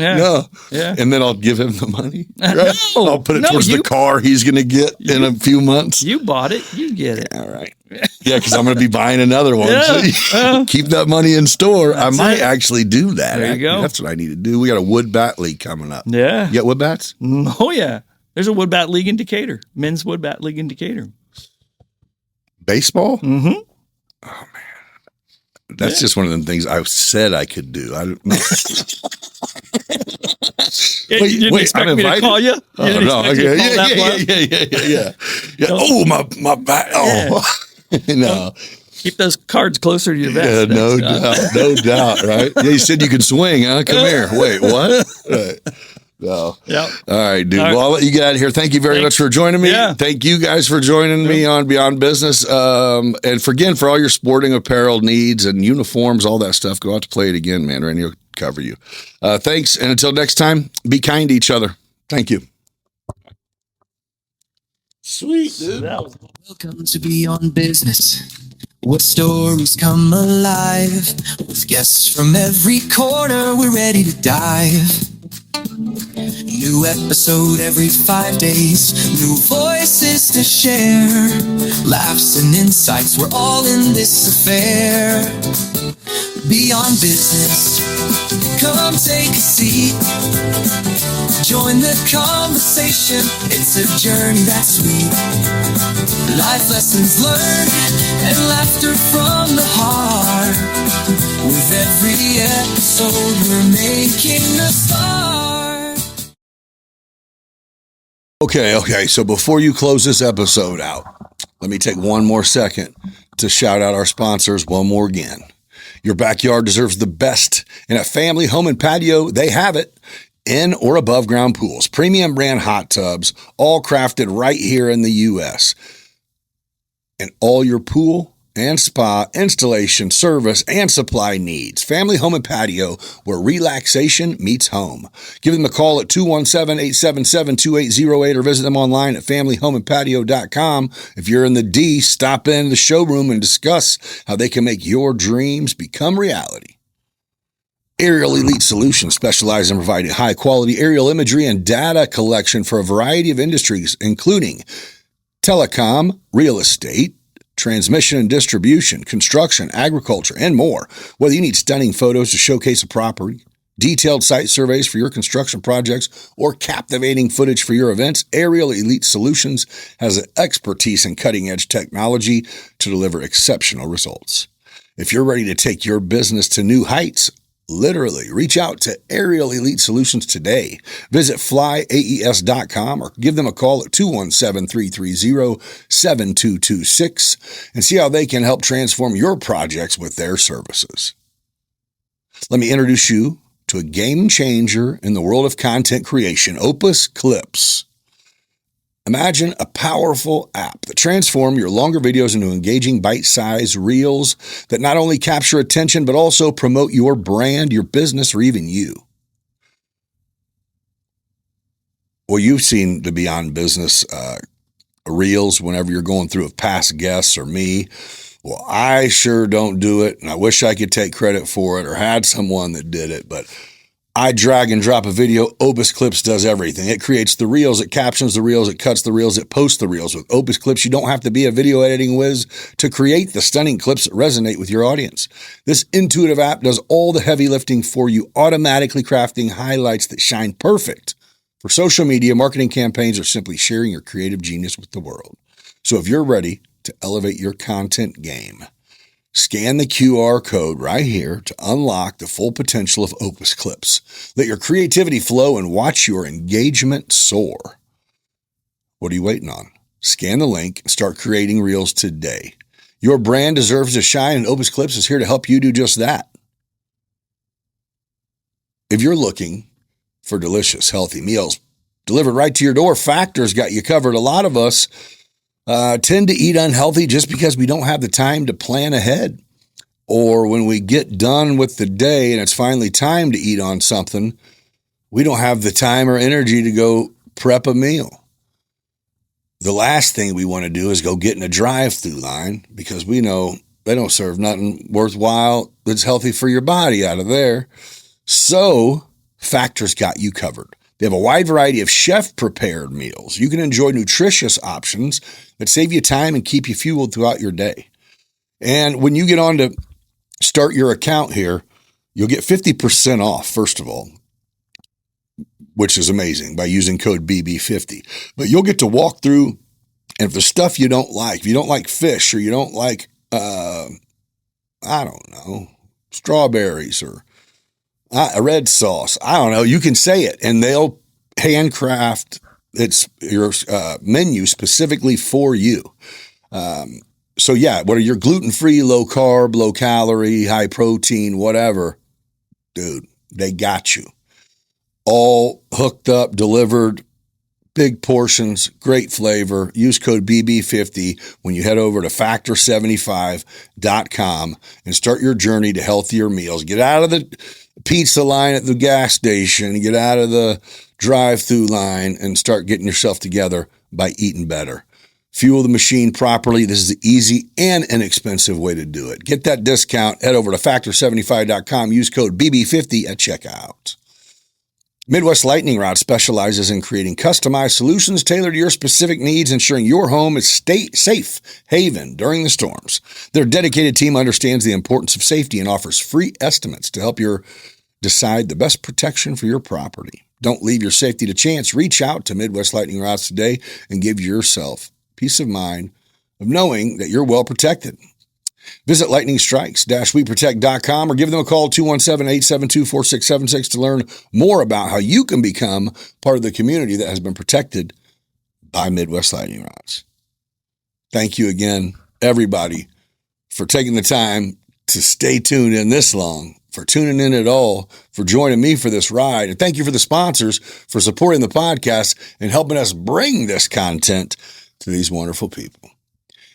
Yeah. And then I'll give him the money. Right? I'll put it towards the car he's going to get in a few months. You bought it. You get it. All right. Yeah, because I'm going to be buying another one. So keep that money in store. I might actually do that. There you go. That's what I need to do. We got a wood bat league coming up. Yeah. You got wood bats? Oh yeah. There's a wood bat league in Decatur. Men's wood bat league in Decatur. Baseball? Mm-hmm. Oh man, that's just one of them things I said I could do. I don't know. You didn't expect me to call you? Oh no! Yeah. Oh my back. Oh no. Keep those cards closer to your vest. Yeah, no doubt. Right? Yeah, you said you could swing, huh? Come here. Wait, what? Right. No. Yep. All right, dude. Well, I'll let you get out of here. Thank you very much for joining me. Yeah. Thank you guys for joining me on Beyond Business. And for all your sporting apparel needs and uniforms, all that stuff, go out to Play It Again, man. Randy will cover you. Thanks. And until next time, be kind to each other. Thank you. Sweet, dude. Welcome to Beyond Business, where stories come alive. With guests from every corner, we're ready to dive. New episode every 5 days, new voices to share, laughs and insights, we're all in this affair. Beyond Business, come take a seat, join the conversation, it's a journey that's sweet. Life lessons learned and laughter from the heart. With every episode we're making a start. Okay. So before you close this episode out, let me take one more second to shout out our sponsors one more again. Your backyard deserves the best. And at Family Home and Patio, they have it. In or above ground pools, premium brand hot tubs, all crafted right here in the U.S. And all your pool and spa installation, service, and supply needs. Family Home and Patio, where relaxation meets home. Give them a call at 217-877-2808 or visit them online at familyhomeandpatio.com. If you're in the D, stop in the showroom and discuss how they can make your dreams become reality. Aerial Elite Solutions specialize in providing high-quality aerial imagery and data collection for a variety of industries, including telecom, real estate, transmission and distribution, construction, agriculture, and more. Whether you need stunning photos to showcase a property, detailed site surveys for your construction projects, or captivating footage for your events, Aerial Elite Solutions has the expertise in cutting-edge technology to deliver exceptional results. If you're ready to take your business to new heights, literally, reach out to Aerial Elite Solutions today. Visit flyaes.com or give them a call at 217-330-7226 and see how they can help transform your projects with their services. Let me introduce you to a game changer in the world of content creation, Opus Clips. Imagine a powerful app that transforms your longer videos into engaging bite-sized reels that not only capture attention, but also promote your brand, your business, or even you. Well, you've seen the Beyond Business reels whenever you're going through of past guests or me. Well, I sure don't do it, and I wish I could take credit for it or had someone that did it, but I drag and drop a video. Opus Clips does everything. It creates the reels, it captions the reels, it cuts the reels, it posts the reels. With Opus Clips, you don't have to be a video editing whiz to create the stunning clips that resonate with your audience. This intuitive app does all the heavy lifting for you, automatically crafting highlights that shine perfect for social media, marketing campaigns, or simply sharing your creative genius with the world. So if you're ready to elevate your content game, scan the QR code right here to unlock the full potential of Opus Clips. Let your creativity flow and watch your engagement soar. What are you waiting on? Scan the link and start creating reels today. Your brand deserves to shine, and Opus Clips is here to help you do just that. If you're looking for delicious, healthy meals delivered right to your door, Factor's got you covered. A lot of us tend to eat unhealthy just because we don't have the time to plan ahead. Or when we get done with the day and it's finally time to eat on something, we don't have the time or energy to go prep a meal. The last thing we want to do is go get in a drive-through line because we know they don't serve nothing worthwhile that's healthy for your body out of there. So Factor's got you covered. They have a wide variety of chef-prepared meals. You can enjoy nutritious options that save you time and keep you fueled throughout your day. And when you get on to start your account here, you'll get 50% off, first of all, which is amazing, by using code BB50. But you'll get to walk through, and if there's stuff you don't like, if you don't like fish or you don't like, strawberries or a red sauce, I don't know, you can say it, and they'll handcraft your menu specifically for you. So yeah, what are your gluten-free, low carb, low calorie, high protein, whatever, dude, they got you. All hooked up, delivered, big portions, great flavor. Use code BB50 when you head over to factor75.com and start your journey to healthier meals. Get out of the pizza line at the gas station, get out of the drive-through line, and start getting yourself together by eating better. Fuel the machine properly. This is the easy and inexpensive way to do it. Get that discount. Head over to factor75.com. Use code BB50 at checkout. Midwest Lightning Rod specializes in creating customized solutions tailored to your specific needs, ensuring your home is safe haven during the storms. Their dedicated team understands the importance of safety and offers free estimates to help you decide the best protection for your property. Don't leave your safety to chance. Reach out to Midwest Lightning Rods today and give yourself peace of mind of knowing that you're well protected. Visit lightningstrikes-weprotect.com or give them a call 217-872-4676 to learn more about how you can become part of the community that has been protected by Midwest Lightning Rods. Thank you again, everybody, for taking the time to stay tuned in this long, for tuning in at all, for joining me for this ride. And thank you for the sponsors for supporting the podcast and helping us bring this content to these wonderful people.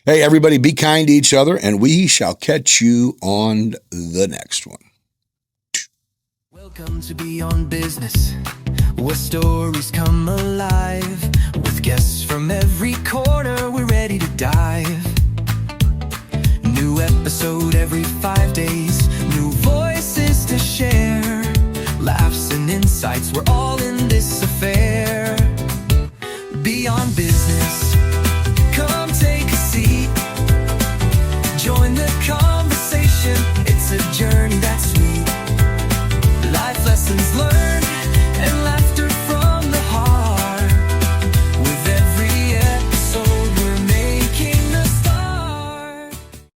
Hey, everybody, be kind to each other, and we shall catch you on the next one. Welcome to Beyond Business, where stories come alive. With guests from every corner, we're ready to dive. New episode every 5 days.